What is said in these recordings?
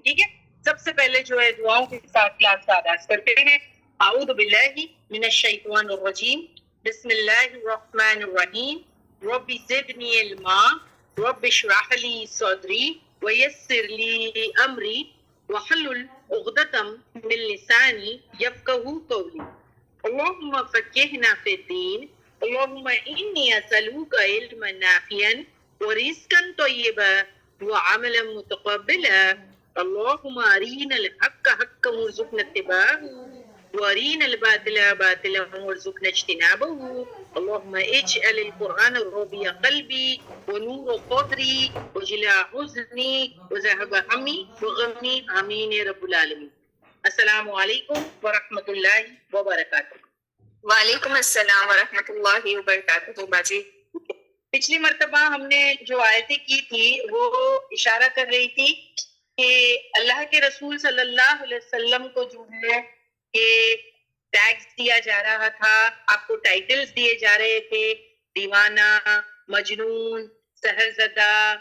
ٹھیک ہے؟ سب سے پہلے جو ہے دعاؤں کے ساتھ کلاس کا آغاز کرتے ہیں۔ اعوذ باللہ من الشیطان الرجیم، بسم اللہ الرحمن الرحیم، رب زدنی علما، رب اشرح لی صدری ویسر لی امری واحلل عقدۃ من لسانی یفقہوا قولی۔ اللہم فقہنا فی الدین، اللہم انی اسألک علما نافعا ورزقا طیبا وعملا متقبلا، اللہم ارنا الحق حقا وارزقنا اتباعہ وارنا الباطل باطلا وارزقنا اجتنابہ، اللہم اجعل القرآن ربیع قلبی ونور صدری وجلاء حزنی وذہب ہمی وغمی، آمین یا رب العالمین۔ السلام علیکم ورحمۃ اللہ وبرکاتہ۔ وعلیکم السلام ورحمۃ اللہ وبرکاتہ باجی۔ پچھلی مرتبہ ہم نے جو آیتیں کی تھی وہ اشارہ کر رہی تھی کہ اللہ کے رسول صلی اللہ علیہ وسلم کو جو ہے کہ ٹیگز دیا جا رہا تھا، آپ کو ٹائٹلز دیے جا رہے تھے، دیوانہ، مجنون، سحرزدہ،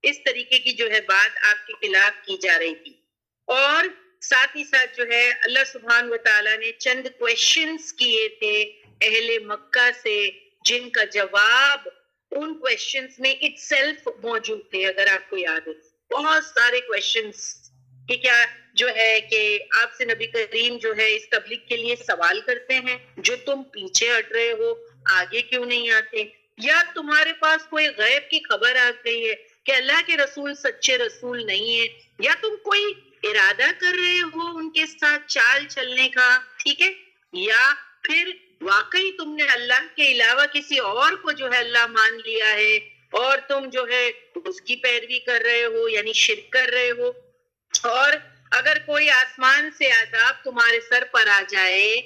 اس طریقے کی جو ہے بات آپ کے خلاف کی جا رہی تھی۔ اور ساتھ ہی ساتھ جو ہے اللہ سبحانہ و تعالیٰ نے چند کویشچنز کیے تھے اہل مکہ سے، جن کا جواب ان کویشچنز میں اٹ سیلف موجود تھے۔ اگر آپ کو یاد ہے بہت سارے کویشچنز کہ کیا جو ہے کہ آپ سے نبی کریم جو ہے اس تبلیغ کے لیے سوال کرتے ہیں، جو تم پیچھے ہٹ رہے ہو آگے کیوں نہیں آتے، یا تمہارے پاس کوئی غیب کی خبر آ گئی ہے کہ اللہ کے رسول سچے رسول نہیں ہیں، یا تم کوئی ارادہ کر رہے ہو ان کے ساتھ چال چلنے کا، ٹھیک ہے، یا پھر واقعی تم نے اللہ کے علاوہ کسی اور کو جو ہے اللہ مان لیا ہے اور تم جو ہے اس کی پیروی کر رہے ہو، یعنی شرک کر رہے ہو۔ اور اگر کوئی آسمان سے عذاب تمہارے سر پر آ جائے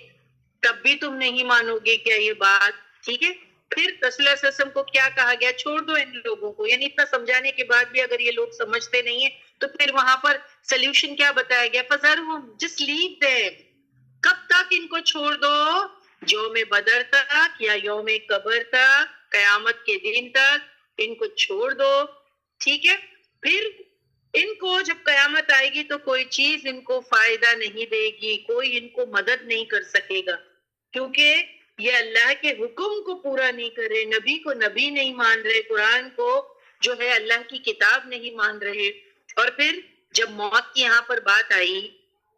تب بھی تم نہیں مانو گے کیا یہ بات، ٹھیک ہے۔ پھر رسول اللہ صلی اللہ علیہ وسلم کو کیا کہا گیا، چھوڑ دو ان لوگوں کو، یعنی اتنا سمجھانے کے بعد بھی اگر یہ لوگ سمجھتے نہیں ہیں تو پھر وہاں پر سلیوشن کیا بتایا گیا، فَذَرْهُمْ جسٹ لیو them، کب تک ان کو چھوڑ دو، یوم بدر تک یا یوم قبر تک، قیامت کے دن تک ان کو چھوڑ دو، ٹھیک ہے۔ پھر ان کو جب قیامت آئے گی تو کوئی چیز ان کو فائدہ نہیں دے گی، کوئی ان کو مدد نہیں کر سکے گا، کیونکہ یہ اللہ کے حکم کو پورا نہیں کر رہے، نبی کو نبی نہیں مان رہے، قرآن کو جو ہے اللہ کی کتاب نہیں مان رہے۔ اور پھر جب موت کی یہاں پر بات آئی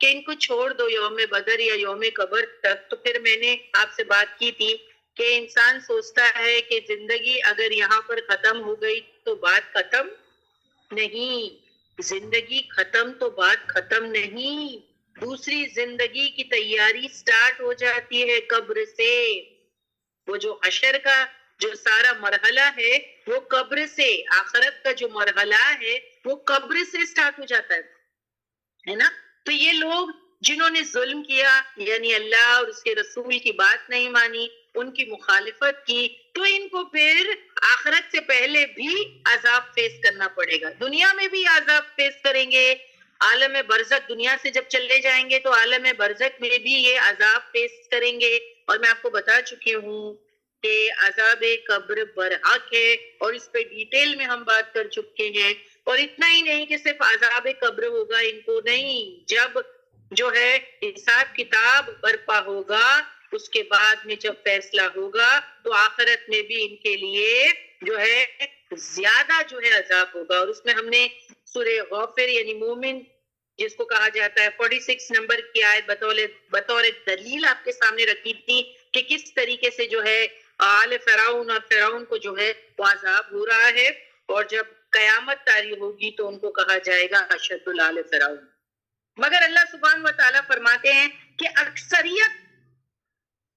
کہ ان کو چھوڑ دو یوم بدر یا یوم قبر تک، تو پھر میں نے آپ سے بات کی تھی کہ انسان سوچتا ہے کہ زندگی اگر یہاں پر ختم ہو گئی تو بات ختم نہیں، زندگی ختم تو بات ختم نہیں، دوسری زندگی کی تیاری سٹارٹ ہو جاتی ہے قبر سے۔ وہ جو حشر کا جو سارا مرحلہ ہے وہ قبر سے، آخرت کا جو مرحلہ ہے وہ قبر سے سٹارٹ ہو جاتا ہے نا۔ تو یہ لوگ جنہوں نے ظلم کیا، یعنی اللہ اور اس کے رسول کی بات نہیں مانی، ان کی مخالفت کی، تو ان کو پھر آخرت سے پہلے بھی عذاب فیس کرنا پڑے گا، دنیا میں بھی عذاب فیس کریں گے، عالم برزخ دنیا سے جب چلے جائیں گے تو عالم برزخ میں بھی یہ عذاب فیس کریں گے۔ اور میں آپ کو بتا چکی ہوں کہ عذاب قبر برحق ہے اور اس پہ ڈیٹیل میں ہم بات کر چکے ہیں۔ اور اتنا ہی نہیں کہ صرف عذاب قبر ہوگا ان کو، نہیں، جب جو ہے حساب کتاب برپا ہوگا، اس کے بعد میں جب فیصلہ ہوگا تو آخرت میں بھی ان کے لیے جو ہے زیادہ جو ہے عذاب ہوگا۔ اور اس میں ہم نے سورہ غافر یعنی مومن جس کو کہا جاتا ہے 46 نمبر کی آیت بطور دلیل آپ کے سامنے رکھی تھی کہ کس طریقے سے جو ہے آل فرعون اور فرعون کو جو ہے وہ عذاب ہو رہا ہے، اور جب قیامت طاری ہوگی تو ان کو کہا جائے گا اشد الآل فرعون۔ مگر اللہ سبحانہ و تعالیٰ فرماتے ہیں کہ اکثریت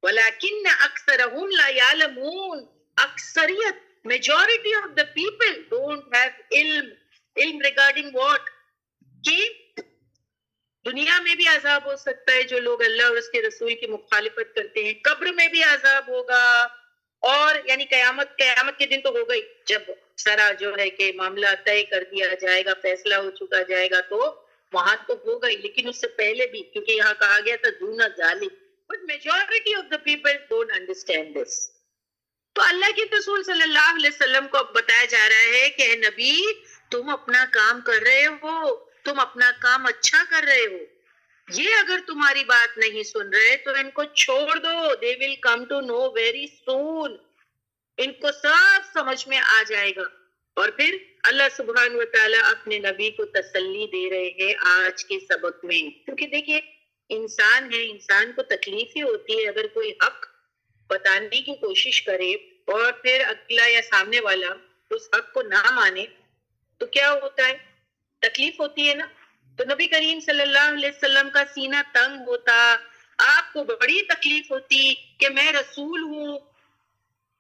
وَلَكِنَّ أَكْثَرَهُمْ لَا يَعْلَمُونَ، اکثریت majority of the people don't have علم regarding what، کہ دنیا میں بھی عذاب ہو سکتا ہے جو لوگ اللہ اور اس کے رسول کی مخالفت کرتے ہیں، قبر میں بھی عذاب ہوگا، اور یعنی قیامت کے دن تو ہوگا ہی، جب سارا جو ہے کہ معاملہ طے کر دیا جائے گا، فیصلہ ہو چکا جائے گا تو وہاں تو ہوگا ہی، لیکن اس سے پہلے بھی، کیونکہ یہاں کہا گیا تھا دون ذالک، but majority of the people don't understand this۔ تو اللہ کے رسول صلی اللہ علیہ وسلم کو اب بتایا جا رہا ہے کہ اے نبی تم اپنا کام کر رہے ہو، تم اپنا کام اچھا کر رہے ہو. یہ اگر تمہاری بات نہیں سن رہے تو ان کو چھوڑ دو. They will come to know very soon. ان کو سب سمجھ میں آ جائے گا. اور پھر اللہ سبحانہ و تعالیٰ اپنے نبی کو تسلی دے رہے ہیں آج کے سبق میں. کیونکہ دیکھیے انسان ہے, انسان کو تکلیف ہی ہوتی ہے اگر کوئی حق بتانے کی کوشش کرے اور پھر اگلا یا سامنے والا اس حق کو نہ مانے تو کیا ہوتا ہے, تکلیف ہوتی ہے نا. تو نبی کریم صلی اللہ علیہ وسلم کا سینہ تنگ ہوتا, آپ کو بڑی تکلیف ہوتی کہ میں رسول ہوں.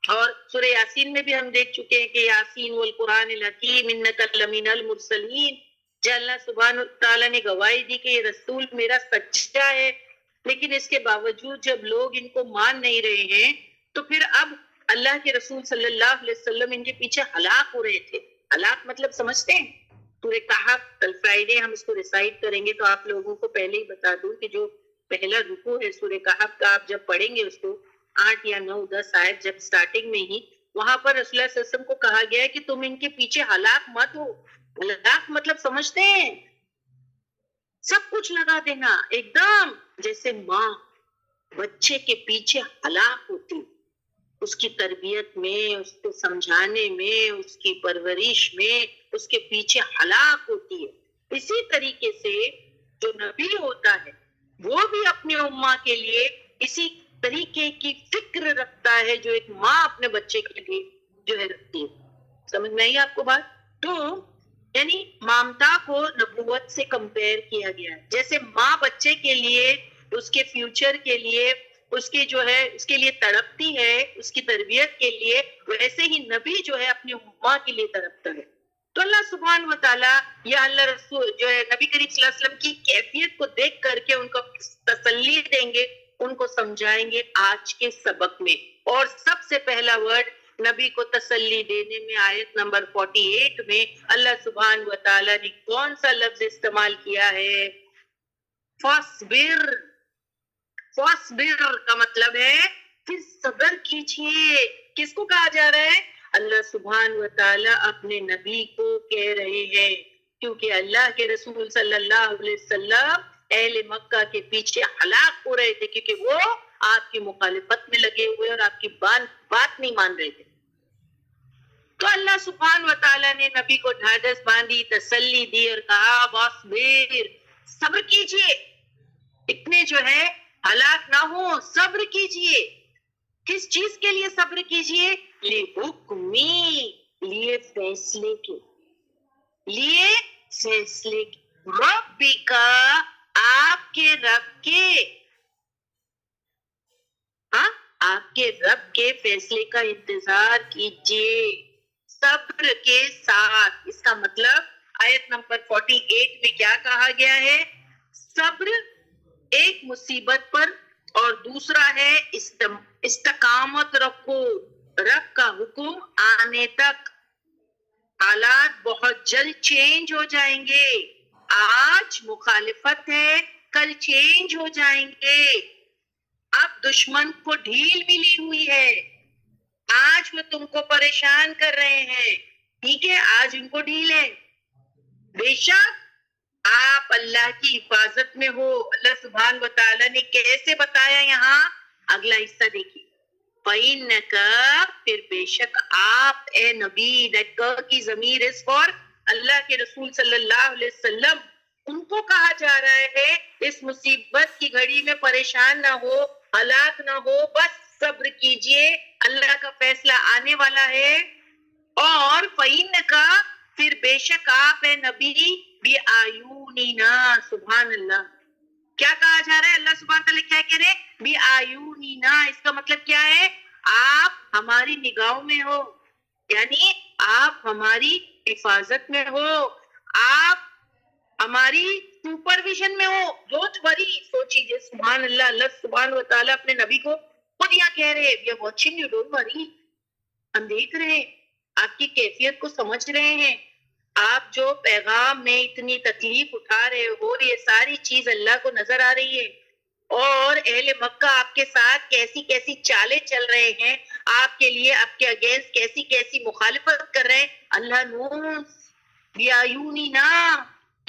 اور سورہ یاسین میں بھی ہم دیکھ چکے ہیں کہ یاسین والقرآن الحکیم انک لمن المرسلین, جب اللہ سبحانہ تعالیٰ نے گواہی دی کہ یہ رسول میرا سچا ہے, لیکن اس کے باوجود جب لوگ ان کو مان نہیں رہے ہیں تو پھر اب اللہ کے رسول صلی اللہ علیہ وسلم ان کے پیچھے ہلاک ہو رہے تھے. ہلاک مطلب سمجھتے ہیں؟ سورہ کہف کل فرائیڈے ہم اس کو ریسائٹ کریں گے, تو آپ لوگوں کو پہلے ہی بتا دوں کہ جو پہلا رکوع ہے سورہ کہف کا, آپ جب پڑھیں گے اس کو 8 یا 9 10 آیت جب سٹارٹنگ میں ہی, وہاں پر رسول اللہ صلی اللہ علیہ وسلم کو کہا گیا ہے کہ تم ان کے پیچھے ہلاک مت ہو. ہلاک مطلب سمجھتے ہیں؟ سب کچھ لگا دینا, ایک دم جیسے ماں بچے کے پیچھے ہلاک ہوتی, اس کی تربیت میں, اس کو سمجھانے میں, اس کی پرورش میں, اس کے پیچھے ہلاک ہوتی ہے. اسی طریقے سے جو نبی ہوتا ہے وہ بھی اپنی امہ کے لیے اسی طریقے کی فکر رکھتا ہے جو ایک ماں اپنے بچے کے لیے جو ہے رکھتی ہے. سمجھ میں آئی آپ کو بات؟ تو یعنی مامتا کو نبوت سے کمپیئر کیا گیا ہے. جیسے ماں بچے کے لیے, اس کے فیوچر کے لیے, اس کے جو ہے اس کے لیے تڑپتی ہے, اس کی تربیت کے لیے, ویسے ہی نبی جو ہے اپنی امہ کے لیے تڑپتا ہے. تو اللہ سبحانہ و تعالیٰ یا اللہ رسول جو ہے نبی کریم صلی اللہ علیہ وسلم کی کیفیت کو دیکھ کر کے ان کو تسلی دیں گے, ان کو سمجھائیں گے آج کے سبق میں. اور سب سے پہلا ورڈ نبی کو تسلی دینے میں آیت نمبر 48 میں اللہ سبحانہ و تعالیٰ نے کون سا لفظ استعمال کیا ہے؟ فاصبر. فاصبر کا مطلب ہے پھر صبر کیجئے. کس کو کہا جا رہا ہے؟ اللہ سبحانہ و تعالیٰ اپنے نبی کو کہہ رہے ہیں, کیونکہ اللہ کے رسول صلی اللہ علیہ وسلم اہل مکہ کے پیچھے ہلاک ہو رہے تھے کیونکہ وہ آپ کی مخالفت میں لگے ہوئے اور آپ کی بات نہیں مان رہے تھے. تو اللہ سبحانہ و تعالیٰ نے نبی کو ڈھارس باندھی, تسلی دی اور کہا واصبر, صبر کیجئے, اتنے جو ہے ہلاک نہ ہو, صبر کیجئے. کس چیز کے لیے صبر کیجئے؟ لحکمی, لیے فیصلے کے لیے, فیصلے کے. ربی کا, آپ کے رب کے, ہاں آپ کے رب کے فیصلے کا انتظار کیجئے صبر کے ساتھ. اس کا مطلب آیت نمبر 48 میں کیا کہا گیا ہے؟ صبر ایک مصیبت پر, اور دوسرا ہے استقامت رکھو رب کا حکم آنے تک. حالات بہت جلد چینج ہو جائیں گے. آج مخالفت ہے, کل چینج ہو جائیں گے. اب دشمن کو ڈھیل ملی ہوئی ہے, آج وہ تم کو پریشان کر رہے ہیں, ٹھیک ہے, آج ان کو ڈھیل ہے. بے شک آپ اللہ کی حفاظت میں ہو. اللہ سبحانہ و تعالیٰ نے کیسے بتایا یہاں؟ اگلا حصہ دیکھیے. فَإِنَّكَ, پھر بے شک آپ اے نبی, that کی ضمیر اس پر اللہ کے رسول صلی اللہ علیہ وسلم, ان کو کہا جا رہا ہے اس مصیبت کی گھڑی میں پریشان نہ ہو, ہلاک نہ ہو, بس صبر کیجئے, اللہ کا فیصلہ آنے والا ہے. اور فَإِنَّكَ, پھر بے شک آپ اے نبی, بِآیُونِنَا, سبحان اللہ, کیا کہا جا رہا ہے؟ اللہ سبحانہ تعالیٰ کیا کہہ رہے ہیں؟ بِآیُونِنَا, اس کا مطلب کیا ہے؟ آپ ہماری نگاہوں میں ہو, یعنی آپ ہماری حفاظت میں ہو, آپ ہماری سپرویژن میں ہو. ڈونٹ وری, سوچیے, سبحان اللہ, اللہ سبحانہ و تعالیٰ اپنے نبی کو خود یہاں کہہ رہے ہیں, we are watching you, don't worry, ہم دیکھ رہے ہیں, آپ کی کیفیت کو سمجھ رہے ہیں, آپ جو پیغام میں اتنی تکلیف اٹھا رہے ہو, یہ ساری چیز اللہ کو نظر آ رہی ہے. اور اہل مکہ آپ کے ساتھ کیسی کیسی چالیں چل رہے ہیں, آپ کے لیے, آپ کے اگینسٹ کیسی کیسی مخالفت کر رہے ہیں, اللہ نوز. بیایونینا,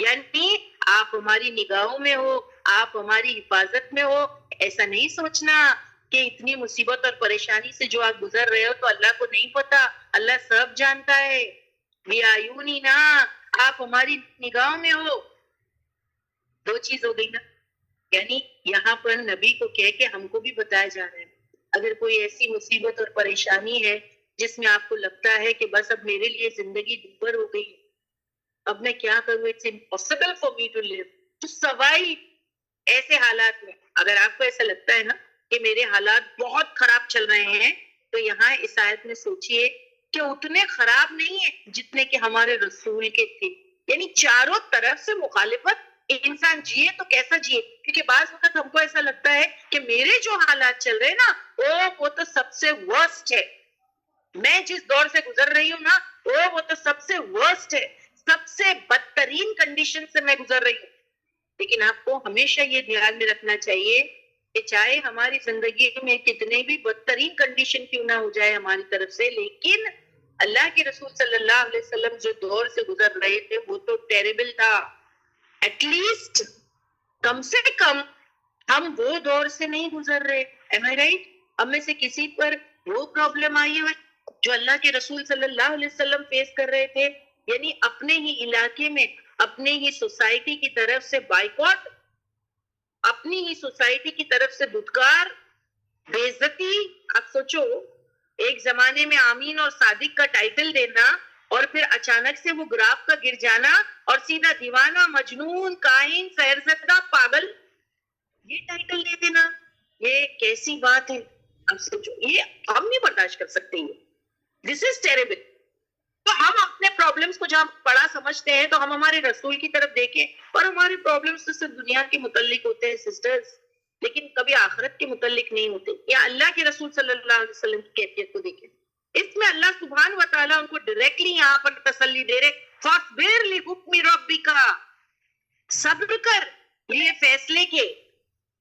یعنی آپ ہماری نگاہوں میں ہو، آپ ہماری حفاظت میں ہو. ایسا نہیں سوچنا کہ اتنی مصیبت اور پریشانی سے جو آپ گزر رہے ہو تو اللہ کو نہیں پتا. اللہ سب جانتا ہے. بیایونینا، آپ ہماری نگاہوں میں ہو. دو چیز ہو گئی نا. یعنی یہاں پر نبی کو کہہ کے ہم کو بھی بتایا جا رہا ہے اگر کوئی ایسی مصیبت اور پریشانی ہے جس میں آپ کو لگتا ہے کہ بس اب میرے لیے زندگی دوبھر ہو گئی، اب میں کیا کروں، it's impossible for me to leave, تو سوائے ایسے حالات میں اگر آپ کو ایسا لگتا ہے نا کہ میرے حالات بہت خراب چل رہے ہیں تو یہاں اس آیت میں سوچئے کہ اتنے خراب نہیں ہیں جتنے کہ ہمارے رسول کے تھے. یعنی چاروں طرف سے مخالفت. انسان جیے تو کیسا جیے، کیونکہ بعض وقت ہم کو ایسا لگتا ہے کہ میرے جو حالات چل رہے ہیں نا وہ تو سب سے ورسٹ ہے. میں جس دور سے گزر رہی ہوں نا وہ تو سب سے ورسٹ ہے، سب سے بدترین کنڈیشن سے میں گزر رہی ہوں. لیکن آپ کو ہمیشہ یہ دھیان میں رکھنا چاہیے کہ چاہے ہماری زندگی میں کتنے بھی بدترین کنڈیشن کیوں نہ ہو جائے ہماری طرف سے، لیکن اللہ کے رسول صلی اللہ علیہ وسلم جو دور سے گزر رہے تھے وہ تو ٹیریبل تھا. ایٹ لیسٹ کم سے کم ہم وہ دور سے نہیں گزر رہے. Am I right؟ ہم میں سے کسی پر وہ پرابلم آئی ہوئی جو اللہ کے رسول صلی اللہ علیہ وسلم فیس کر رہے تھے، یعنی اپنے ہی علاقے میں اپنے ہی سوسائٹی کی طرف سے بائیکاٹ، اپنی ہی سوسائٹی کی طرف سے دھتکار، بے عزتی. آپ سوچو ایک زمانے میں آمین اور صادق کا ٹائٹل دینا اور پھر اچانک سے وہ گراف کا گر جانا اور سیدھا دیوانہ، مجنون، کاہن، سحرزدہ، پاگل، یہ ٹائٹل دے دینا، یہ کیسی بات ہے. آپ سوچو یہ ہم نہیں برداشت کر سکتے. یہ دس از ٹیریبل. تو ہم اپنے پرابلمس کو جب بڑا سمجھتے ہیں تو ہم ہمارے رسول کی طرف دیکھیں، اور ہمارے پرابلمس تو صرف دنیا کے متعلق ہوتے ہیں سسٹرز، لیکن کبھی آخرت کے متعلق نہیں ہوتے. یا اللہ کے رسول صلی اللہ علیہ وسلم کی کیفیت کو دیکھیں. اس میں اللہ سبحانہ و تعالیٰ ان کو ڈائریکٹلی یہاں پر تسلی دے رہے، فاصبر لحکم ربک، صبر کر یہ فیصلے کے،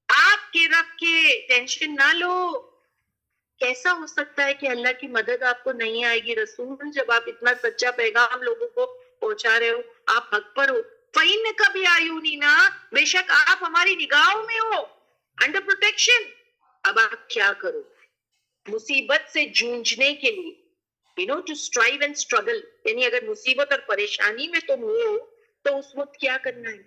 آپ کے رب کے، ٹینشن نہ لو. کیسا ہو سکتا ہے کہ اللہ کی مدد آپ کو نہیں آئے گی رسول، جب آپ اتنا سچا پیغام لوگوں کو پہنچا رہے ہو، آپ حق پر ہو. فَإِنَّكَ بِأَعْيُنِنَا، بے شک آپ ہماری نگاہوں میں ہو، انڈر پروٹیکشن. اب آپ کیا کرو مصیبت سے جونجنے کے لیے، ٹو اسٹرائیو اینڈ اسٹرگل. یعنی اگر مصیبت اور پریشانی میں تم ہو تو اس وقت کیا کرنا ہے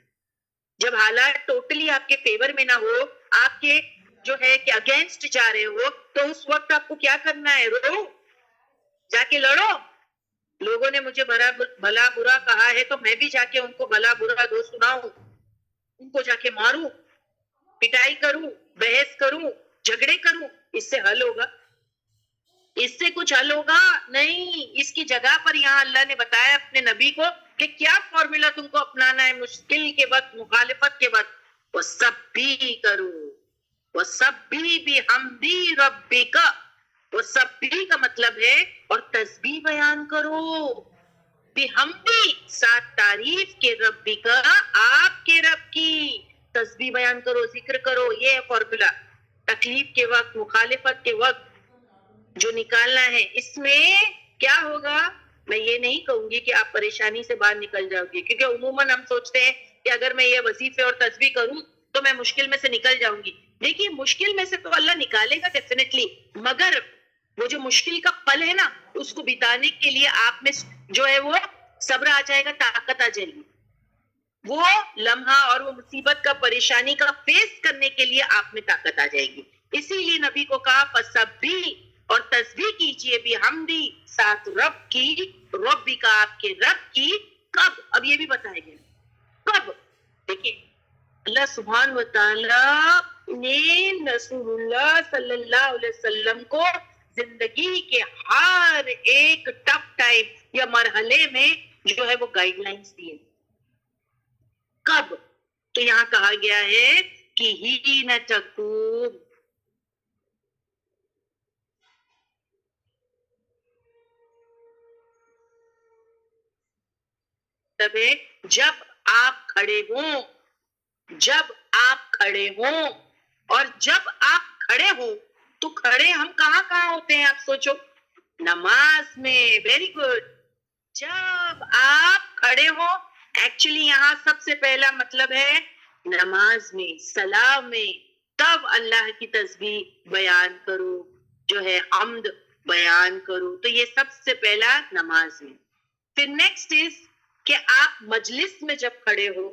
جب حالات ٹوٹلی آپ کے فیور میں نہ ہو، آپ کے جو ہے کہ اگینسٹ جا رہے ہو، تو اس وقت آپ کو کیا کرنا ہے؟ رو، جا کے لڑو. لوگوں نے مجھے بھلا برا کہا ہے تو میں بھی جا کے ان کو بھلا برا دو سناؤں، ان کو جا کے ماروں، پٹائی کروں، بحث کروں، جھگڑے کروں. اس سے حل ہوگا؟ اس سے کچھ حل ہوگا نہیں. اس کی جگہ پر یہاں اللہ نے بتایا اپنے نبی کو کہ کیا فارمولا تم کو اپنانا ہے مشکل کے وقت، مخالفت کے وقت. وہ سب بھی کرو، وہ سب بھی ہمدی ربی کا، وہ سب بھی کا مطلب ہے اور تسبیح بیان کرو. بحمدی، ساتھ تعریف کے، ربی کا، آپ کے رب کی. تسبیح بیان کرو، ذکر کرو. یہ ہے فارمولا. تکلیف کے وقت، مخالفت کے وقت جو نکالنا ہے. اس میں کیا ہوگا؟ میں یہ نہیں کہوں گی کہ آپ پریشانی سے باہر نکل جاؤ گے، کیونکہ عموماً ہم سوچتے ہیں کہ اگر میں یہ وظیفے اور تسبیح کروں تو میں مشکل میں سے نکل جاؤں گی. دیکھیے مشکل میں سے تو اللہ نکالے گا ڈیفینیٹلی، مگر وہ جو مشکل کا پل ہے نا اس کو بتانے کے لیے آپ میں جو ہے وہ صبر آ جائے گا، طاقت آ جائے گی. وہ لمحہ اور وہ مصیبت کا، پریشانی کا فیس کرنے کے لیے آپ میں طاقت آ جائے گی. اسی لیے نبی کو کہا فسبح، اور تسبیح کیجئے، بحمدی، ساتھ رب کی، ربی کا، آپ کے رب کی. کب؟ اب یہ بھی بتایا گیا کب. دیکھیں اللہ سبحانہ و تعالی نے رسول اللہ صلی اللہ علیہ وسلم کو زندگی کے ہر ایک ٹف ٹائم یا مرحلے میں جو ہے وہ گائیڈ لائنز دیے. کب؟ تو یہاں کہا گیا ہے کہ ہی نہ تقوم، جب آپ کھڑے ہوں، جب آپ کھڑے ہوں. اور جب آپ کھڑے ہوں تو کھڑے ہم کہاں کہاں ہوتے ہیں؟ آپ سوچو نماز میں. Very good. جب آپ کھڑے ہوں ایکچولی یہاں سب سے پہلا مطلب ہے نماز میں، صلاح میں، تب اللہ کی تسبیح بیان کرو، جو ہے حمد بیان کرو. تو یہ سب سے پہلا نماز میں. پھر نیکسٹ از کہ آپ مجلس میں جب کھڑے ہو،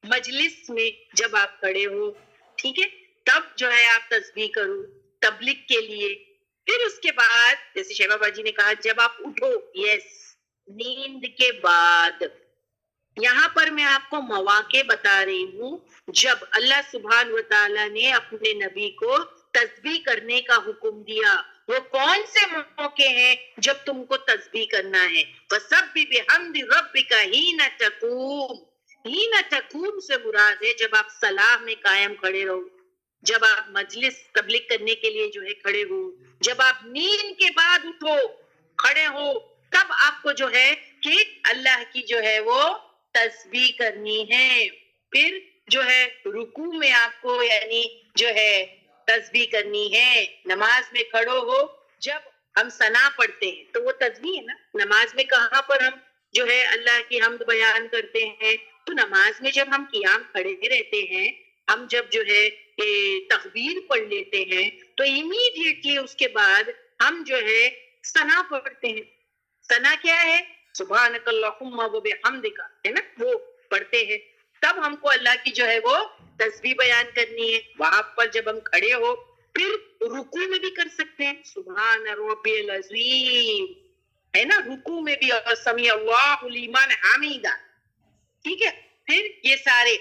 مجلس میں جب آپ کھڑے ہو، ٹھیک ہے، تب جو ہے آپ تسبیح کرو تبلیغ کے لیے. پھر اس کے بعد جیسے شیبہ باجی نے کہا جب آپ اٹھو، یس، نیند کے بعد. یہاں پر میں آپ کو مواقع بتا رہی ہوں جب اللہ سبحانہ و تعالیٰ نے اپنے نبی کو تسبیح کرنے کا حکم دیا. وہ کون سے موقع ہیں جب تم کو تسبیح کرنا ہے؟ فَسَبِّحْ بِحَمْدِ رَبِّكَ حِینَ تَقُومُ. حِینَ تَقُومُ سے مراد ہے جب آپ صلاح میں قائم کھڑے رہو، جب آپ مجلس تبلیغ کرنے کے لیے جو ہے کھڑے ہو، جب آپ نیند کے بعد اٹھو کھڑے ہو، تب آپ کو جو ہے کہ اللہ کی جو ہے وہ تسبیح کرنی ہے. پھر جو ہے رکوع میں آپ کو یعنی جو ہے تسبیح کرنی ہے. نماز میں کھڑو ہو، جب ہم ثنا پڑھتے ہیں تو وہ تسبیح ہے نا. نماز میں کہاں پر ہم جو ہے اللہ کی حمد بیان کرتے ہیں؟ تو نماز میں جب ہم قیام کھڑے رہتے ہیں، ہم جب جو ہے تکبیر پڑھ لیتے ہیں تو امیڈیٹلی اس کے بعد ہم جو ہے ثنا پڑھتے ہیں. ثنا کیا ہے؟ سبحانک اللہم و بحمدک، ہے نا، وہ پڑھتے ہیں. تب ہم کو اللہ کی جو ہے وہ تسبیح بیان کرنی ہے. وہاں پر جب ہم کھڑے ہو، پھر رکوع میں بھی کر سکتے ہیں سبحان ربی العظیم، ہے نا، رکوع میں بھی، اور سمیع اللہ لمن حمیدہ، ٹھیک ہے. پھر یہ سارے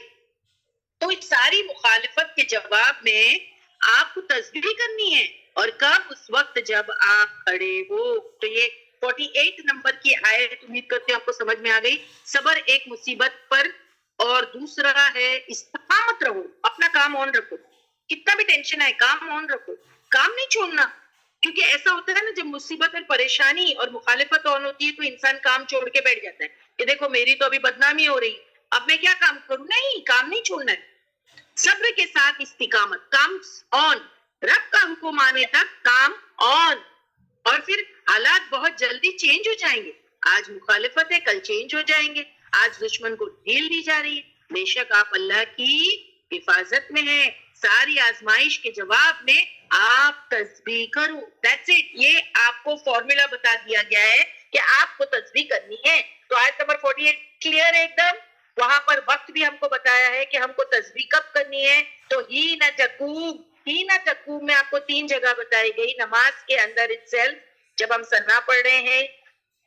تو اس ساری مخالفت کے جواب میں آپ کو تسبیح کرنی ہے. اور کب؟ اس وقت جب آپ کھڑے ہو. تو یہ 48 نمبر کی آیت امید کرتے ہیں آپ کو سمجھ میں آ گئی. صبر ایک مصیبت پر، اور دوسرا ہے استقامت رہو، اپنا کام آن رکھو. کتنا بھی ٹینشن ہے کام آن رکھو، کام نہیں چھوڑنا. کیونکہ ایسا ہوتا ہے نا جب مصیبت اور پریشانی اور مخالفت آن ہوتی ہے تو انسان کام چھوڑ کے بیٹھ جاتا ہے کہ دیکھو میری تو ابھی بدنامی ہو رہی، اب میں کیا کام کروں؟ نہیں، کام نہیں چھوڑنا ہے. صبر کے ساتھ استقامت، کام آن، رب کا حکم آنے تک کام آن. اور پھر حالات بہت جلدی چینج ہو جائیں گے. آج مخالفت ہے، کل چینج ہو جائیں گے. آج دشمن کو ڈھیل دی جا رہی ہے، بے شک آپ اللہ کی حفاظت میں ہیں. ساری آزمائش کے جواب میں آپ تسبیح کرو. That's it. یہ آپ کو فارمولا بتا دیا گیا ہے کہ آپ کو تسبیح کرنی ہے. تو آیت نمبر 48 کلیئر ہے ایک دم. وہاں پر وقت بھی ہم کو بتایا ہے کہ ہم کو تسبیح کب کرنی ہے. تو ہی نہ تقوم، ہی نہ تقوم میں آپ کو 3 جگہ بتائی گئی. نماز کے اندر itself جب ہم ثنا پڑھ رہے ہیں،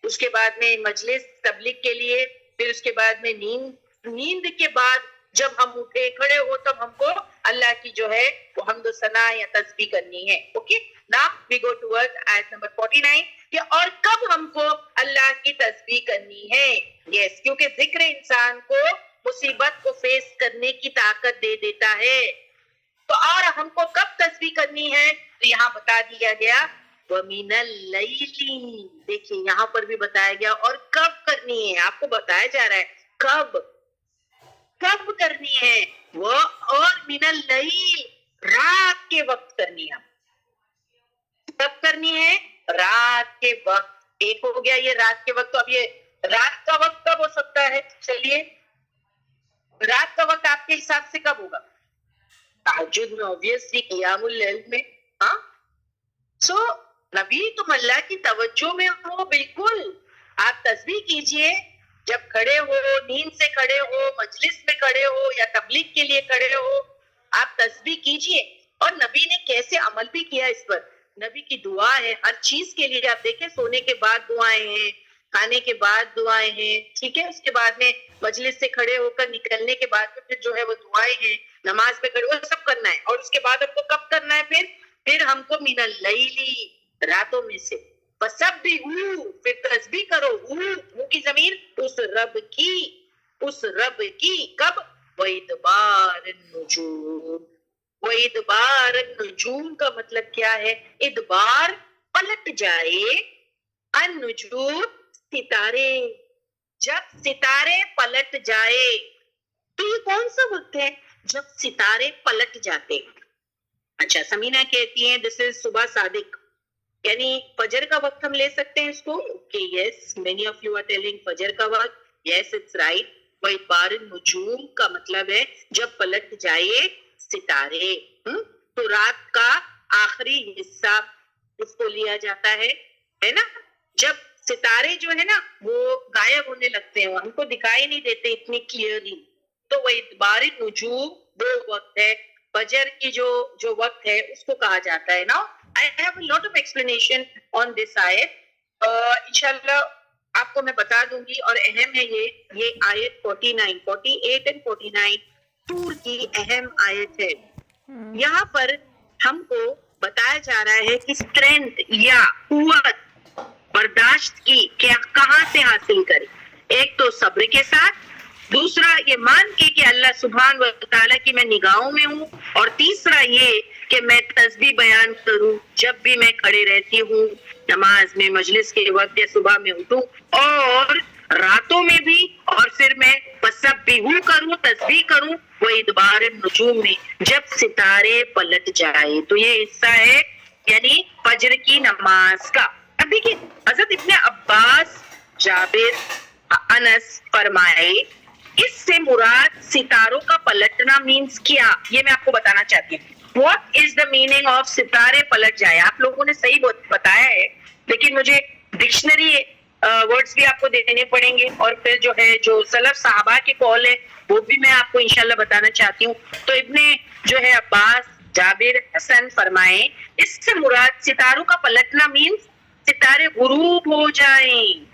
اس کے بعد میں مجلس تبلیغ کے لیے، پھر اس کے بعد میں نیند کے بعد جب ہم اٹھے کھڑے ہو تب ہم کو اللہ کی جو ہے وہ حمد و ثنا یا تسبیح کرنی ہے. Okay, now we go toward آیت نمبر 49 کہ اور کب ہم کو اللہ کی تسبیح کرنی ہے. یس، کیونکہ ذکر انسان کو مصیبت کو فیس کرنے کی طاقت دے دیتا ہے. تو اور ہم کو کب تسبیح کرنی ہے؟ تو یہاں بتا دیا گیا وَمِنَ اللَّيْلِ. دیکھیے یہاں پر بھی بتایا گیا اور کب کرنی ہے. آپ کو بتایا جا رہا ہے کب کرنی ہے. وہ اور من اللیل، رات کے وقت کرنی ہے. کب کرنی ہے؟ رات کے وقت. ایک ہو گیا یہ رات کے وقت. تو اب یہ رات کا وقت کب ہو سکتا ہے؟ چلیے رات کا وقت آپ کے حساب سے کب ہوگا؟ تہجد میں، obviously قیام اللیل میں. ہاں، سو نبی تم اللہ کی توجہ میں ہو، بالکل آپ تسبیح کیجئے. جب کھڑے ہو، نیند سے کھڑے ہو، مجلس میں کھڑے ہو یا تبلیغ کے لیے کھڑے ہو، آپ تسبیح کیجئے. اور نبی نے کیسے عمل بھی کیا اس پر. نبی کی دعا ہے ہر چیز کے لیے. آپ دیکھیں سونے کے بعد دعائیں ہیں، کھانے کے بعد دعائیں ہیں، ٹھیک ہے. اس کے بعد میں مجلس سے کھڑے ہو کر نکلنے کے بعد پھر جو ہے وہ دعائیں ہیں. نماز میں کھڑے ہو سب کرنا ہے. اور اس کے بعد ہم کو کب کرنا ہے؟ پھر ہم کو من اللیلی، راتوں میں سے. فسبحوا، پھر تسبیح کرو. ہو کی ضمیر اس رب کی. کب؟ وَإِدْبَارِ النُّجُومِ. وَإِدْبَارِ النُّجُومِ کا مطلب کیا ہے؟ ادبار، پلٹ جائے، النجوم، ستارے. جب ستارے پلٹ جائے. تو یہ کون سا وقت ہے جب ستارے پلٹ جاتے؟ اچھا، سمینہ کہتی ہیں دس از صبح صادق، یعنی فجر کا وقت ہم لے سکتے ہیں اس کو. Okay, yes, many of you are telling فجر کا وقت. Yes, it's right. وَإِدْبَارِ النُّجُومِ کا مطلب ہے جب پلٹ جائے ستارے. تو رات کا آخری حصہ اس کو لیا جاتا ہے نا, جب ستارے جو ہے نا وہ غائب ہونے لگتے ہیں, ہم کو دکھائی نہیں دیتے اتنی کلیئرلی. تو وَإِدْبَارِ النُّجُومِ وہ وقت ہے, فجر کی جو وقت ہے اس کو کہا جاتا ہے. Now I have a lot of explanation on this ayat. انشاءاللہ آپ کو میں بتا دوں گی, اور اہم ہے یہ آیت 49, 48 and 49 سور کی اہم آیت ہے. یہاں پر ہم کو بتایا جا رہا ہے کہ اسٹرینتھ یا قوت برداشت کی کیا کہاں سے حاصل کرے. ایک تو صبر کے ساتھ, دوسرا یہ مان کے کہ اللہ سبحان و تعالیٰ کی میں نگاہوں میں ہوں, اور تیسرا یہ کہ میں تسبیح بیان کروں جب بھی میں کھڑے رہتی ہوں نماز میں, مجلس کے وقت یا صبح میں اٹھوں, اور راتوں میں بھی, اور پھر میں تسبیح کروں, تسبیح کروں وہ ادبار النجوم میں جب ستارے پلٹ جائے. تو یہ حصہ ہے یعنی فجر کی نماز کا. اب دیکھیے حضرت ابن عباس, جابر, انس فرمائے اس سے مراد ستاروں کا پلٹنا مینز کیا, یہ میں آپ کو بتانا چاہتی ہوں. What is the meaning of ستارے پلٹ جائے؟ آپ لوگوں نے صحیح بتایا ہے, لیکن مجھے ڈکشنری ورڈز بھی آپ کو دینے پڑیں گے, اور پھر جو ہے جو سلف صحابہ کے قول ہے وہ بھی میں آپ کو انشاءاللہ بتانا چاہتی ہوں. تو ابن جو ہے عباس, جابر, حسن فرمائے اس سے مراد ستاروں کا پلٹنا مینز ستارے غروب ہو جائیں,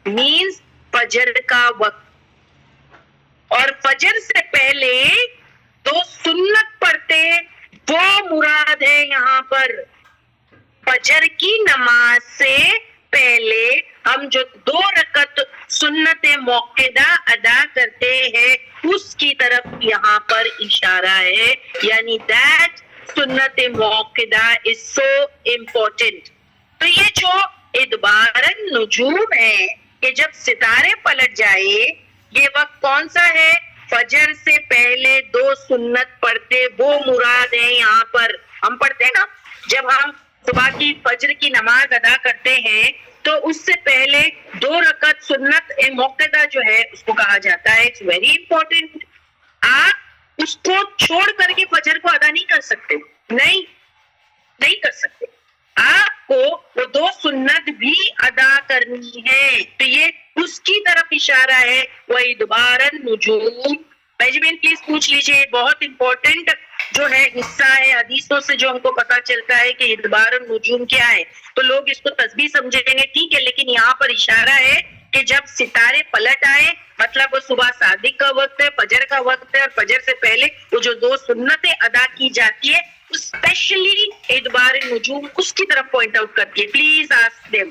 مینز فجر کا وقت, اور فجر سے پہلے تو سنت پڑھتے وہ مراد ہے. یہاں پر فجر کی نماز سے پہلے ہم جو 2 رکعت سنت موقدہ ادا کرتے ہیں اس کی طرف یہاں پر اشارہ ہے, یعنی that سنت موقدہ is so important. تو یہ جو ادبار النجوم ہے کہ جب ستارے پلٹ جائے, یہ وقت کون سا ہے؟ فجر سے پہلے 2 سنت پڑھتے وہ مراد ہے. یہاں پر ہم پڑھتے ہیں نا جب ہم صبح کی فجر کی نماز ادا کرتے ہیں تو اس سے پہلے 2 رکعت سنت موقدہ جو ہے اس کو کہا جاتا ہے. It's very important. آپ اس کو چھوڑ کر کے فجر کو ادا نہیں کر سکتے, نہیں کر سکتے. آپ کو وہ 2 سنت بھی ادا کرنی ہے. تو یہ اس کی طرف اشارہ ہے وَإِدْبَارَ النُّجُومِ. بینجامن پلیز پوچھ لیجئے, بہت امپورٹنٹ جو ہے حصہ ہے حدیثوں سے جو ہم کو پتا چلتا ہے کہ ادبار النجوم کیا ہے. تو لوگ اس کو تسبیح سمجھیں گے, ٹھیک ہے, لیکن یہاں پر اشارہ ہے کہ جب ستارے پلٹ آئے مطلب وہ صبح صادق کا وقت ہے, فجر کا وقت ہے, اور فجر سے پہلے وہ جو 2 سنتیں ادا کی جاتی ہے اسپیشلی ادبار النجوم اس کی طرف پوائنٹ آؤٹ کرتی ہے. Please ask them.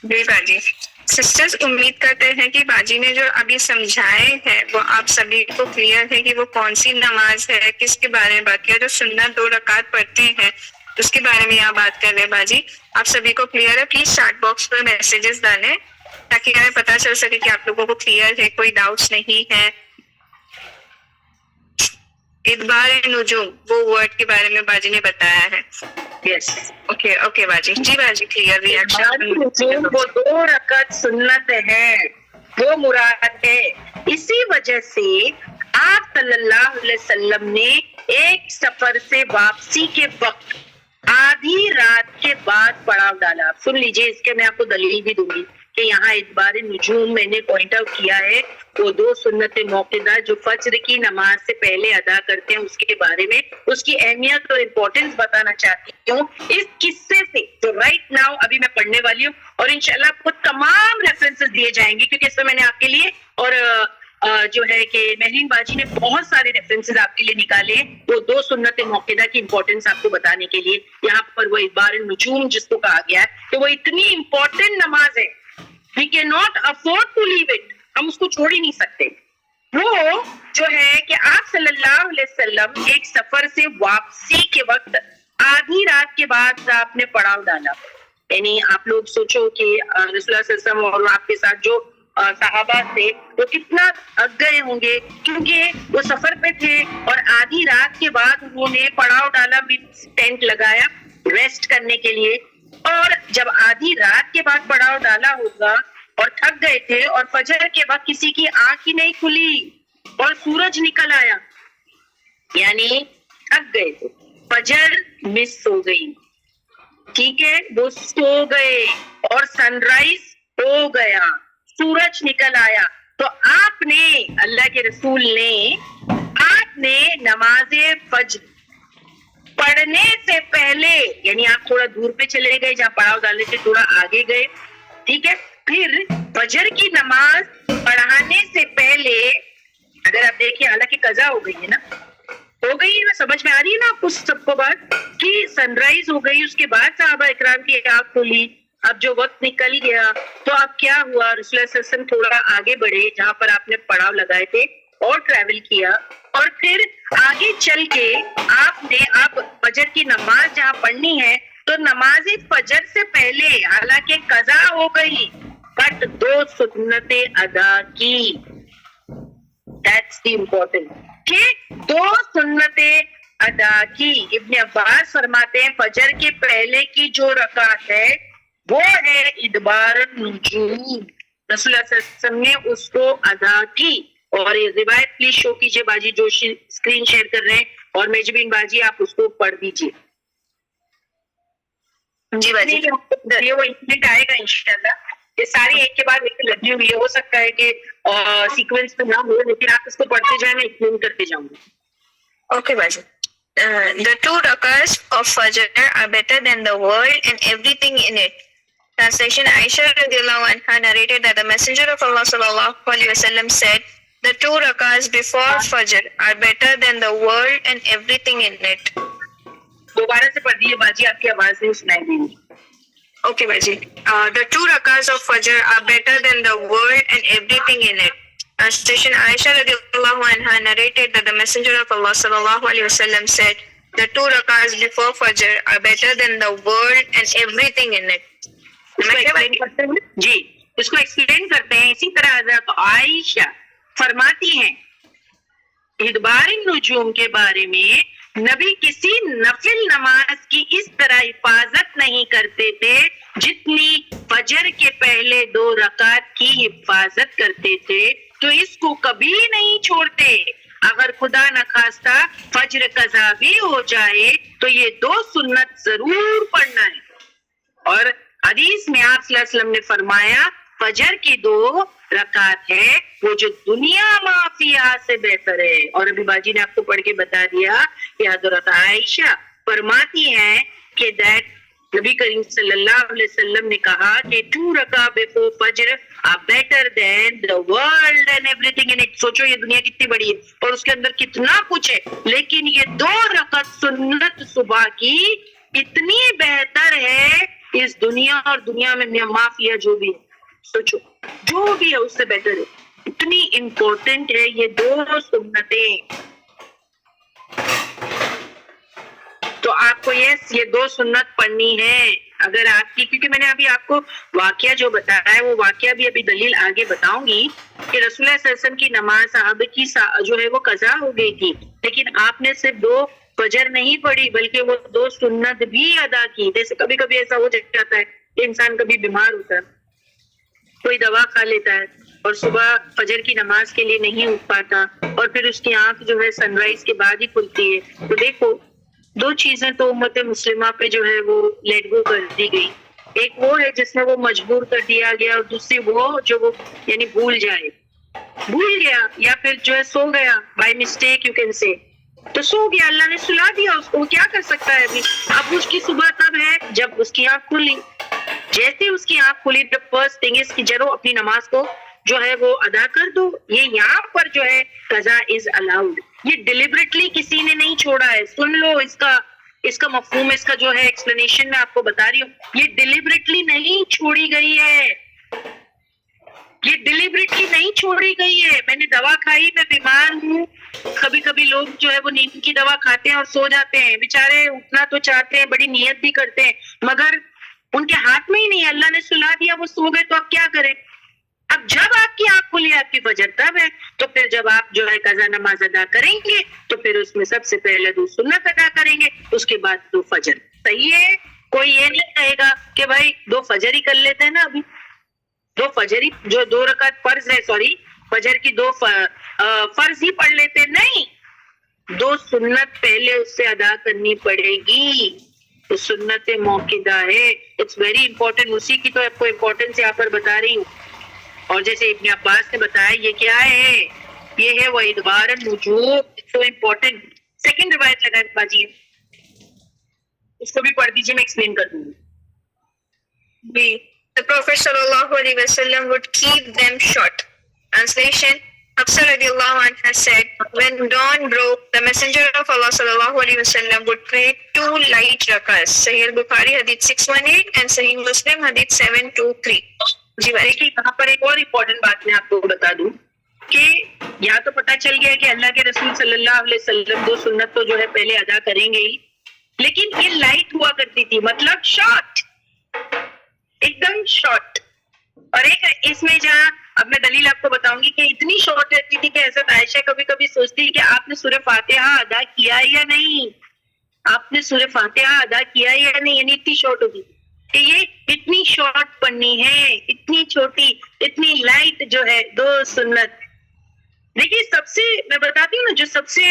جی باجی. سسٹرز امید کرتے ہیں کہ باجی نے جو ابھی سمجھائے ہیں وہ آپ سبھی کو کلیئر ہے کہ وہ کون سی نماز ہے, کس کے بارے میں بات کیا. جو سنت 2 رکعت پڑھتے ہیں اس کے بارے میں یہاں بات کر رہے ہیں باجی. آپ سبھی کو کلیئر ہے؟ Please chat box per messages ڈالیں تاکہ ہمیں پتا چل سکے کہ آپ لوگوں کو کلیئر ہے, کوئی ڈاؤٹس نہیں ہے. ادبار نجوم وہ ورڈ کے بارے میں باجی نے بتایا ہے. یس, اوکے باجی. جی باجی کلیئر ریئیکشن. وہ 2 رکعت سنت ہے وہ مراد ہے. اسی وجہ سے آپ صلی اللہ علیہ وسلم نے ایک سفر سے واپسی کے وقت آدھی رات کے بعد پڑاؤ ڈالا. آپ سن لیجئے, اس کے میں آپ کو دلیل بھی دوں گی کہ یہاں ادبار نجوم میں نے پوائنٹ آؤٹ کیا ہے وہ 2 سنت موقدہ جو فجر کی نماز سے پہلے ادا کرتے ہیں اس کے بارے میں اس کی اہمیت اور امپورٹنس بتانا چاہتی ہوں اس قصے سے جو رائٹ ناؤ ابھی میں پڑھنے والی ہوں. اور انشاءاللہ آپ کو تمام ریفرنسز دیے جائیں گے کیونکہ اس میں نے آپ کے لیے اور جو ہے کہ مہرین باجی نے بہت سارے ریفرنسز آپ کے لیے نکالے وہ 2 سنت موقدہ کی امپورٹنس آپ کو بتانے کے لیے. یہاں پر وہ ادبار النجوم جس کو کہا گیا ہے کہ وہ اتنی امپورٹنٹ نماز ہے, we cannot afford to leave it, ہم اس کو چھوڑ ہی نہیں سکتے. وہ جو ہے کہ آپ صلی اللہ علیہ وسلم ایک سفر سے واپسی کے وقت آدھی رات کے بعد آپ نے پڑاؤ ڈالا. یعنی آپ لوگ سوچو کہ رسول اللہ صلی اللہ علیہ وسلم اور آپ کے ساتھ جو صحابہ تھے وہ کتنا تھک گئے ہوں گے کیونکہ وہ سفر پہ تھے, اور آدھی رات کے بعد انہوں نے پڑاؤ ڈالا, ٹینٹ لگایا ریسٹ کرنے کے لیے. اور جب آدھی رات کے بعد پڑاؤ ڈالا ہوگا اور تھک گئے تھے اور فجر کے وقت کسی کی آنکھ ہی نہیں کھلی اور سورج نکل آیا، یعنی تھک گئے تھے، فجر مس ہو گئی، ٹھیک ہے، وہ سو گئے اور سن رائز ہو گیا، سورج نکل آیا، تو آپ نے، اللہ کے رسول نے، آپ نے نماز فجر پڑھنے سے پہلے، یعنی آپ تھوڑا دور پہ چلے گئے جہاں پڑاؤ ڈالنے سے تھوڑا آگے گئے، ٹھیک ہے، پھر فجر کی نماز پڑھانے سے پہلے، اگر آپ دیکھیں حالانکہ قضا ہو گئی ہے نا، ہو گئی ہے نا، سمجھ میں آ رہی ہے نا آپ کو سب کو بات کہ سن رائز ہو گئی، اس کے بعد صحابہ اکرام کی آنکھ کھلی، اب جو وقت نکل گیا تو اب کیا ہوا، رسول اللہ صلی اللہ علیہ وسلم تھوڑا آگے بڑھے جہاں پر آپ نے پڑاؤ لگائے تھے اور ٹریول کیا، اور پھر آگے چل کے آپ نے اب فجر کی نماز جہاں پڑھنی ہے تو نماز فجر سے پہلے، حالانکہ قضا ہو گئی، بٹ 2 سنتیں ادا کی. That's the important. کہ 2 سنتیں ادا کی. ابن عباس فرماتے ہیں فجر کے پہلے کی جو رکعت ہے وہ ہے ادبار النجوم، رسول اللہ صلی اللہ علیہ وسلم نے اس کو ادا کی. اور یہ روایت پلیز شو کیجئے باجی جو اسکرین شیئر کر رہے ہیں، اور میجبین باجی آپ اس کو پڑھ دیجئے. جی باجی، یہ وہ انسیڈنٹ آئے گا انشاءاللہ، یہ ساری ایک کے بعد ایک لگی ہوئی ہے، ہو سکتا ہے کہ سیکوینس میں نہ ہو، لیکن آپ اس کو پڑھتے جائیں، میں ایکسپلین کرتے جاؤں گی. Okay, Baji. The 2 rakats of Fajr are better than the world and everything in it. Translation: Aisha radiallahu anha narrated that the Messenger of Allah sallallahu alaihi wasallam said, "The 2 rakats before Fajr are better than the world and everything in it." دوبارہ سے پڑھ دیجیے باجی، آپ کی آواز نہیں سنائی دیں گی. Okay, Baji. The 2 rakats of Fajr are better than the world and everything in it. Translation: Aisha radiallahu anha narrated that the Messenger of Allah sallallahu alaihi wasallam said, "The 2 rakats before Fajr are better than the world and everything in it." جی، اس کو explain کرتے ہیں. اسی طرح حضرت عائشہ فرماتی ہیں ادبار النجوم کے بارے میں، نبی کسی نفل نماز کی اس طرح حفاظت نہیں کرتے تھے جتنی فجر کے پہلے 2 رکعت کی حفاظت کرتے تھے، تو اس کو کبھی نہیں چھوڑتے. اگر خدا نخواستہ فجر قضا بھی ہو جائے تو یہ 2 سنت ضرور پڑھنا ہے. اور حدیث میں آپ صلی اللہ علیہ وسلم نے فرمایا فجر کی 2 رکعت ہے وہ جو دنیا مافیا سے بہتر ہے. اور ابھی باجی نے آپ کو پڑھ کے بتا دیا کہ حضرت عائشہ فرماتی ہیں کہ نبی کریم صلی اللہ علیہ وسلم نے کہا کہ 2 رکعت before فجر are better than the world and everything in it. سوچو یہ دنیا کتنی بڑی ہے اور اس کے اندر کتنا کچھ ہے، لیکن یہ 2 رکعت سنت صبح کی اتنی بہتر ہے اس دنیا اور دنیا میں مافیا جو بھی ہے، سوچو جو بھی ہے اس سے بہتر ہے، اتنی امپورٹنٹ ہے یہ 2 سنتیں. تو آپ کو یہ 2 سنت پڑھنی ہے اگر آپ کی، کیونکہ میں نے ابھی آپ کو واقعہ جو بتایا ہے وہ واقعہ بھی ابھی دلیل آگے بتاؤں گی کہ رسول اللہ صلی اللہ علیہ وسلم کی نماز صحابہ کی جو ہے وہ قضا ہو گئی تھی، لیکن آپ نے صرف 2 فجر نہیں پڑھی بلکہ وہ 2 سنت بھی ادا کی. جیسے کبھی کبھی ایسا ہو جاتا ہے کہ انسان کبھی بیمار ہوتا ہے، کوئی دوا کھا لیتا ہے اور صبح فجر کی نماز کے لیے نہیں اٹھ پاتا، اور پھر اس کی آنکھ جو ہے سن رائز کے بعد ہی کھلتی ہے. تو دیکھو 2 چیزیں تو امت مسلمہ پہ جو ہے وہ لیٹ گو کر دی گئی. ایک وہ ہے جس میں وہ مجبور کر دیا گیا، اور دوسری وہ جو وہ یعنی بھول گیا یا پھر جو ہے سو گیا by mistake, you can say, تو سو گیا، اللہ نے سلا دیا اس کو، کیا کر سکتا ہے ابھی. اب اس کی صبح تب ہے جب اس کی آنکھ کھلی. جیسے اس کی آنکھ کھلی the first thing is کہ جرو اپنی نماز کو جو ہے وہ ادا کر دو. یہ یہاں پر جو ہے قضا از الاؤڈ، یہ ڈیلیبریٹلی کسی نے نہیں چھوڑا ہے. سن لو اس کا مفہوم، اس کا جو ہے ایکسپلینیشن میں آپ کو بتا رہی ہوں، یہ ڈیلیبریٹلی نہیں چھوڑی گئی ہے، یہ ڈیلیبریٹلی نہیں چھوڑی گئی ہے. میں نے دوا کھائی، میں بیمار ہوں. کبھی کبھی لوگ جو ہے وہ نیند کی دوا کھاتے ہیں اور سو جاتے ہیں، بیچارے اٹھنا تو چاہتے ہیں، بڑی نیت بھی کرتے ہیں، مگر ان کے ہاتھ میں ہی نہیں، اللہ نے سلا دیا، وہ سو گئے، تو اب کیا کریں. اب جب آپ کی آنکھ کھلی، آپ کی فجر تب ہے، تو پھر جب آپ جو ہے قضا نماز ادا کریں گے تو پھر اس میں سب سے پہلے 2 سنت ادا کریں گے، اس کے بعد 2 فجر. صحیح ہے، کوئی یہ نہیں کہے گا کہ بھائی 2 فجر ہی کر لیتے ہیں نا ابھی. دو فجری جو 2 رکعت فرض ہے, سوری فجر کی 2 فرض ہی پڑھ لیتے, نہیں 2 سنت پہلے اس سے ادا کرنی پڑے گی, تو سنت موقدہ ہے. اٹس ویری امپورٹنٹ, اسی کی تو آپ کو امپورٹنس یہاں پر بتا رہی ہوں. اور جیسے ابن عباس نے بتایا یہ کیا ہے, یہ ہے وہ ادبار النجوم, سو امپورٹنٹ. سیکنڈ روایت لگائیں باجی, اس کو بھی پڑھ دیجیے, میں ایکسپلین کر دوں گی. The Prophet sallallahu alaihi wasallam would keep them short. Translation: Hafsa radiallahu anha said, when dawn broke, the Messenger of Allah sallallahu alaihi wasallam would pray 2 light rakats. Sahih al-Bukhari hadith 618 and Sahih Muslim hadith 723. جی دیکھیے یہاں پر ایک اور important بات میں آپ کو بتا دوں کہ یا تو پتہ چل گیا کہ اللہ کے رسول صلی اللہ علیہ وسلم 2 سنت تو جو ہے پہلے ادا کریں گے ہی, لیکن یہ لائٹ ہوا کرتی تھی, مطلب شارٹ, ایک دم شارٹ. اور ایک اس میں جہاں اب میں دلیل آپ کو بتاؤں گی کہ اتنی شارٹ رہتی تھی کہ حضرت عائشہ کبھی کبھی سوچتی کہ آپ نے سورہ فاتحہ ادا کیا یا نہیں, آپ نے سورہ فاتحہ ادا کیا یا نہیں, یعنی اتنی شارٹ ہوتی کہ یہ اتنی شارٹ پڑھنی ہے, اتنی چھوٹی, اتنی لائٹ جو ہے 2 سنت. دیکھیے سب سے میں بتاتی ہوں نا, جو سب سے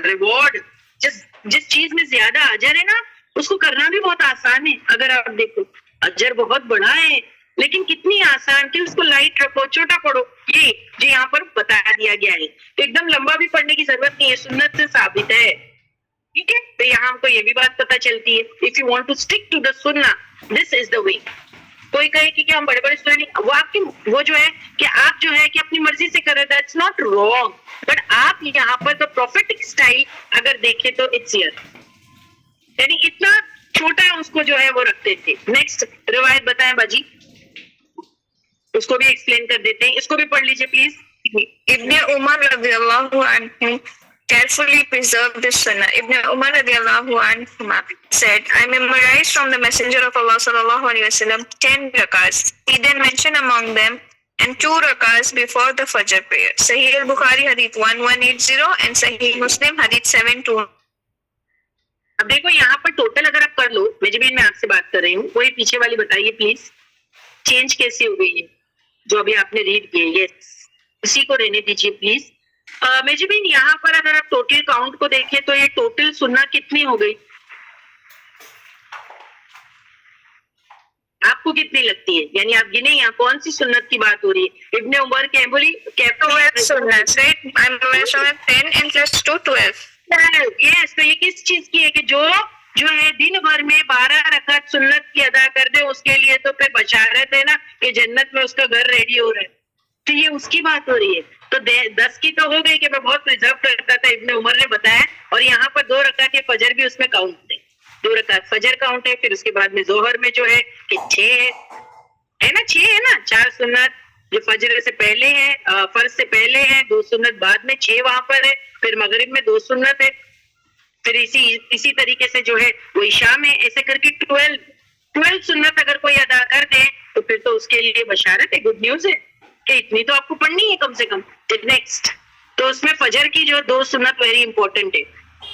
ریوارڈ جس چیز میں زیادہ اجر ہے نا, اس کو کرنا بھی بہت آسان ہے. اگر آپ دیکھو اجر بہت بڑا ہے, لیکن کتنی آسان کہ اس کو لائٹ رکھو, چھوٹا پڑھو. یہ جو یہاں پر بتا دیا گیا ہے, تو ایک دم لمبا بھی پڑھنے کی ضرورت نہیں ہے, سنت سے ثابت ہے. ٹھیک ہے, تو یہاں ہم کو یہ بھی بات پتہ چلتی ہے, if you want to stick to the سنہ, دس از دا وے. کوئی کہے کہ ہم بڑے بڑے اسٹوڈنٹ, وہ آپ کی وہ جو ہے کہ آپ جو ہے کہ اپنی مرضی سے کر رہے, دیٹس ناٹ رانگ, بٹ آپ یہاں پر دا پروفیٹک اسٹائل اگر دیکھیں تو اٹس ہیئر, یعنی اتنا چھوٹا اس کو جو ہے وہ رکھتے تھے. نیکسٹ روایت بتائیں باجی, اس کو بھی ایکسپلین کر دیتے ہیں, اس کو بھی پڑھ لیجیے please. Ibn Umar radiallahu anhu carefully preserved this sunnah. Ibn Umar radiallahu anhu said, I memorized from the Messenger of Allah sallallahu alaihi wasallam 10 rakats. He then mentioned among them and 2 rakats before the Fajr prayer. Sahih al-Bukhari hadith 1180 and Sahih Muslim hadith 72. اب دیکھو یہاں پر total اگر آپ کر لو, میں آپ سے بات کر رہی ہوں, وہی پیچھے والی بتائیے پلیز, چینج کیسے ہو گئی ہے جو ابھی آپ نے ریڈ کیے, یس اسی کو رہنے دیجیے پلیز. میجبین یہاں پر اگر آپ ٹوٹل کاؤنٹ کو دیکھیں تو یہ ٹوٹل سنت کتنی ہو گئی, آپ کو کتنی لگتی ہے, یعنی آپ گنے یہاں کون سی سنت کی بات ہو رہی ہے. ابن عمر کے بولی 12 sunnahs, right? I'm memorized from 10 and plus 2, 12. یس, تو یہ کس چیز کی ہے کہ جو ہے دن بھر میں 12 رکعت سنت کی ادا کر دے, اس کے لیے تو پھر بشارت ہے نا کہ جنت میں اس کا گھر ریڈی ہو رہا ہے. تو یہ اس کی بات ہو رہی ہے. تو 10 کی تو ہو گئی کہ میں بہت پرزرو کرتا تھا, ابن عمر نے بتایا. اور یہاں پر 2 رکعت کے فجر بھی اس میں کاؤنٹ ہے, 2 رکعت فجر کاؤنٹ ہے. پھر اس کے بعد میں ظہر میں جو ہے کہ 6 ہے نا, 6 ہے نا, 4 سنت جو فجر سے پہلے ہے, فرض سے پہلے ہے, 2 سنت بعد میں, 6 وہاں پر ہے. پھر مغرب میں 2 سنت ہے. پھر اسی طریقے سے جو ہے وہ عشاء میں, ایسے کر کے 12 سنت اگر کوئی ادا کر دے تو پھر تو اس کے لیے بشارت ہے, گڈ نیوز ہے کہ اتنی تو آپ کو پڑھنی ہے کم سے کم. نیکسٹ, تو اس میں فجر کی جو 2 سنت ویری امپورٹنٹ ہے,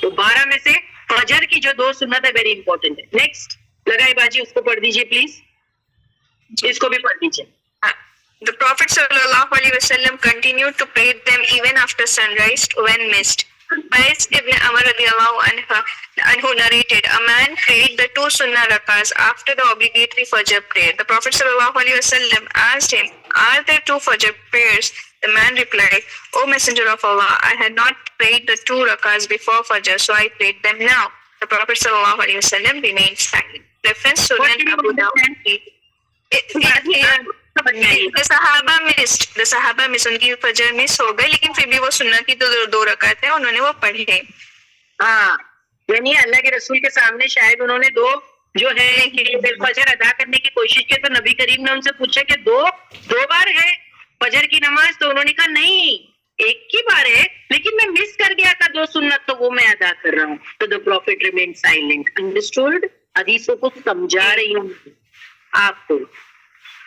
تو 12 میں سے فجر کی جو 2 سنت ہے ویری امپورٹنٹ ہے. نیکسٹ لگائی باجی, اس کو پڑھ دیجیے پلیز, اس کو بھی پڑھ دیجیے. The Prophet sallallahu alaihi wasallam continued to pray them even after sunrise when mist. Qais ibn Amr radiallahu anhu narrated, a man prayed the 2 sunnah rakats after the obligatory Fajr prayer. The Prophet sallallahu alaihi wasallam asked him, are there 2 Fajr prayers? The man replied, O Messenger of Allah, I had not prayed the 2 rakats before Fajr, so I prayed them now. The Prophet sallallahu alaihi wasallam remained silent. Reference Sunan Abu Dawud. صحابہ مس, ان کی فجر مس ہو گئی, لیکن پھر بھی وہ سنت کی تو 2 رکعت ہے, انہوں نے وہ پڑھے. ہاں, یعنی اللہ کے رسول کے سامنے شاید انہوں نے 2 جو ہے فجر ادا کرنے کی کوشش کی, تو نبی کریم نے ان سے پوچھا کہ 2 بار ہے فجر کی نماز, تو انہوں نے کہا نہیں 1 ہی بار ہے, لیکن میں مس کر گیا تھا 2 سنت, تو وہ میں ادا کر رہا ہوں. تو the prophet remained silent. Understood? حدیثوں کو سمجھا رہی ہوں آپ کو.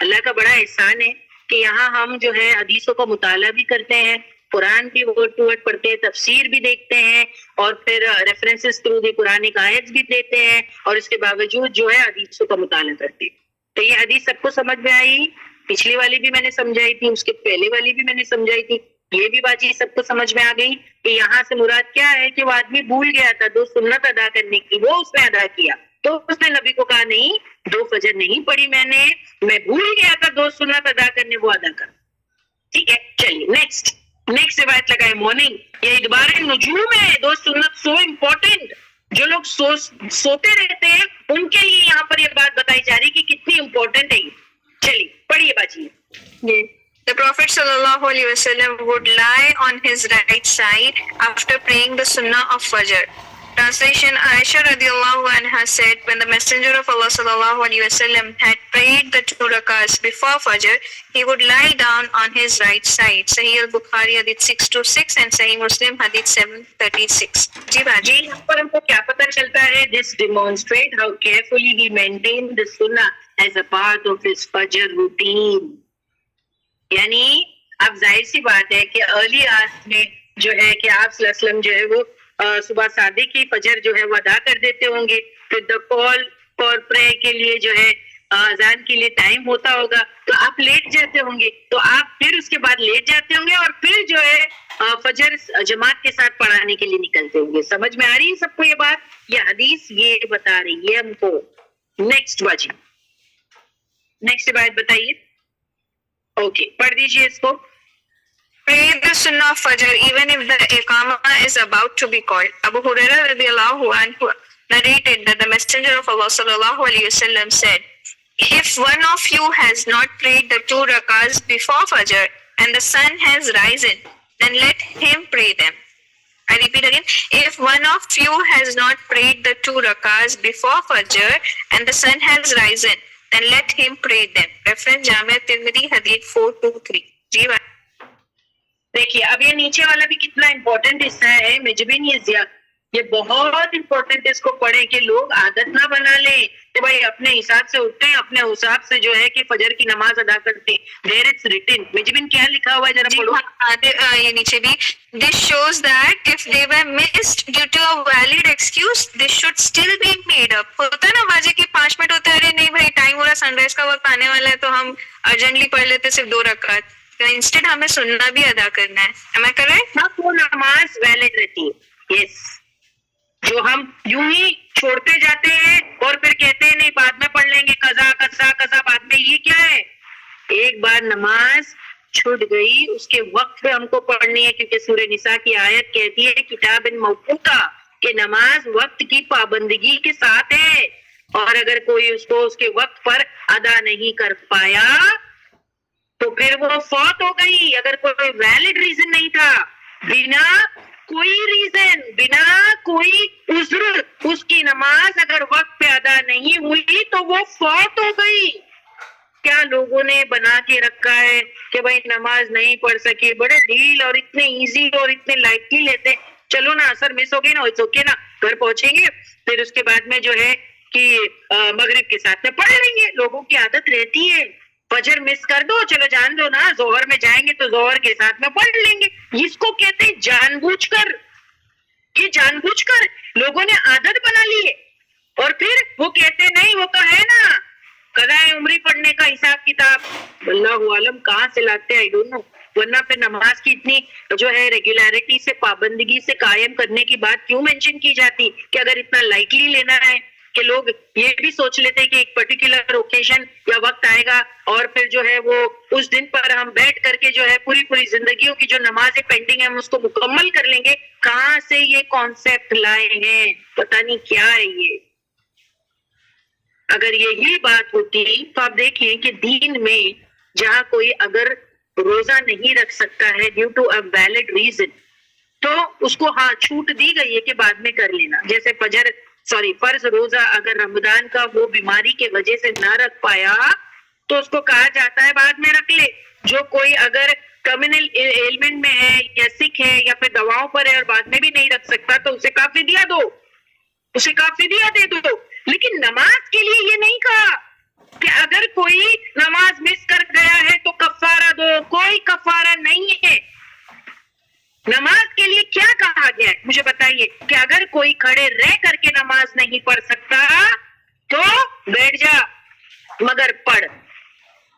اللہ کا بڑا احسان ہے کہ یہاں ہم جو ہے حدیثوں کا مطالعہ بھی کرتے ہیں, قرآن کی ورڈ ٹو ورڈ پڑھتے ہیں, تفسیر بھی دیکھتے ہیں, اور پھر ریفرنسز تھرو دی قرآنک آیت بھی دیتے ہیں, اور اس کے باوجود جو ہے حدیثوں کا مطالعہ کرتے ہیں. تو یہ حدیث سب کو سمجھ میں آئی, پچھلی والی بھی میں نے سمجھائی تھی, اس کے پہلے والی بھی میں نے سمجھائی تھی, یہ بھی باجی سب کو سمجھ میں آ گئی کہ یہاں سے مراد کیا ہے کہ وہ آدمی بھول گیا تھا 2 سنت ادا کرنے کی, وہ اس نے ادا کیا, تو اس نے نبی کو کہا نہیں 2 فجر نہیں پڑھی میں بھول گیا تھا 2 سنت ادا کرنے, وہ ادا کر. ٹھیک ہے, چلیے نیکسٹ روایت لگائے مارننگ, یہ ادبار نجوم ہے, 2 سنت سو امپورٹنٹ, جو لوگ سوتے رہتے ہیں ان کے لیے یہاں پر یہ بات بتائی جا رہی کہ کتنی امپورٹنٹ ہے. چلیے پڑھیے باجی. The Prophet sallallahu alaihi wasallam would lie on his right side after praying the Sunnah of Fajr. Translation: Aisha radiallahu anha said, when the Messenger of Allah sallallahu alaihi wasallam had prayed the 2 rakats before Fajr, he would lie down on his right side. Sahih al-Bukhari hadith 626 and Sahih Muslim hadith 736. جی باجی, یہاں پر ہم کو کیا پتہ چلتا ہے؟ This demonstrate how carefully he maintained the Sunnah as a part of his Fajr routine. یعنی اب ظاہر سی بات ہے کہ ارلی آورز میں جو ہے کہ آپ صلی اللہ علیہ وسلم جو ہے وہ صبح صادق کی فجر جو ہے وہ ادا کر دیتے ہوں گے, پھر دا کال فار پرے کے لیے جو ہے اذان کے لیے ٹائم ہوتا ہوگا, تو آپ لیٹ جاتے ہوں گے, تو آپ پھر اس کے بعد لیٹ جاتے ہوں گے اور پھر جو ہے فجر جماعت کے ساتھ پڑھانے کے لیے نکلتے ہوں گے. سمجھ میں آ رہی ہے سب کو یہ بات؟ یہ حدیث یہ بتا رہی ہے ہم کو. نیکسٹ باجی, نیکسٹ بات بتائیے. اوکے, پڑھ دیجیے اس کو. Pray the Sunnah of Fajr even if the Iqamah is about to be called. Abu Hurairah radiallahu anhu narrated that the Messenger of Allah sallallahu alaihi wasallam said, if one of you has not prayed the 2 rakats before Fajr and the sun has risen, then let him pray them. I repeat again, if one of you has not prayed the 2 rakats before Fajr and the sun has risen, then let him pray them. Reference Jami' Tirmidhi hadith 423. جی بھائی, دیکھیے اب یہ نیچے والا بھی کتنا important حصہ ہے. مجبین یہ بہت امپورٹنٹ, اس کو پڑھیں کہ لوگ عادت نہ بنا لیں کہ بھائی اپنے حساب سے اٹھتے ہیں, اپنے حساب سے جو ہے کہ فجر کی نماز ادا کرتے ہیں. There it's written. مجبین کیا لکھا ہوا ہے ذرا پڑھو. یہ نیچے بھی, this shows that if they were missed due to a valid excuse, they should still be made up. ہوتا ہے نا باجی کی 5 منٹ ہوتا ہے, ارے نہیں بھائی ٹائم ہو رہا, سن رائز کا وقت آنے والا ہے, تو ہم ارجنٹلی پڑھ لیتے صرف 2 رکعت. انسٹیڈ ہمیں سننا بھی ادا کرنا ہے. Am I correct? وہ نماز ویلڈ رہتی ہے. یس, جو ہم یوں ہی چھوڑتے جاتے ہیں اور پھر کہتے ہیں نہیں بعد میں پڑھ لیں گے, قضا بعد میں, یہ کیا ہے؟ ایک بار نماز چھوٹ گئی, اس کے وقت پہ ہم کو پڑھنی ہے, کیونکہ سورہ نساء کی آیت کہتی ہے کتاب موقوتا, کہ نماز وقت کی پابندگی کے ساتھ ہے, اور اگر کوئی اس کو اس کے وقت پر ادا نہیں کر پایا تو پھر وہ فوت ہو گئی. اگر کوئی ویلڈ ریزن نہیں تھا, بنا کوئی ریزن, بنا کوئی عذر, اس کی نماز اگر وقت پہ ادا نہیں ہوئی تو وہ فوت ہو گئی. کیا لوگوں نے بنا کے رکھا ہے کہ بھائی نماز نہیں پڑھ سکے, بڑے ڈھیل اور اتنے ایزی اور اتنے لائٹلی لیتے, چلو نا اثر مس ہو گئی نا, اٹس اوکے نا, گھر پہنچیں گے پھر اس کے بعد میں جو ہے کہ مغرب کے ساتھ میں پڑھ لیں گے. لوگوں کی عادت رہتی ہے فجر مس کر دو, چلو جان دو نا, ظہر میں جائیں گے تو ظہر کے ساتھ میں پڑھ لیں گے. اس کو کہتے ہیں جان بوجھ کر. یہ جان بوجھ کر لوگوں نے عادت بنا لی ہے, اور پھر وہ کہتے نہیں وہ تو ہے نا قضائے عمری پڑھنے کا حساب کتاب, اللہ عالم کہاں سے لاتے ہیں, I don't know. ورنہ پھر نماز کی اتنی جو ہے ریگولرٹی سے, پابندگی سے قائم کرنے کی بات کیوں مینشن کی جاتی کہ اگر اتنا لائٹلی لینا ہے کہ لوگ یہ بھی سوچ لیتے کہ ایک پرٹیکولر اوکیشن یا وقت آئے گا اور پھر جو ہے وہ اس دن پر ہم بیٹھ کر کے جو ہے پوری زندگیوں کی جو نمازیں پینڈنگ ہیں ہم اس کو مکمل کر لیں گے. کہاں سے یہ کانسیپٹ لائے ہیں, پتہ نہیں کیا ہے یہ. اگر یہی بات ہوتی تو آپ دیکھیں کہ دین میں جہاں کوئی اگر روزہ نہیں رکھ سکتا ہے due to a valid reason, تو اس کو ہاں چھوٹ دی گئی ہے کہ بعد میں کر لینا. جیسے فرض روزہ اگر رمضان کا وہ بیماری کے وجہ سے نہ رکھ پایا تو اس کو کہا جاتا ہے بعد میں رکھ لے. جو کوئی اگر ٹرمینل ایلمنٹ میں ہے یا سک ہے یا پھر دواؤں پر ہے اور بعد میں بھی نہیں رکھ سکتا تو اسے کافی دیا دو, اسے کافی دیا دے دو. لیکن نماز کے لیے یہ نہیں کہا کہ اگر کوئی نماز مس کر گیا ہے تو کفارہ دو. کوئی کفارہ نہیں ہے. نماز کے لیے کیا کہا گیا ہے مجھے بتائیے, کہ اگر کوئی کھڑے رہ کر کے نماز نہیں پڑھ سکتا تو بیٹھ جا, مگر پڑھ.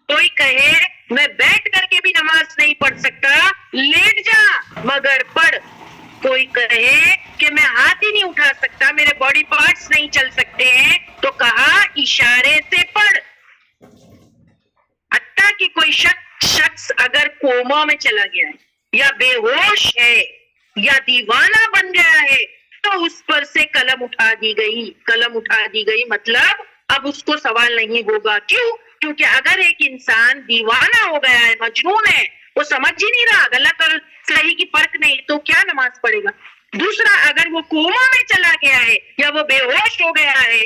کوئی کہے میں بیٹھ کر کے بھی نماز نہیں پڑھ سکتا, لیٹ جا مگر پڑھ. کوئی کہے کہ میں ہاتھ ہی نہیں اٹھا سکتا, میرے باڈی پارٹس نہیں چل سکتے ہیں, تو کہا اشارے سے پڑھ. حتیٰ کہ کوئی شخص اگر کوما میں چلا گیا ہے یا بے ہوش ہے یا دیوانہ بن گیا ہے تو اس پر سے قلم اٹھا دی گئی. قلم اٹھا دی گئی مطلب اب اس کو سوال نہیں ہوگا. کیوں؟ کیونکہ اگر ایک انسان دیوانہ ہو گیا ہے, مجنون ہے, وہ سمجھ ہی نہیں رہا, غلط اور صحیح کی فرق نہیں, تو کیا نماز پڑھے گا؟ دوسرا, اگر وہ کوما میں چلا گیا ہے یا وہ بے ہوش ہو گیا ہے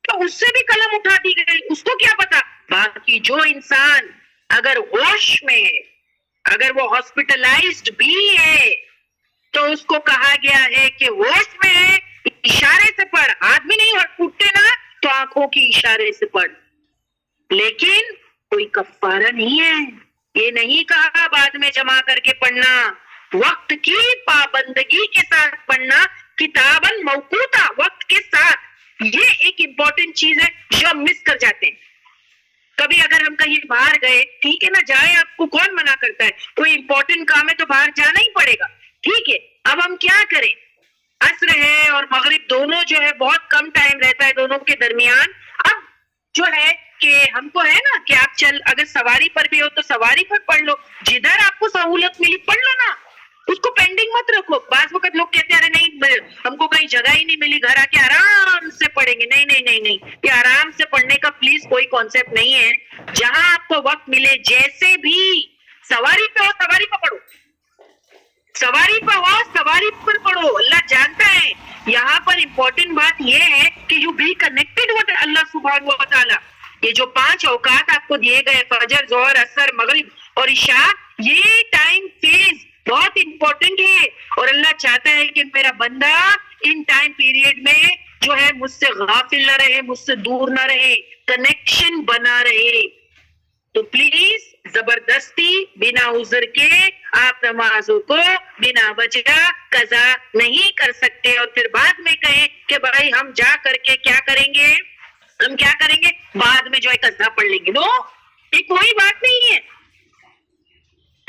تو اس سے بھی قلم اٹھا دی گئی, اس کو کیا پتا. باقی جو انسان اگر ہوش میں ہے, اگر وہ ہاسپٹلائزڈ بھی ہے, تو اس کو کہا گیا ہے کہ ہوش میں ہے, اشارے سے پڑھ. ہاتھ بھی نہیں اٹھتے نا تو آنکھوں کی اشارے سے پڑھ. لیکن کوئی کفارہ نہیں ہے. یہ نہیں کہا بعد میں جمع کر کے پڑھنا, وقت کی پابندگی کے ساتھ پڑھنا, کتاباً موقوتا, وقت کے ساتھ. یہ ایک امپورٹنٹ چیز ہے جو ہم مس کر جاتے ہیں. کبھی اگر ہم کہیں باہر گئے, ٹھیک ہے نا, جائے, آپ کو کون منع کرتا ہے, کوئی امپورٹنٹ کام ہے تو باہر جانا ہی پڑے گا, ٹھیک ہے. اب ہم کیا کریں, عصر ہے اور مغرب دونوں جو ہے بہت کم ٹائم رہتا ہے دونوں کے درمیان. اب جو ہے کہ ہم کو ہے نا کہ آپ اگر سواری پر بھی ہو تو سواری پر پڑھ لو, جدھر آپ کو سہولت ملی پڑھ لو نا, اس کو پینڈنگ مت رکھو. بعض وقت لوگ کہتے ہیں ارے نہیں ہم کو کہیں جگہ ہی نہیں ملی, گھر آ کے آرام سے پڑھیں گے. نہیں نہیں نہیں نہیں, یہ آرام سے پڑھنے کا پلیز کوئی کانسیپٹ نہیں ہے. جہاں آپ کو وقت ملے, جیسے بھی, سواری پہ ہو سواری پہ پڑھو, سواری پہ ہو سواری پر پڑھو. اللہ جانتا ہے. یہاں پر امپورٹنٹ بات یہ ہے کہ یو بی کنیکٹڈ ود اللہ سبحانہ و تعالیٰ. یہ جو 5 اوقات آپ کو دیے گئے, فجر, ظہر, عصر, مغرب اور عشاء, یہ ٹائم فیز بہت امپورٹنٹ ہے. اور اللہ چاہتا ہے کہ میرا بندہ ان ٹائم پیریڈ میں جو ہے مجھ سے غافل نہ رہے, مجھ سے دور نہ رہے, کنیکشن بنا رہے. تو پلیز زبردستی بنا عذر کے آپ نمازوں کو بنا وجہ قضا نہیں کر سکتے, اور پھر بعد میں کہیں کہ بھائی ہم جا کر کے کیا کریں گے, ہم کیا کریں گے, بعد میں جو ہے قضا پڑھ لیں گے. نو, یہ کوئی بات نہیں ہے,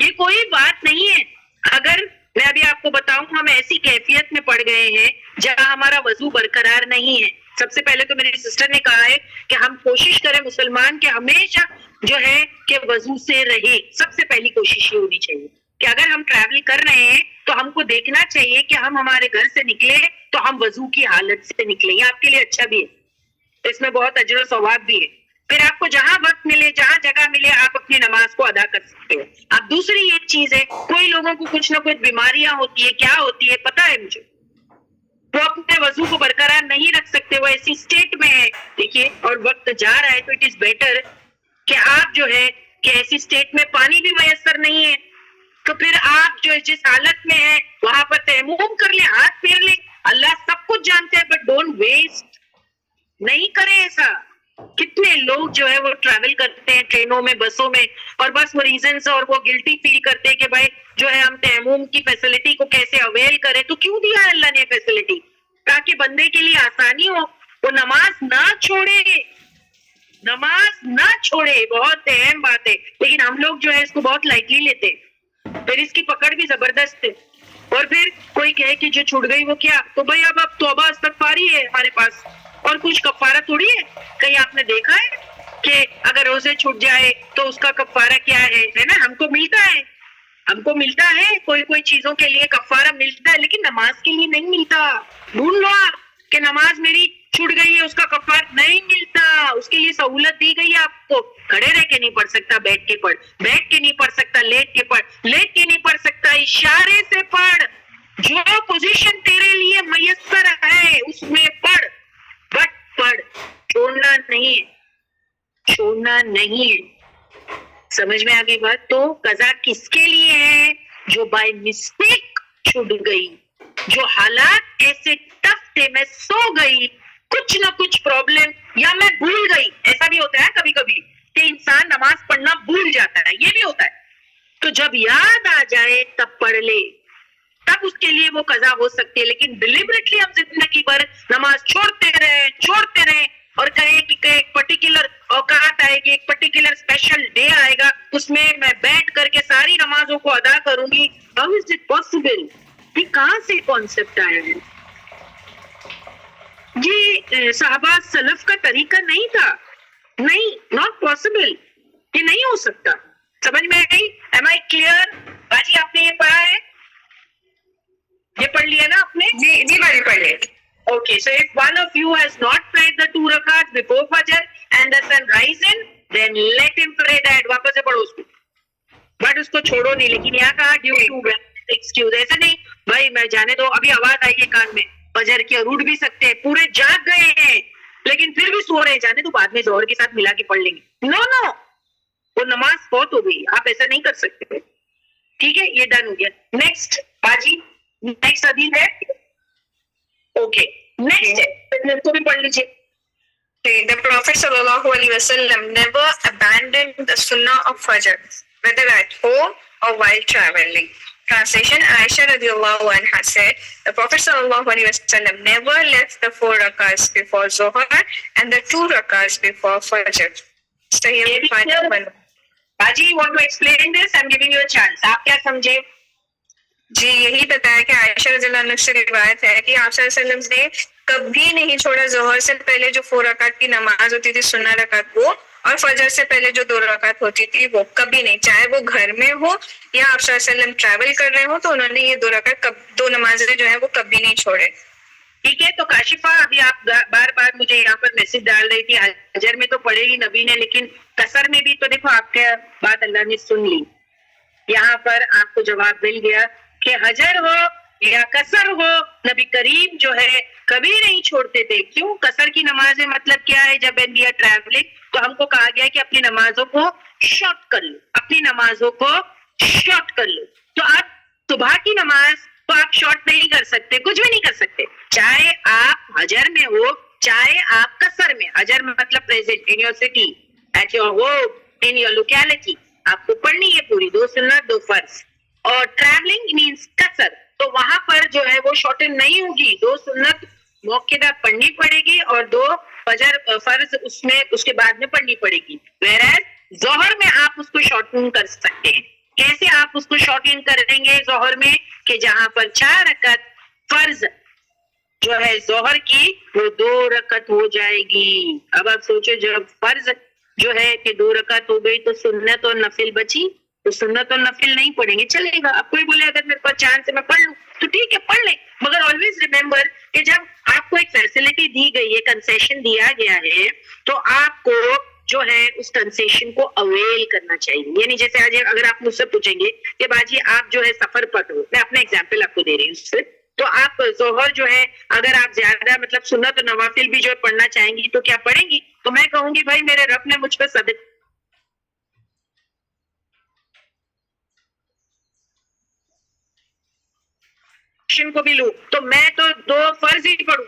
یہ کوئی بات نہیں ہے. اگر میں ابھی آپ کو بتاؤں, ہم ایسی کیفیت میں پڑ گئے ہیں جہاں ہمارا وضو برقرار نہیں ہے. سب سے پہلے تو میری سسٹر نے کہا ہے کہ ہم کوشش کریں مسلمان کہ ہمیشہ جو ہے کہ وضو سے رہے. سب سے پہلی کوشش یہ ہونی چاہیے کہ اگر ہم ٹریول کر رہے ہیں تو ہم کو دیکھنا چاہیے کہ ہم ہمارے گھر سے نکلے تو ہم وضو کی حالت سے نکلیں. یہ آپ کے لیے اچھا بھی ہے, اس میں بہت اجر و ثواب بھی ہے. پھر آپ کو جہاں وقت ملے, جہاں جگہ ملے, آپ اپنی نماز کو ادا کر سکتے ہو. اب دوسری ایک چیز ہے, کوئی لوگوں کو کچھ نہ کچھ بیماریاں ہوتی ہے, کیا ہوتی ہے پتا ہے مجھے, وہ اپنے وضو کو برقرار نہیں رکھ سکتے, وہ ایسی اسٹیٹ میں ہے. دیکھیے, اور وقت جا رہا ہے تو اٹ از بیٹر کہ آپ جو ہے کہ ایسی اسٹیٹ میں پانی بھی میسر نہیں ہے تو پھر آپ جو جس حالت میں ہیں وہاں پر تیمم کر لیں, ہاتھ پھیر لیں. اللہ سب کچھ جانتے ہیں, بٹ ڈونٹ ویسٹ, نہیں کریں ایسا. کتنے لوگ جو ہے وہ ٹریول کرتے ہیں ٹرینوں میں, بسوں میں, اور بس وہ ریزن سے اور وہ گلٹی فیل کرتے ہیں کہ بھائی جو ہے ہم تیمم کی فیسلٹی کو کیسے اویل کریں. تو کیوں دیا ہے اللہ نے فیسلٹی؟ تاکہ بندے کے لیے آسانی ہو, وہ نماز نہ چھوڑے, نماز نہ چھوڑے. بہت اہم بات ہے, لیکن ہم لوگ جو ہے اس کو بہت لائٹلی لیتے, پھر اس کی پکڑ بھی زبردست ہے. اور پھر کوئی کہے کہ جو چھوٹ گئی وہ کیا, تو بھائی اب توبہ استغفاری ہے ہمارے پاس, اور کچھ کفارہ تھوڑی ہے. کہیں آپ نے دیکھا ہے کہ اگر روزے چھوٹ جائے تو اس کا کفارہ کیا ہے نا؟ ہم کو ملتا ہے, ہم کو ملتا ہے, کوئی چیزوں کے لیے کفارہ ملتا ہے, لیکن نماز کے لیے نہیں ملتا. ڈھونڈ لو آپ کہ نماز میری چھوٹ گئی ہے, اس کا کفارہ نہیں ملتا. اس کے لیے سہولت دی گئی ہے آپ کو. کھڑے رہ کے نہیں پڑھ سکتا, بیٹھ کے پڑھ, بیٹھ کے نہیں پڑھ سکتا, لیٹ کے پڑھ, لیٹ کے نہیں پڑھ سکتا, اشارے سے پڑھ. جو پوزیشن تیرے لیے میسر ہے اس میں پڑھ, بٹ پڑھ, چھوڑنا نہیں, چھوڑنا نہیں ہے. سمجھ میں آگئی بات؟ تو قضا کس کے لیے ہے؟ جو بائی مسٹیک چھوٹ گئی, جو حالات ایسے ٹف تھے, میں سو گئی, کچھ نہ کچھ پرابلم, یا میں بھول گئی. ایسا بھی ہوتا ہے کبھی کبھی کہ انسان نماز پڑھنا بھول جاتا ہے, یہ بھی ہوتا ہے. تو جب یاد آ جائے تب پڑھ لے, تب اس کے لیے وہ قضا ہو سکتی ہے. لیکن ڈیلیبریٹلی ہم زندگی بھر نماز چھوڑتے رہے, اور کہے کہ ایک پرٹیکولر اوقات آئے گی, ایک پرٹیکولر اسپیشل ڈے آئے گا, اس میں میں بیٹھ کر کے ساری نمازوں کو ادا کروں گی. How is it possible? یہ کہاں سے کانسیپٹ آیا ہے؟ یہ صحابہ سلف کا طریقہ نہیں تھا. نہیں, ناٹ پاسبل, یہ نہیں ہو سکتا. سمجھ میں آئی؟ ایم آئی کلیئر؟ باجی آپ نے یہ پڑھا ہے؟ یہ پڑھ لیا نا آپ نے؟ جی باجی پڑھ لیا. Okay, so if one of you has not prayed the 2 rakats before Fajr and the sun rising, then let him pray that. واپس سے پڑھو اس کو, بٹ اس کو چھوڑو نہیں. لیکن یہاں کہا ڈیو ٹو ایکسکیوز, ایسے نہیں بھائی میں جانے دو, ابھی آواز آئی ہے کان میں فجر کی, اور اٹھ بھی سکتے ہیں, پورے جاگ گئے ہیں لیکن پھر بھی سو رہے ہیں, جانے تو بعد میں ظہر کے ساتھ ملا کے پڑھ لیں گے. نو نو, وہ نماز فوت ہو گئی, آپ ایسا نہیں کر سکتے. ٹھیک ہے, یہ ڈن ہو گیا. نیکسٹ باجی, نیکسٹ حدیث ہے. اوکے, نیکسٹ ہے, اس کو بھی پڑھ لیجیے. The Prophet sallallahu alaihi wasallam never abandoned the sunnah of Fajr, whether at home or while traveling. Translation: Aisha radiallahu anha said, the Prophet sallallahu alaihi wasallam never left the 4 rakats before Zohar and the 2 rakats before Fajr. Sahih Bukhari. Baji, you want to explain this? I'm giving you a chance. آپ کیا سمجھے؟ جی یہی بتایا کہ عائشہ رضی اللہ عنہ سے روایت ہے کہ آپ صلی اللہ علیہ وسلم نے کبھی نہیں چھوڑا ظہر سے پہلے جو 4 رکعت کی نماز ہوتی تھی سنہ رکعت وہ, اور فجر سے پہلے جو 2 رکعت ہوتی تھی وہ, کبھی نہیں, چاہے وہ گھر میں ہو یا آپ صلی اللہ علیہ وسلم ٹریول کر رہے ہو, تو انہوں نے یہ 2 رکعت 2 نمازیں جو ہیں وہ کبھی نہیں چھوڑے. ٹھیک ہے, تو کاشفہ ابھی آپ بار بار مجھے یہاں پر میسج ڈال رہی تھی, حجر میں تو پڑھے ہی نبی نے, لیکن قصر میں بھی تو دیکھو آپ کا بات اللہ نے سن لی. یہاں پر آپ کو جواب مل گیا کہ حجر ہو یا قصر ہو, نبی کریم جو ہے کبھی نہیں چھوڑتے تھے. کیوں؟ قصر کی نماز مطلب کیا ہے؟ جب وین وی آر ٹریولنگ تو ہم کو کہا گیا کہ اپنی نمازوں کو شارٹ کر لو, اپنی نمازوں کو شارٹ کر لو. تو آپ صبح کی نماز تو آپ شارٹ نہیں کر سکتے, کچھ بھی نہیں کر سکتے, چاہے آپ حجر میں ہو چاہے آپ قصر میں. حجر میں مطلب present in your city, at your home, in your locality, آپ کو پڑھنی ہے پوری 2 سنت 2 فرض. اور ٹریولنگ مینس قصر, تو وہاں پر جو ہے وہ شارٹن نہیں ہوگی, 2 سنت موقع پڑھنی پڑے گی اور 2 فجر فرض اس کے بعد میں پڑھنی پڑے گی. ویرز ظہر میں آپ اس کو شارٹن کر سکتے ہیں. کیسے آپ اس کو شارٹن کریں گے ظہر میں؟ کہ جہاں پر 4 رکعت فرض جو ہے ظہر کی وہ 2 رکعت ہو جائے گی. اب آپ سوچو, جب فرض جو ہے کہ 2 رکعت ہو گئی تو سنت اور نفل بچی, تو سنت اور نفل نہیں پڑھیں گے, چلے گا. آپ کوئی بولے اگر میرے پاس چانس ہے میں پڑھ لوں تو ٹھیک ہے پڑھ لیں, مگر آلویز ریمبر کہ جب آپ کو ایک فیسلٹی دی گئی ہے, کنسیشن دیا گیا ہے, تو آپ کو جو ہے اس کنسیشن کو اویل کرنا چاہیے. یعنی جیسے آج اگر آپ مجھ سے پوچھیں گے کہ باجی آپ جو ہے سفر پر ہو, میں اپنا ایگزامپل آپ کو دے رہی ہوں اس سے, تو آپ ظہر جو ہے اگر آپ زیادہ مطلب سنت اور نوافل بھی جو ہے پڑھنا چاہیں گی تو کیا پڑھیں گی؟ تو میں کہوں گی بھائی میرے رب نے مجھ پہ صدقہ کو بھی لوں, تو میں تو 2 فرض ہی پڑھوں.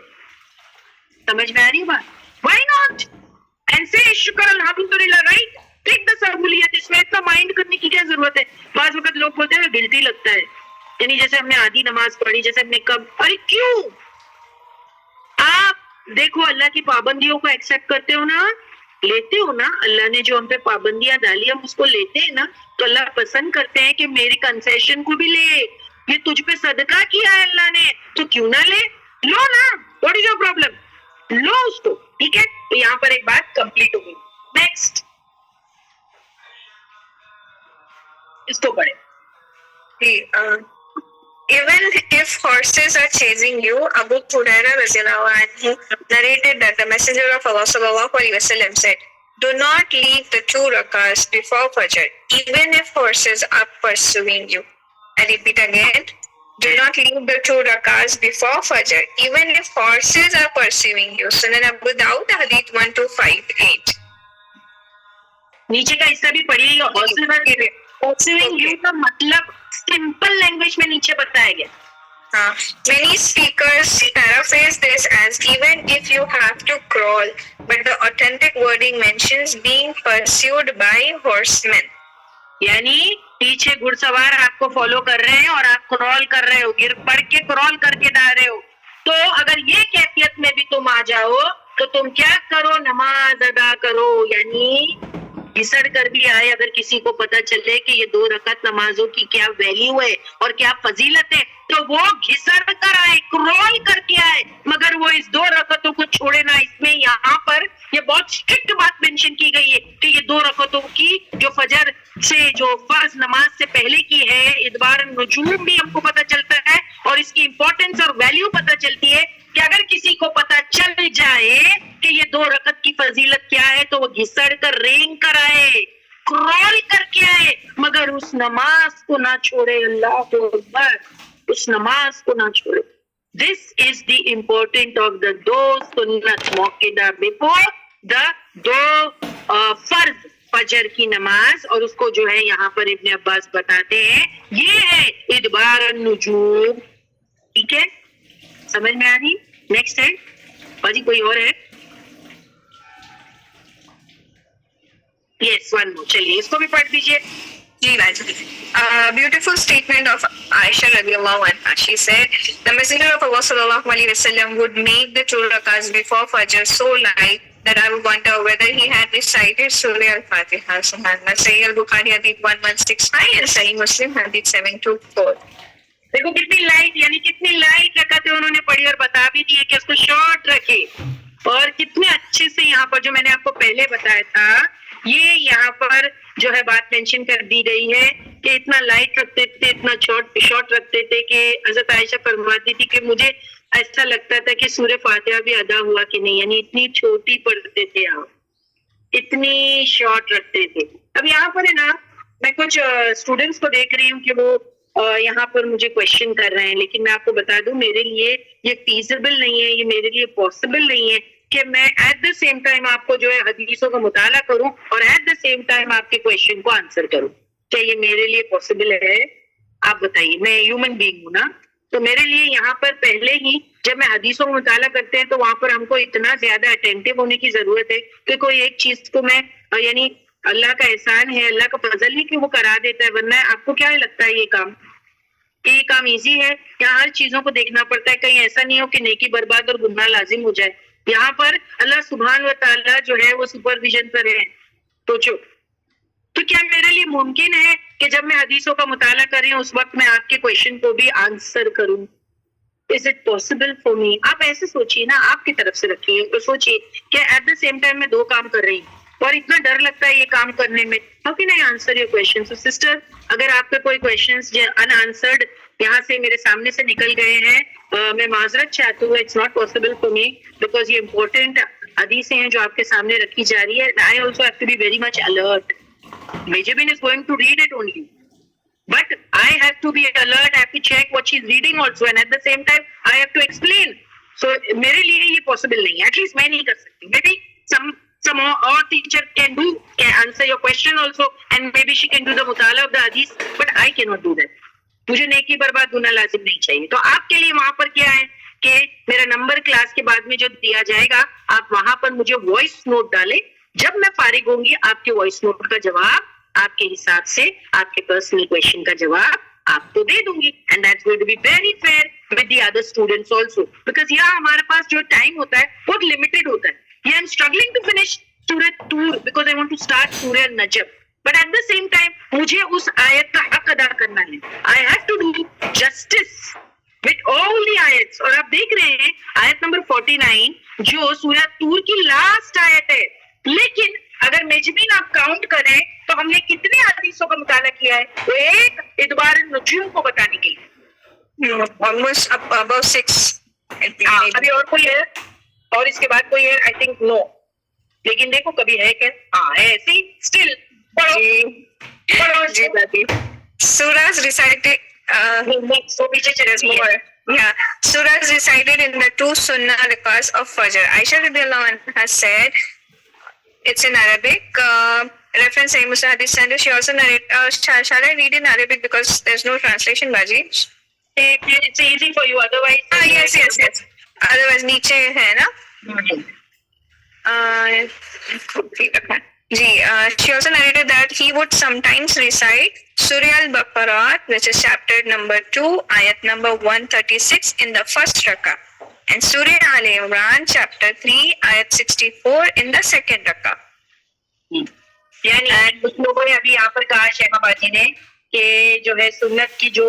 سمجھ میں آ رہی ہے بات؟ وائی ناٹ اینڈ سے شکر الحمدللہ, رائٹ. ٹیک دا سہولیت, اس میں اتنا مائنڈ کرنے کی کیا ضرورت ہے؟ بعض وقت لوگ بولتے ہیں گلٹی لگتا ہے, یعنی جیسے ہم نے آدھی نماز پڑھی, جیسے ہم نے کب, ارے کیوں؟ آپ دیکھو اللہ کی پابندیوں کو ایکسپٹ کرتے ہو نا, لیتے ہو نا, اللہ نے جو ہم پہ پابندیاں ڈالی ہم اس کو لیتے ہیں نا, تو اللہ پسند کرتے ہیں کہ میری کنسیشن کو بھی لے. یہ تجھ پہ صدقہ کیا ہے اللہ نے, تو کیوں نہ لے, لو نا, واٹ از یور پرابلم, لو اس کو. ٹھیک ہے, تو یہاں پر ایک بات کمپلیٹ ہو گئی. نیکسٹ اس کو پڑھیں. Even if horses are chasing you, Abu Hurairah radhiyallahu anhu narrated that the Messenger of Allah sallallahu alaihi wasallam said, "Do not leave the 2 rakats before Fajr, even if horses are pursuing you." I repeat again, do not leave the 2 rakats before Fajr, even if horses are pursuing you. Sunan Abu Dawud, Hadith 1258. نیچے کا حصہ بھی پڑھیے. Pursuing you کا مطلب simple language میں نیچے بتایا گیا. Many speakers paraphrase this as even if you have to crawl, but the authentic wording mentions being pursued by horsemen. یعنی پیچھے گھڑ سوار آپ کو فالو کر رہے ہیں اور آپ کرال کر رہے ہو, گر پڑ کے کرال کر کے جا رہے ہو, تو اگر یہ کیفیت میں بھی تم آ جاؤ تو تم کیا کرو, نماز ادا کرو. یعنی گھسڑ کر بھی آئے, اگر کسی کو پتا چلے کہ یہ 2 رکعت نمازوں کی کیا ویلیو ہے اور کیا فضیلت ہے, تو وہ گھسڑ کر آئے, کرول کر کے آئے, مگر وہ اس 2 رکعتوں کو چھوڑے نہ. اس میں یہاں پر یہ بہت اسٹرکٹ بات مینشن کی گئی ہے کہ یہ 2 رکعتوں کی جو فجر سے, جو فرض نماز سے پہلے کی ہے, ادبار النجوم بھی ہم کو پتا چلتا ہے, اور اس کی امپورٹنس اور ویلیو پتا چلتی ہے کہ اگر کسی کو پتا چل جائے کہ یہ 2 رکعت کی فضیلت کیا ہے, تو وہ گھسڑ کر رینگ کر آئے, کرول کر کے آئے, مگر اس نماز کو نہ چھوڑے. اللہ اکبر, اس نماز کو نہ چھوڑے. This is the important of the 2 سنت موقع before the 2 فرض فجر کی نماز, اور اس کو جو ہے یہاں پر ابن عباس بتاتے ہیں یہ ہے ادبار النجوم. ٹھیک ہے, سمجھ میں آ رہی؟ نیکسٹ ہے باجی, کوئی اور ہے؟ یس, ون مور. چلیے اس کو بھی پڑھ دیجیے. جی باجی. Beautiful statement of Aisha radiallahu anha. She said, the Messenger of Allah sallallahu alaihi wasallam would make the 2 rakats before Fajr so light that I would wonder whether he had recited Surah Al-Fatiha. Subhanallah. Sahih Al-Bukhari Hadith 1165 and Sahih Muslim Hadith 724. دیکھو کتنی light, یعنی کتنی light رکعتیں انہوں نے پڑھی, اور بتا بھی دیے کہ اس کو شارٹ رکھے, اور کتنے اچھے سے یہاں پر جو میں نے آپ کو پہلے بتایا تھا, یہ یہاں پر جو ہے بات مینشن کر دی گئی ہے کہ اتنا لائٹ رکھتے تھے, اتنا شارٹ رکھتے تھے کہ حضرت عائشہ فرماتی تھی کہ مجھے ایسا لگتا تھا کہ سورہ فاتحہ بھی ادا ہوا کہ نہیں. یعنی اتنی چھوٹی پڑھتے تھے آپ, اتنی شارٹ رکھتے تھے. اب یہاں پر ہے نا, میں کچھ اسٹوڈینٹس کو دیکھ رہی ہوں کہ وہ یہاں پر مجھے کوشچن کر رہے ہیں, لیکن میں آپ کو بتا دوں میرے لیے یہ فیزیبل نہیں ہے, یہ میرے لیے پاسبل نہیں ہے کہ میں ایٹ دا سیم ٹائم آپ کو جو ہے حدیثوں کا مطالعہ کروں اور ایٹ دا سیم ٹائم آپ کے کوشچن کو آنسر کروں. کیا یہ میرے لیے پاسبل ہے؟ آپ بتائیے. میں ہیومن بینگ ہوں نا, تو میرے لیے یہاں پر پہلے ہی جب میں حدیثوں کا مطالعہ کرتے ہیں تو وہاں پر ہم کو اتنا زیادہ اٹینٹو ہونے کی ضرورت ہے کہ کوئی ایک چیز کو میں, یعنی اللہ کا احسان ہے, اللہ کا فضل ہے کہ وہ کرا دیتا ہے, ورنہ آپ کو کیا لگتا ہے یہ کام ایزی ہے؟ یہاں ہر چیزوں کو دیکھنا پڑتا ہے, کہیں ایسا نہیں ہو کہ نیکی برباد اور گناہ لازم ہو جائے. یہاں پر اللہ سبحان و تعالیٰ جو ہے وہ سپرویژن پر ہے. تو کیا میرے لیے ممکن ہے کہ جب میں حدیثوں کا مطالعہ کر رہی ہوں اس وقت میں آپ کے کویشچن کو بھی آنسر کروں؟ Is it possible for me? آپ ایسے سوچیے نا, آپ کی طرف سے رکھیے, تو سوچیے کہ ایٹ دا سیم ٹائم میں 2 کام کر رہی ہوں اور اتنا ڈر لگتا ہے یہ کام کرنے میں. How can I answer your questions? So sister, اگر آپ کے کوئی questions ان آنسرڈ یہاں سے میرے سامنے سے نکل گئے ہیں, میں معذرت چاہتی ہوں. It's not possible for me because یہ امپورٹنٹ حدیثیں ہیں جو آپ کے سامنے رکھی جا رہی ہے. I also have to be very much alert. Mejabin is going to read it only, but I have to be alert. I have to check what she's reading also, and at the same time I have to explain. So میرے لیے یہ possible نہیں ہے, at least میں نہیں کر سکتی. Maybe some or teacher can answer your question also, and maybe she can do the mutala of the hadith, but I cannot do that. مجھے نیکی برباد گناہ لازم نہیں چاہیے. تو آپ کے لیے وہاں پر کیا ہے کہ میرا نمبر کلاس کے بعد میں جو دیا جائے گا, آپ وہاں پر مجھے وائس نوٹ ڈالیں. جب میں فارغ ہوں گی آپ کے وائس نوٹ کا جواب آپ کے حساب سے, آپ کے پرسنل کویشچن کا جواب آپ کو دے دوں گی. And that's going to be very fair with the other students also, because یہاں ہمارے پاس جو ٹائم ہوتا ہے بہت لمیٹڈ ہوتا ہے. Yeah, I'm struggling to finish Surah Tur because I want to start Surah Al-Najm. But at the same time, مجھے اس آیت کا حق ادا کرنا ہے. I have to do justice with all the ayats. اور آپ دیکھ رہے ہیں آیت نمبر 49 جو سورہ تور کی لاسٹ آیت ہے. لیکن اگر میجبین آپ کاؤنٹ کریں تو ہم نے کتنے حدیثوں کا مطالعہ کیا ہے؟ وہ ایک ادبار النجوم کو بتانے کے لیے. Almost about 6. ابھی اور کوئی ہے؟ اور اس کے بعد کوئی ہے؟ I think no. لیکن دیکھو کبھی ہے کہ ہے ایسی اسٹل پڑھو جی باقی surahs recited تو پیچھے چلے more. Yeah, surahs recited in the 2 sunnah rakats of Fajr. Aisha radiallahu anha said, it's in Arabic. Reference Sahih Muslim Hadith Center. She also narrated. Shall I read in Arabic because there's no translation, Baji? It's easy for you. Otherwise, yes. Otherwise, نیچے ہے نا. She also narrated that he would sometimes recite Surah Al-Baqarah, which is chapter number 2, ayat number 136 in the first rakah. and Surah Al Imran chapter 3 ayat 64 in the second rakah. یعنی کچھ لوگوں نے ابھی یہاں پر کہا شیما باجی نے کہ جو ہے سنت کی جو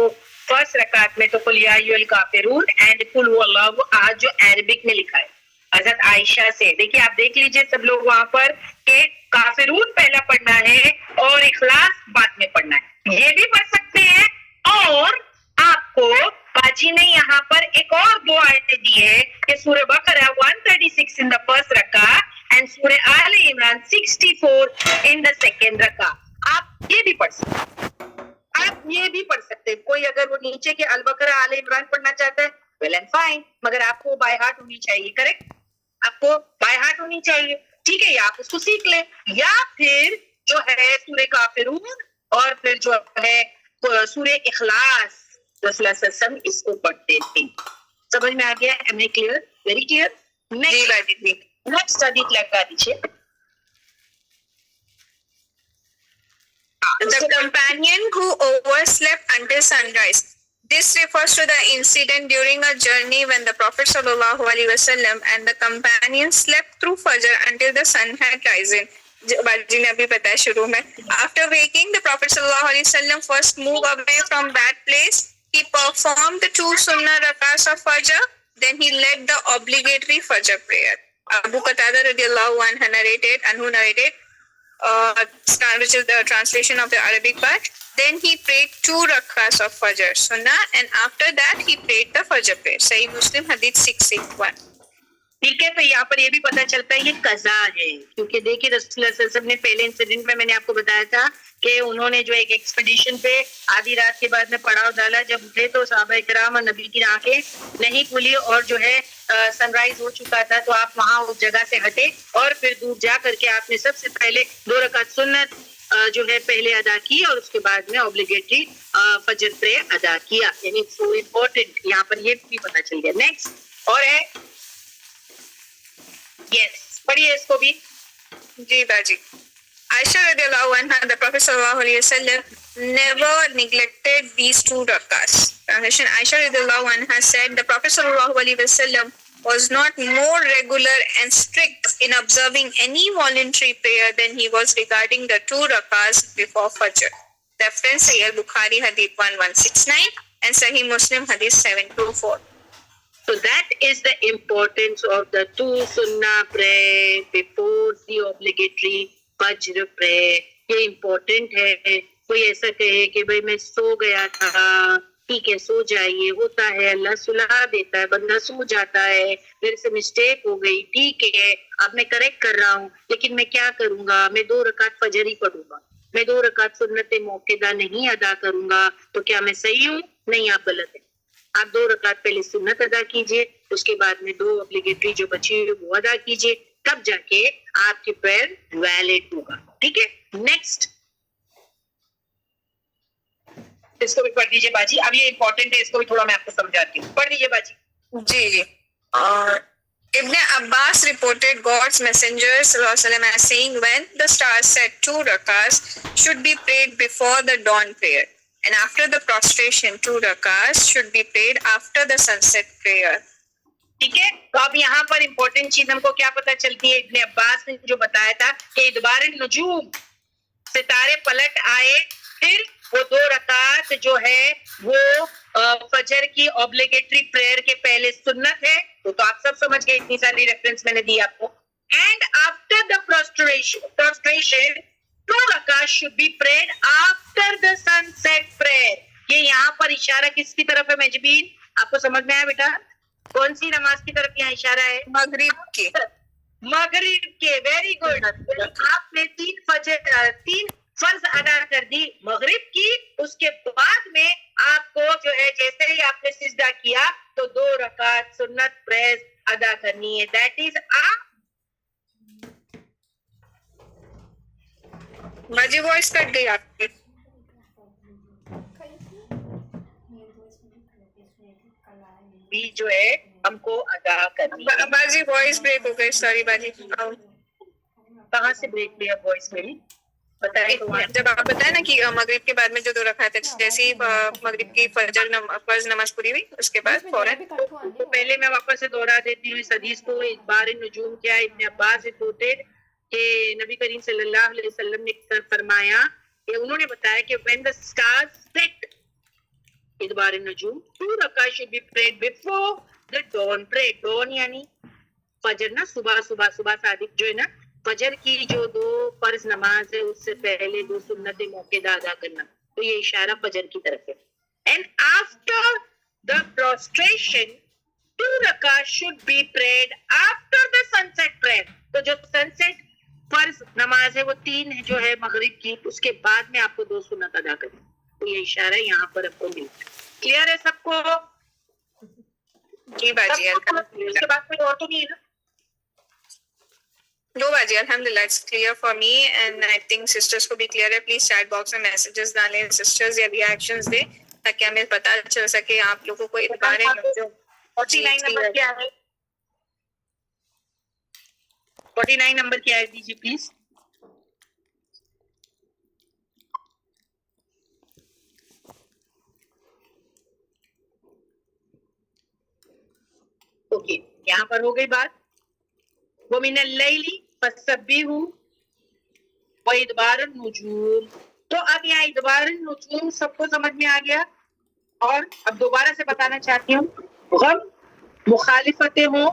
فرسٹ رکعت میں تو قل یا ایھا الکافرون اینڈ قل هو اللہ احد جو عربک میں لکھا ہے حضرت عائشہ سے. دیکھیے آپ دیکھ لیجئے سب لوگ وہاں پر کہ کافرون پہلا پڑھنا ہے اور اخلاص بعد میں پڑھنا ہے, یہ بھی پڑھ سکتے ہیں. اور آپ کو باجی نے یہاں پر ایک اور دو آیتیں دی ہے کہ سورہ بقرہ 136 in the first رکعہ and سورہ آل عمران 64 in the second رکعہ. آپ یہ بھی پڑھ سکتے ہیں, آپ یہ بھی پڑھ سکتے ہیں. کوئی اگر وہ نیچے کے البقرہ آل عمران پڑھنا چاہتا ہے well and fine, مگر آپ کو بائی ہارٹ ہونی چاہیے. کریکٹ, آپ کو بائی ہارٹ ہونی چاہیے, ٹھیک ہے, یا آپ اس کو سیکھ لیں, یا پھر جو ہے سورہ کافرون اور پھر جو ہے سورہ اخلاص رسول اللہ صلی اللہ علیہ وسلم اس کو پڑھتے تھے. سمجھ میں آ گیا؟ Am I clear? Very clear. Next حدیث لگا دیجیے. The companion who overslept until sunrise. This refers to the incident during a journey when the Prophet ﷺ and the companion slept through Fajr until the sun had risen. Baji ne abhi bataya shuru mein. After waking, the Prophet ﷺ first moved away from that place. He performed the 2 sunnah rakats of Fajr. Then he led the obligatory Fajr prayer. Abu Qatada radiallahu anhu narrated, which is the translation of the Arabic part. Then he prayed 2 rakats of Fajr Sunnah, and after that he prayed the Fajr prayer. Sahih Muslim Hadith 661. ٹھیک ہے, تو یہاں پر یہ بھی پتہ چلتا ہے یہ قضا ہے, کیونکہ دیکھیے رسول اللہ صلی اللہ علیہ وسلم نے پہلے انسیڈنٹ میں نے آپ کو بتایا تھا کہ انہوں نے جو ایک ایکسپیڈیشن پہ آدھی رات کے بعد میں پڑاؤ ڈالا, جب اٹھے تو صحابہ کرام اور نبی کی آنکھیں نہیں کھلی اور جو ہے سن رائز ہو چکا تھا, تو آپ وہاں اس جگہ سے ہٹے اور پھر دور جا کر کے آپ نے سب سے پہلے 2 رکعت سنت جو ہے پہلے ادا کی اور اس کے بعد میں اوبلیگیٹری فجر پرے ادا کیا. یعنی سو امپورٹنٹ, یہاں پر یہ بھی پتہ چل گیا. نیکسٹ اور ہے یس, پڑھیے اس کو بھی. جی باجی. Aisha radiallahu anha, the Prophet sallallahu alaihi wasallam never neglected these 2 rakats. Translation: Aisha radiallahu anha said the Prophet sallallahu alaihi wasallam was not more regular and strict in observing any voluntary prayer than he was regarding the 2 rakats before Fajr. Reference Sahih Bukhari Hadith 1169 and Sahih Muslim Hadith 724. So that is the importance of the 2 sunnah prayer before the obligatory Fajr prayer. یہ important ہے. کوئی ایسا کہے کہ بھائی میں سو گیا تھا, ٹھیک ہے سو جائیے, ہوتا ہے, اللہ صلاح دیتا ہے, بندہ سو جاتا ہے, میرے سے مسٹیک ہو گئی, ٹھیک ہے اب میں کریکٹ کر رہا ہوں, لیکن میں کیا کروں گا, میں 2 رکعت فجر ہی پڑھوں گا, میں 2 رکعت سنت موقدہ نہیں ادا کروں گا, تو کیا میں صحیح ہوں؟ نہیں, آپ غلط ہیں. آپ 2 رکعت پہلے سنت ادا کیجئے, اس کے بعد میں 2 obligatory جو بچی ہوئی وہ ادا کیجئے, تب جا کے آپ کی پریئر ویلڈ ہوگا. ٹھیک ہے, نیکسٹ اس کو بھی پڑھ دیجیے باجی. اب یہ امپورٹنٹ ہے, اس کو بھی تھوڑا میں آپ کو سمجھاتی ہوں, پڑھ دیجیے باجی. جی جی. Ibn Abbas reported God's Messenger sallallahu alaihi wasallam as saying, when the stars set 2 rakats should be prayed before the dawn prayer, and after the prostration 2 rakats should be prayed after the sunset prayer. ٹھیک ہے, تو اب یہاں پر important چیز ہم کو کیا پتہ چلتی ہے, ابن عباس نے جو بتایا تھا کہ ادبار النجوم, ستارے پلٹ آئے, پھر وہ 2 رکعت جو ہے وہ فجر کی اوبلیگیٹری پریئر کے پہلے سنت ہے, تو آپ سب سمجھ گئے, اتنی ساری ریفرنس میں نے دی آپ کو. اینڈ آفٹر دا prostration 2 رکعت should be prayed after the sunset prayer. یہ یہاں پر اشارہ کس کی طرف ہے مجبین, آپ کو سمجھ میں آیا بیٹا؟ کون سی نماز کی طرف یہاں اشارہ ہے؟ مغرب کے. مغرب کے, ویری گڈ. آپ نے 3 فرض ادا کر دی مغرب کی, اس کے بعد میں آپ کو جو ہے جیسے ہی آپ نے سجدہ کیا تو 2 رکعت سنت پریئر ادا کرنی ہے. دیٹ از باجی وائس کٹ گئی آپ کی. بھی جو ہے ہم کو ادا کرنی ہے. باجی وائس بریک ہو گئی, سوری باجی. کہاں سے بریک لیا وائس میری؟ بتائیں تو جب آپ بتائیں نا کہ مغرب کے بعد میں جو 2 رکعت ہے، جیسے ہی مغرب کی فرض نماز پوری ہوئی اس کے بعد فوراً تو پہلے میں واپس سے دوہرا دیتی ہوں اس حدیث کو. ادبار النجوم کیا ہے؟ ابن عباس ریپورٹڈ کہ نبی کریم صلی اللہ علیہ وسلم نے فرمایا کہ انہوں نے بتایا کہ when the stars set, ادبار النجوم, 2 رکعت should be prayed before the dawn. Pray dawn یعنی فجر نا, صبح صادق جو ہے نا, فجر کی جو 2 فرض نماز ہے اس سے پہلے 2 سنت موقعہ ادا کرنا. تو یہ اشارہ فجر کی طرف ہے. And after the prostration, 2 رکعت should be prayed after the sunset prayer. تو جو سنسیٹ فرض نماز ہے وہ 3 جو ہے مغرب کی, اس کے بعد میں آپ کو 2 سنت ادا کرنا. تو یہ اشارہ یہاں پر آپ کو ملتا ہے. کلیئر ہے سب کو؟ جی باجی اس کے بعد کوئی اور تو نہیں ہے نا؟ No باجی الحمدللہ it's clear for me and I think sisters کو بھی کلیئر ہے. پلیز چیٹ باکس میں میسیجز ڈالیں سسٹرز یا ریئیکشنز دیں تاکہ ہمیں پتہ چل سکے آپ لوگوں کو ادبار جو 49 نمبر کیا ہے؟ 49 نمبر کیا ہے دیجیے پلیز. اوکے, یہاں پر ہو گئی بات. وَمِنَ اللَّيْلِ فَسَبِّحْهُ وَإِدْبَارَ النُّجُومِ. تو اب یہاں ادبار النجوم سب کو سمجھ میں آ گیا. اور اب دوبارہ سے بتانا چاہتی ہوں, غم, مخالفتیں ہوں,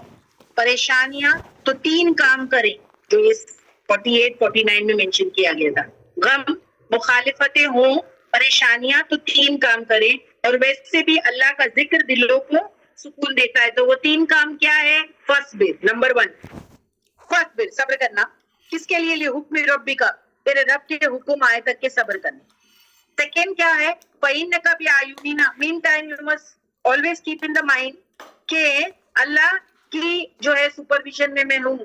پریشانیاں, تو 3 کام کریں جو اس 48-49 میں مینشن کیا گیا تھا. غم, مخالفتیں ہوں, پریشانیاں, تو 3 کام کریں. اور ویسے بھی اللہ کا ذکر دلوں کو سکون دیتا ہے. تو وہ 3 کام کیا ہے؟ فصبر, نمبر 1 فصبر, صبر کرنا. کس کے لیے؟ حکم ربی کا, تیرے رب کے حکم آئے تک کے صبر کرنا. سیکنڈ کیا ہے؟ فَإِنَّكَ بِأَعْيُنِنَا. Meantime you must always keep in the mind کہ اللہ کی جو ہے سپرویژن میں ہوں,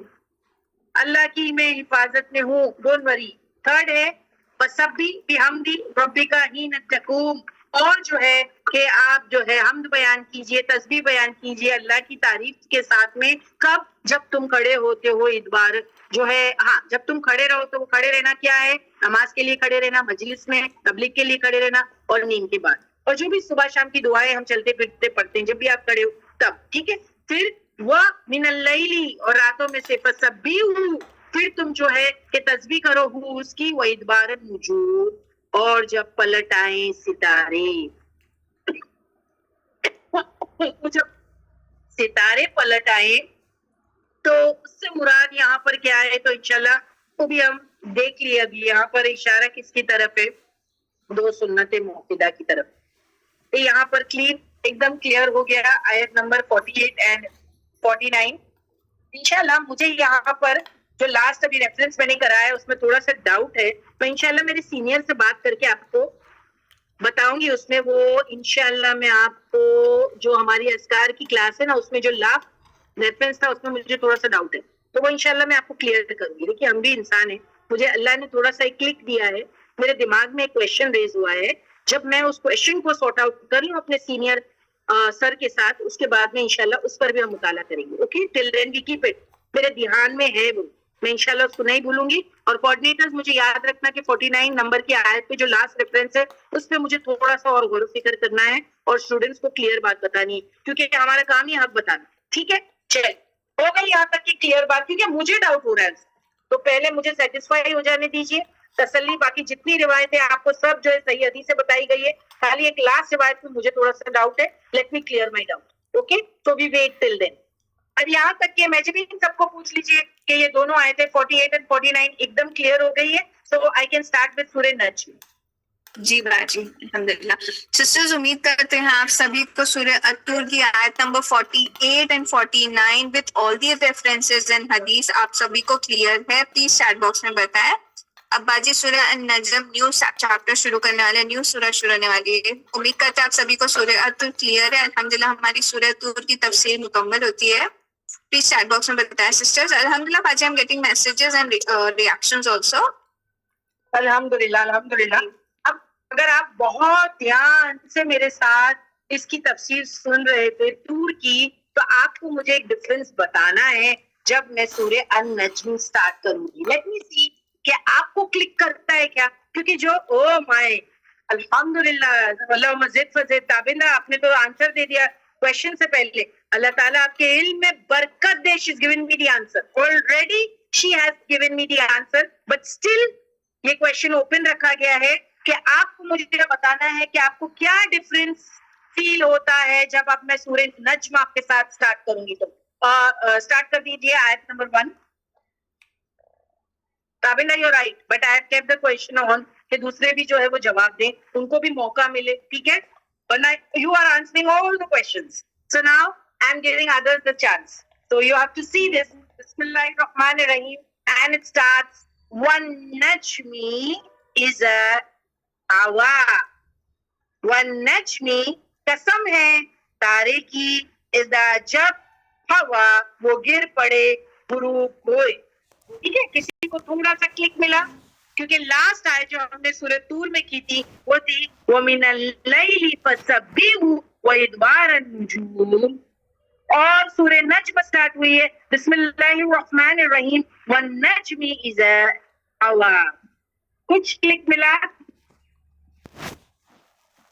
اللہ کی میں حفاظت میں ہوں, ڈونٹ وری. تھرڈ ہے فَسَبِّحْ بِحَمْدِ رَبِّكَ حِينَ تَقُومُ. اور جو ہے کہ آپ جو ہے حمد بیان کیجئے, تسبیح بیان کیجئے اللہ کی تعریف کے ساتھ میں. کب؟ جب تم کھڑے ہوتے ہو. ادبار جو ہے, ہاں جب تم کھڑے رہو تو وہ کھڑے رہنا کیا ہے؟ نماز کے لیے کھڑے رہنا, مجلس میں تبلیغ کے لیے کھڑے رہنا, اور نیند کے بعد. اور جو بھی صبح شام کی دعائیں ہم چلتے پھرتے پڑھتے ہیں جب بھی آپ کھڑے ہو تب, ٹھیک ہے. پھر وَمِنَ اللَّيْلِ, اور راتوں میں سے فَسَبِّحْهُ, پھر تم جو ہے کہ تسبیح کرو ہو اس کی. وَإِدْبَارَ النُّجُومِ, اور جب پلٹ آئیں ستارے. جب ستارے پلٹ آئے تو اس سے مراد یہاں پر کیا ہے؟ تو انشاءاللہ وہ بھی ہم دیکھ لیے. ابھی یہاں پر اشارہ کس کی طرف ہے؟ 2 سنت موقدہ کی طرف. تو یہاں پر ایک دم کلیئر ہو گیا آیت نمبر 48 اینڈ 49. انشاءاللہ مجھے یہاں پر جو لاسٹ ابھی ریفرنس میں نے کرایا ہے اس میں تھوڑا سا ڈاؤٹ ہے, تو انشاءاللہ میرے سینئر سے بات کر کے آپ کو بتاؤں گی. اس میں وہ انشاءاللہ میں آپ کو جو ہماری اذکار کی کلاس ہے نا اس میں جو لاسٹ ریفرنس تھا اس میں مجھے تھوڑا سا ڈاؤٹ ہے, تو وہ انشاءاللہ میں آپ کو کلیئر کروں گی. دیکھیے ہم بھی انسان ہیں, مجھے اللہ نے تھوڑا سا ایک کلک دیا ہے, میرے دماغ میں ایک کویشچن ریز ہوا ہے. جب میں اس کویشچن کو سارٹ آؤٹ کر لوں اپنے سینئر سر کے ساتھ, اس کے بعد میں انشاءاللہ اس پر بھی ہم مطالعہ کریں گے. Okay, till then we keep it. میرے دھیان میں ہے وہ, میں انشاءاللہ اس کو نہیں بھولوں گی. اور کوآرڈینیٹرز مجھے یاد رکھنا کہ 49 نمبر کی آیت پہ جو لاسٹ ریفرنس ہے اس پہ مجھے تھوڑا سا اور غور و فکر کرنا ہے اور اسٹوڈنٹس کو کلیئر بات بتانی ہے, کیونکہ ہمارا کام ہی حق بتانا. ٹھیک ہے, چل ہو گئی یہاں تک کی کلیئر بات, کیونکہ مجھے ڈاؤٹ ہو رہا ہے. تو پہلے مجھے سیٹسفائی ہو جانے دیجیے, تسلی. باقی جتنی روایتیں آپ کو سب جو ہے صحیح حدیث سے بتائی گئی ہے, خالی ایک لاسٹ روایت میں مجھے تھوڑا سا ڈاؤٹ ہے. لیٹ می کلیئر مائی ڈاؤٹ. اوکے, تو وی ویٹ ٹل دین. اب یہاں تک کہ میجرین سب کو پوچھ لیجیے کہ یہ دونوں آیتیں 48 اور 49 ایک دم کلیئر ہو گئی ہے. سو آئی کین اسٹارٹ وتھ سورہ نجم. جی باجی الحمدللہ. سسٹرز امید کرتے ہیں آپ سبھی کو سورہ الطور کی آیت number 48 and 49 with all the references and حدیث آپ سبھی کو کلیئر ہے. پلیز چیٹ باکس میں بتائیں. اب باجی سورہ النجم نیو چیپٹر شروع کرنے والے, نیو سورہ شروع ہونے والی ہے. امید کرتے ہیں آپ سبھی کو سورہ الطور کلیئر ہے. الحمدللہ ہماری سورہ الطور کی تفسیر مکمل ہوتی ہے. پلیز چیٹ باکس میں بتائیں سسٹرز. الحمدللہ باجی I'm getting messages and reactions also. الحمدللہ الحمدللہ. اب اگر آپ بہت دھیان سے میرے ساتھ اس کی تفسیر سن رہے تھے طور کی, تو آپ کو مجھے ایک ڈفرنس بتانا ہے جب میں سورہ النجم سٹارٹ کروں گی. لیٹ می سی کہ آپ کو کلک کرتا ہے کیا؟ کیونکہ جو او مائی الحمدللہ اللہم زد فزد تابندہ آپ نے تو آنسر دے دیا کوشچن سے پہلے. اللہ تعالیٰ آپ کے علم میں برکت دے. She's given me the answer. Already she has given me the answer. But still یہ کوشچن اوپن رکھا گیا ہے کہ آپ کو مجھے بتانا ہے کہ آپ کو کیا ڈفرینس فیل ہوتا ہے جب اب میں سورہ نجم آپ کے ساتھ سٹارٹ کروں گی. تو سٹارٹ کر دیجیے آیت number 1. Tabinda you right but I have kept the question on کہ دوسرے بھی جو ہے وہ جواب دیں, ان کو بھی موقع ملے. ٹھیک ہے, ورنہ you are answering all the questions. So now I am giving others the chance. So you have to see this. بسم اللہ الرحمن الرحیم اینڈ اٹ اسٹارٹس والنجمی اذا ہوا. والنجمی قسم ہے تارے کی, اذا جب ہوا وہ گر پڑے, غروب ہوئے. ٹھیک ہے, کسی کو تھوڑا سا کلک ملا کیونکہ لاسٹ آیت جو ہم نے سورہ طور میں کی تھی وہ تھی وَمِنَ اللَّيْلِ فَسَبِّحْهُ وَإِدْبَارَ النُّجُومِ, اور سورہ نجم سٹارٹ ہوئی ہے بسم اللہ الرحمن الرحیم وَالنَّجْمِ إِذَا هَوَىٰ. کچھ کلک ملا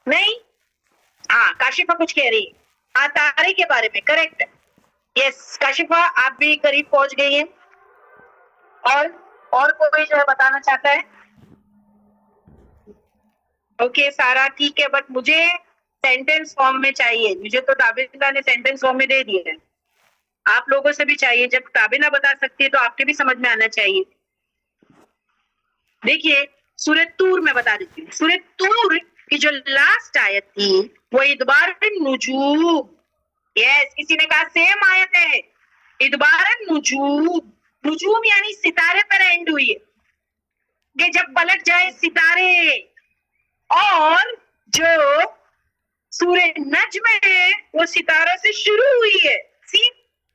نہیں؟ ہاں کاشفہ کچھ کہہ رہی ہے تارے کے بارے میں. کریکٹ, یس کاشفہ آپ بھی قریب پہنچ گئی ہیں. اور کوئی جو ہے بتانا چاہتا ہے؟ اوکے سارا ٹھیک ہے, بٹ مجھے سینٹینس فارم میں چاہیے. مجھے تو تابندہ نے سینٹینس فارم میں دے دیا ہے, آپ لوگوں سے بھی چاہیے. جب تابندہ بتا سکتی ہے تو آپ کے بھی سمجھ میں آنا چاہیے. دیکھیے سورہ طور میں بتا دیتی ہوں. سورہ طور کی جو لاسٹ آیت تھی وہ ادبار النجوم. یس, کسی نے کہا سیم آیت ہے ادبار النجوم. نجوم یعنی ستارے پر اینڈ ہوئی ہے کہ جب پلٹ جائے ستارے. اور جو سورہ نجم ہے وہ ستاروں سے شروع ہوئی ہے.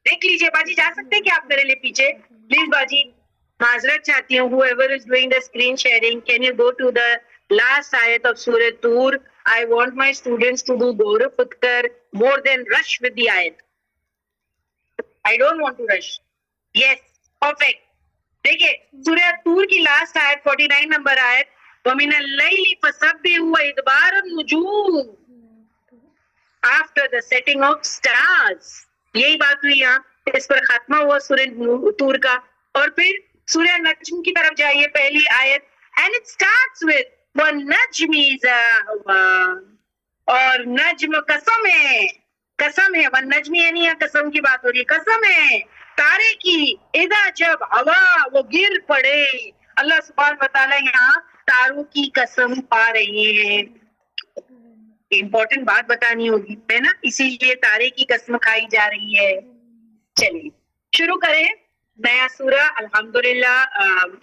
دیکھ لیجئے باجی, جا سکتے ہیں کہ آپ میرے لیے پیچھے پلیز باجی, معذرت چاہتی ہوں. whoever is doing the screen sharing, can you go to the last ayat of Surah Tur? I want my students to do Gaurav Futkar more than rush with the ayat. I don't want to rush. Yes, perfect. دیکھیے سورہ طور کی last آیت 49 number آیت وَمِنَ اللَّيْلِ فَسَبِّحْهُ وَإِدْبَارَ النُّجُومِ after the setting of stars. یہی بات ہوئی یہاں, اس پر خاتمہ ہوا سورہ طور کا. اور پھر سورہ نجم کی طرف جائیے, پہلی آیت and it starts with وَالنَّجْمِ إِذَا هَوَىٰ, اور نجم قسم ہے, قسم ہے. والنجم یعنی یہاں قسم کی بات ہو رہی ہے, قسم ہے تارے کی, اذا جب ہوا وہ گر پڑے. اللہ سبحانہ وتعالیٰ یہاں تاروں کی قسم پا رہی ہے. امپورٹنٹ بات بتانی ہوگی ہے نا, اسی لیے تارے کی قسم کھائی جا رہی ہے. چلیے شروع کریں نیا سورہ. الحمدللہ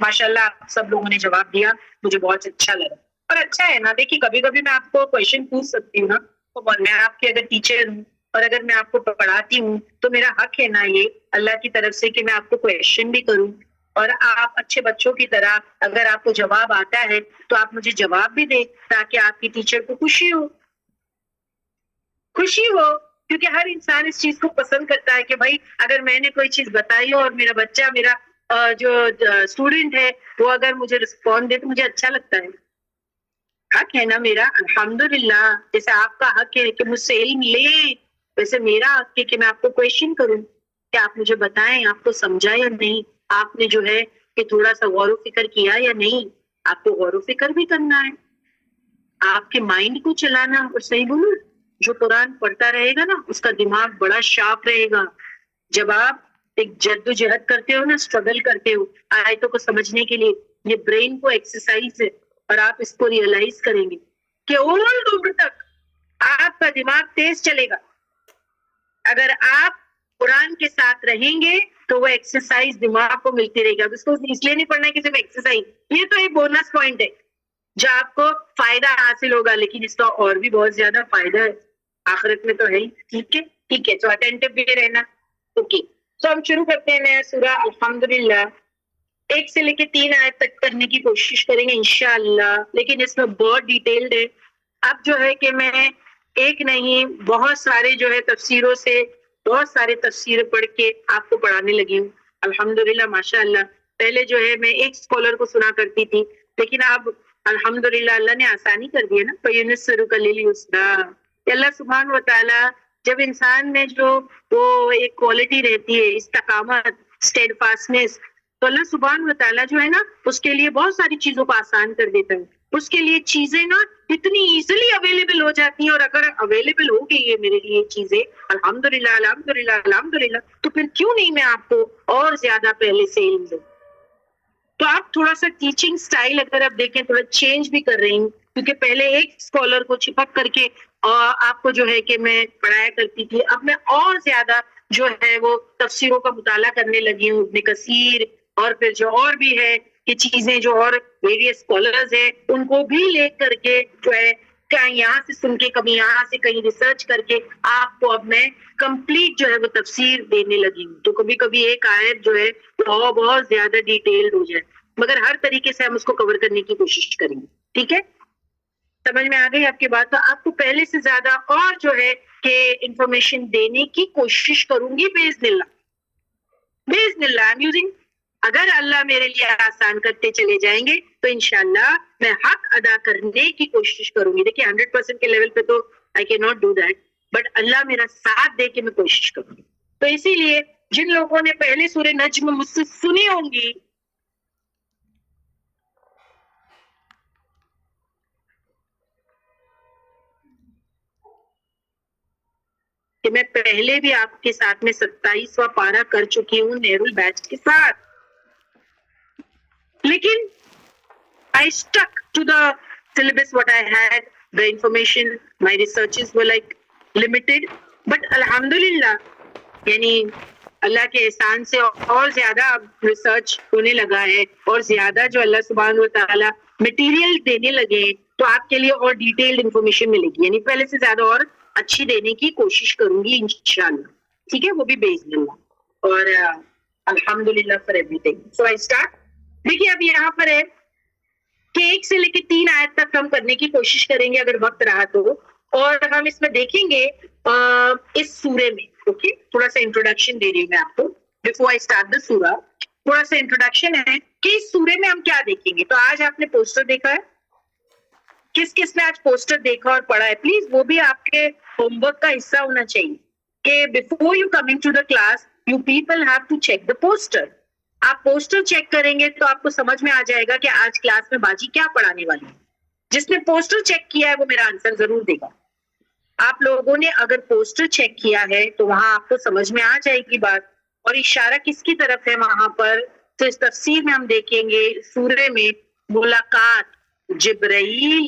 ماشاءاللہ آپ سب لوگوں نے جواب دیا, مجھے بہت اچھا لگا. اور اچھا ہے نا, دیکھیے کبھی کبھی میں آپ کو کویشچن پوچھ سکتی ہوں نا, تو میں آپ کے اگر ٹیچر ہوں اور اگر میں آپ کو پڑھاتی ہوں تو میرا حق ہے نا یہ اللہ کی طرف سے کہ میں آپ کو کویشچن بھی کروں, اور آپ اچھے بچوں کی طرح اگر آپ کو جواب آتا ہے تو آپ مجھے جواب بھی دیں تاکہ آپ کی ٹیچر کو خوشی ہو. کیونکہ ہر انسان اس چیز کو پسند کرتا ہے کہ بھائی اگر میں نے کوئی چیز بتائی ہو اور میرا بچہ, میرا جو اسٹوڈنٹ ہے وہ اگر مجھے رسپونڈ دے تو مجھے اچھا لگتا ہے. حق ہے نا میرا, الحمدللہ. جیسے آپ کا حق ہے کہ مجھ سے علم لے, ویسے میرا حق ہے کہ میں آپ کو کویشچن کروں کہ آپ مجھے بتائیں آپ کو سمجھا یا نہیں, آپ نے جو ہے کہ تھوڑا سا غور و فکر کیا یا نہیں. آپ کو غور و فکر بھی کرنا ہے, آپ کے مائنڈ کو چلانا. اور صحیح بولوں, جو قرآن پڑھتا رہے گا نا اس کا دماغ بڑا شارپ رہے گا. جب آپ ایک جد و جہد کرتے ہو نا, اسٹرگل کرتے ہو آیتوں کو سمجھنے کے لیے, یہ برین کو ایکسرسائز ہے. اور آپ اس کو ریئلائز کریں گے کہ اولڈ عمر تک آپ کا دماغ تیز چلے گا. اگر آپ قرآن کے ساتھ رہیں گے تو وہ ایکسرسائز دماغ کو ملتی رہے گی. اب اس کو اس لیے نہیں پڑھنا ہے کہ صرف ایکسرسائز, یہ تو ایک بونس پوائنٹ ہے جو آپ کو فائدہ حاصل ہوگا, لیکن اس کا اور بھی بہت زیادہ فائدہ ہے آخرت میں تو ہے ہی. ٹھیک ہے ٹھیک ہے, تو اٹینٹو بھی رہنا. اوکے, تو ہم شروع کرتے ہیں نیا سورہ الحمدللہ. 1 سے لے کے 3 آیت تک کرنے کی کوشش کریں گے انشاءاللہ, لیکن اس میں بہت ڈیٹیلڈ ہے. اب جو ہے کہ میں ایک نہیں بہت سارے جو ہے تفسیروں سے بہت سارے تفسیر پڑھ کے آپ کو پڑھانے لگی ہوں. الحمدللہ ماشاءاللہ. پہلے جو ہے میں ایک اسکالر کو سنا کرتی تھی، لیکن اب الحمدللہ اللہ نے آسانی کر دی ہے نا. فَيُنَسِّرُكَ لِلْيُسْرَىٰ. اللہ سبحانہ و تعالیٰ جب انسان میں جو وہ ایک کوالٹی رہتی ہے استقامت، اسٹیڈ فاسٹنس، تو اللہ سبحانہ و تعالیٰ جو ہے نا اس کے لیے بہت ساری چیزوں کو آسان کر دیتا ہے. اس کے لیے چیزیں نا اتنی ایزیلی اویلیبل ہو جاتی ہیں، اور اگر اویلیبل ہو گئی ہے میرے لیے چیزیں الحمدللہ الحمدللہ الحمدللہ، تو پھر کیوں نہیں میں آپ کو اور زیادہ پہلے سے علم دوں. تو آپ تھوڑا سا ٹیچنگ سٹائل اگر آپ دیکھیں تھوڑا چینج بھی کر رہی ہوں، کیونکہ پہلے ایک اسکالر کو چپک کر کے آپ کو جو ہے کہ میں پڑھایا کرتی تھی، اب میں اور زیادہ جو ہے وہ تفسیروں کا مطالعہ کرنے لگی ہوں، ابن کثیر اور پھر جو اور بھی ہے کہ چیزیں جو اور ویریس اسکالرز ہیں ان کو بھی لے کر کے جو ہے کہیں یہاں سے سن کے کبھی یہاں سے کہیں ریسرچ کر کے آپ کو اب میں کمپلیٹ جو ہے وہ تفسیر دینے لگی ہوں. تو کبھی کبھی ایک آیت جو ہے بہت زیادہ ڈیٹیلڈ ہو جائے، مگر ہر طریقے سے ہم اس کو کور کرنے کی کوشش کریں گے. ٹھیک ہے، سمجھ میں آ گئی آپ کی بات؟ تو آپ کو پہلے سے زیادہ اور جو ہے کہ انفارمیشن دینے کی کوشش کروں گی باذن اللہ. باذن اللہ I'm using، اگر اللہ میرے لیے آسان کرتے چلے جائیں گے تو انشاءاللہ میں حق ادا کرنے کی کوشش کروں گی. دیکھیے 100% کے لیول پہ تو I cannot do that، but اللہ میرا ساتھ دے کے میں کوشش کروں گی. تو اسی لیے جن لوگوں نے پہلے سورہ نجم مجھ سے سنی ہوں گی، کہ میں پہلے بھی آپ کے ساتھ میں 27واں پارہ کر چکی ہوں نہر البیچ کے ساتھ، لیکن I stuck to the syllabus what I had, the information, my researches were like limited, but alhamdulillah یعنی اللہ کے احسان سے اور زیادہ اب ریسرچ ہونے لگا ہے اور زیادہ جو اللہ سبحانہ و تعالیٰ مٹیریل دینے لگے ہیں، تو آپ کے لیے اور ڈیٹیلڈ انفارمیشن ملے گی، یعنی پہلے سے زیادہ اور اچھی دینے کی کوشش کروں گی انشاءاللہ. ٹھیک ہے، وہ بھی باذن اللہ. اور الحمدللہ for every thing. So I start. دیکھیے اب یہاں پر ہے کہ 1 سے لے کے 3 آیت تک ہم کرنے کی کوشش کریں گے اگر وقت رہا تو، اور ہم اس میں دیکھیں گے اس سورے میں. اوکے، تھوڑا سا انٹروڈکشن دے رہی ہوں میں آپ کو بیفور آئی اسٹارٹ دا سورہ. تھوڑا سا انٹروڈکشن ہے کہ اس سورے میں ہم کیا دیکھیں گے. تو آج آپ نے پوسٹر دیکھا ہے، کس کس نے آج پوسٹر دیکھا اور پڑھا ہے؟ پلیز وہ بھی آپ کے ہوم ورک کا حصہ ہونا چاہیے کہ before you coming to the class you people have to check the poster. آپ پوسٹر چیک کریں گے تو آپ کو سمجھ میں آ جائے گا کہ آج کلاس میں باجی کیا پڑھانے والی ہے. جس نے پوسٹر چیک کیا ہے وہ میرا آنسر ضرور دے گا. آپ لوگوں نے اگر پوسٹر چیک کیا ہے تو وہاں آپ کو سمجھ میں آ جائے گی بات. اور اشارہ کس کی طرف ہے وہاں پر؟ تو اس تفسیر میں ہم دیکھیں گے سورے میں ملاقات جبرائیل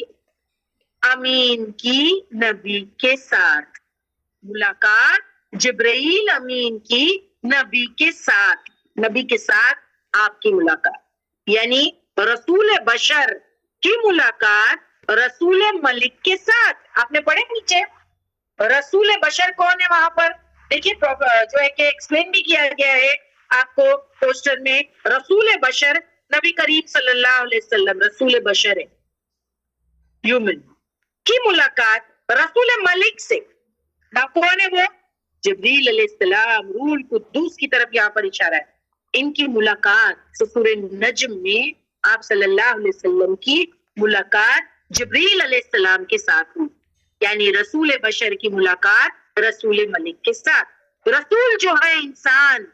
امین کی نبی کے ساتھ. ملاقات جبرائیل امین کی نبی کے ساتھ، نبی کے ساتھ آپ کی ملاقات، یعنی رسول بشر کی ملاقات رسول ملک کے ساتھ. آپ نے پڑھے نیچے رسول بشر کون ہے وہاں پر؟ دیکھیے جو ہے کہ ایکسپلین بھی کیا گیا ہے آپ کو پوسٹر میں. رسول بشر نبی کریم صلی اللہ علیہ وسلم رسول بشر ہے، ہیومن کی ملاقات رسول ملک سے. کون ہے وہ؟ جبریل علیہ السلام، روح القدس کی طرف یہاں پر اشارہ ہے. ان کی ملاقات سورہ نجم میں آپ صلی اللہ علیہ وسلم کی ملاقات جبریل علیہ السلام کے ساتھ ہوئی، یعنی رسول بشر کی ملاقات رسول ملک کے ساتھ. رسول جو ہے انسان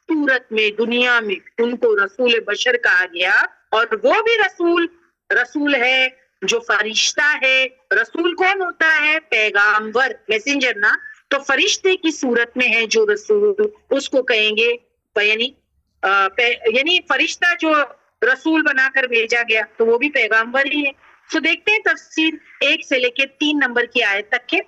صورت میں دنیا میں ان کو رسول بشر کہا گیا، اور وہ بھی رسول ہے جو فرشتہ ہے. رسول کون ہوتا ہے؟ پیغامبر، میسنجر نا. تو فرشتے کی صورت میں ہے جو رسول، اس کو کہیں گے یعنی فرشتہ جو رسول بنا کر بھیجا گیا تو وہ بھی پیغامبر ہی ہے. تو دیکھتے ہیں تفسیر 1 سے لے کے 3 نمبر کی آیت تک کے.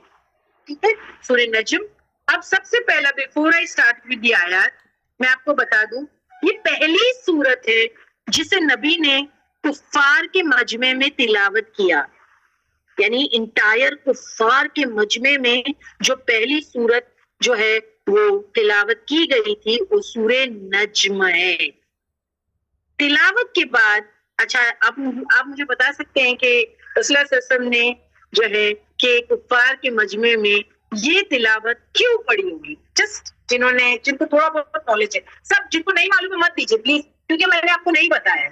ٹھیک ہے، سورہ نجم. اب سب سے پہلا before I start with the آیات میں آپ کو بتا دوں، یہ پہلی سورت ہے جسے نبی نے کفار کے مجمع میں تلاوت کیا. یعنی انٹائر کفار کے مجمع میں جو پہلی سورت جو ہے وہ تلاوت کی گئی تھی وہ سورہ نجم ہے. تلاوت کے بعد اچھا آپ مجھے بتا سکتے ہیں کہ رسول اللہ صلی اللہ علیہ وسلم نے جو ہے کہ کفار کے مجمع میں یہ تلاوت کیوں پڑھی ہوگی؟ جسٹ جن کو تھوڑا بہت نالج ہے، سب جن کو نہیں معلوم ہے مت دیجیے پلیز. کیونکہ میں نے آپ کو نہیں بتایا.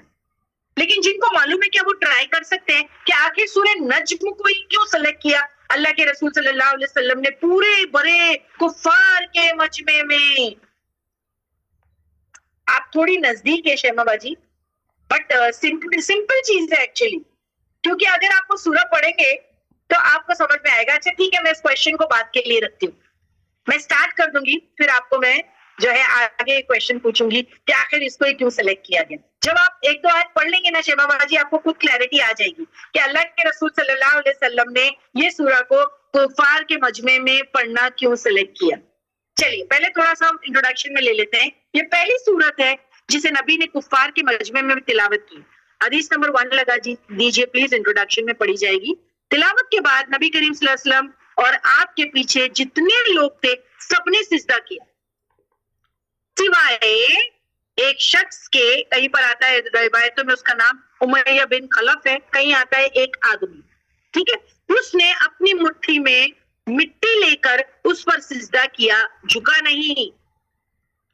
لیکن جن کو معلوم ہے کیا وہ ٹرائی کر سکتے ہیں کہ آخر سورہ نجم کو ہی کیوں سلیکٹ کیا اللہ کے رسول صلی اللہ علیہ وسلم نے پورے بڑے کفار کے مجمع میں. آپ تھوڑی نزدیک ہے شیما باجی, بٹ سمپل چیز ہے ایکچولی, کیونکہ اگر آپ وہ سورہ پڑھیں گے تو آپ کو سمجھ میں آئے گا. اچھا ٹھیک ہے, میں اس کوشچن کو بات کے لیے رکھتی ہوں, میں اسٹارٹ کر دوں گی, پھر آپ کو میں جو ہے آگے کوشچن پوچھوں گی کہ آخر اس کو کیوں سلیکٹ کیا گیا. جب آپ ایک دو آیت پڑھ لیں گے نا شیما باجی, آپ کو خود کلیئرٹی آ جائے گی کہ اللہ کے رسول صلی اللہ علیہ وسلم نے یہ سورہ کو کفار کے مجمع میں پڑھنا کیوں سلیکٹ کیا. چلیے پہلے تھوڑا سا ہم انٹروڈکشن میں لے لیتے ہیں. یہ پہلی سورت ہے جسے نبی نے کفار کے مجمع میں تلاوت کی. حدیث نمبر 1 لگا دیجیے پلیز, انٹروڈکشن میں پڑھی جائے گی. تلاوت کے بعد نبی کریم صلی اللہ علیہ وسلم اور آپ کے پیچھے جتنے لوگ تھے سب نے سجدہ کیا, سوائے ایک شخص کے. کہیں پر آتا ہے روایتوں میں اس کا نام امیہ بن خلف ہے, کہیں آتا ہے ایک آدمی, ٹھیک ہے. اس نے اپنی مٹھی میں مٹی لے کر اس پر سجدہ کیا, جھکا نہیں,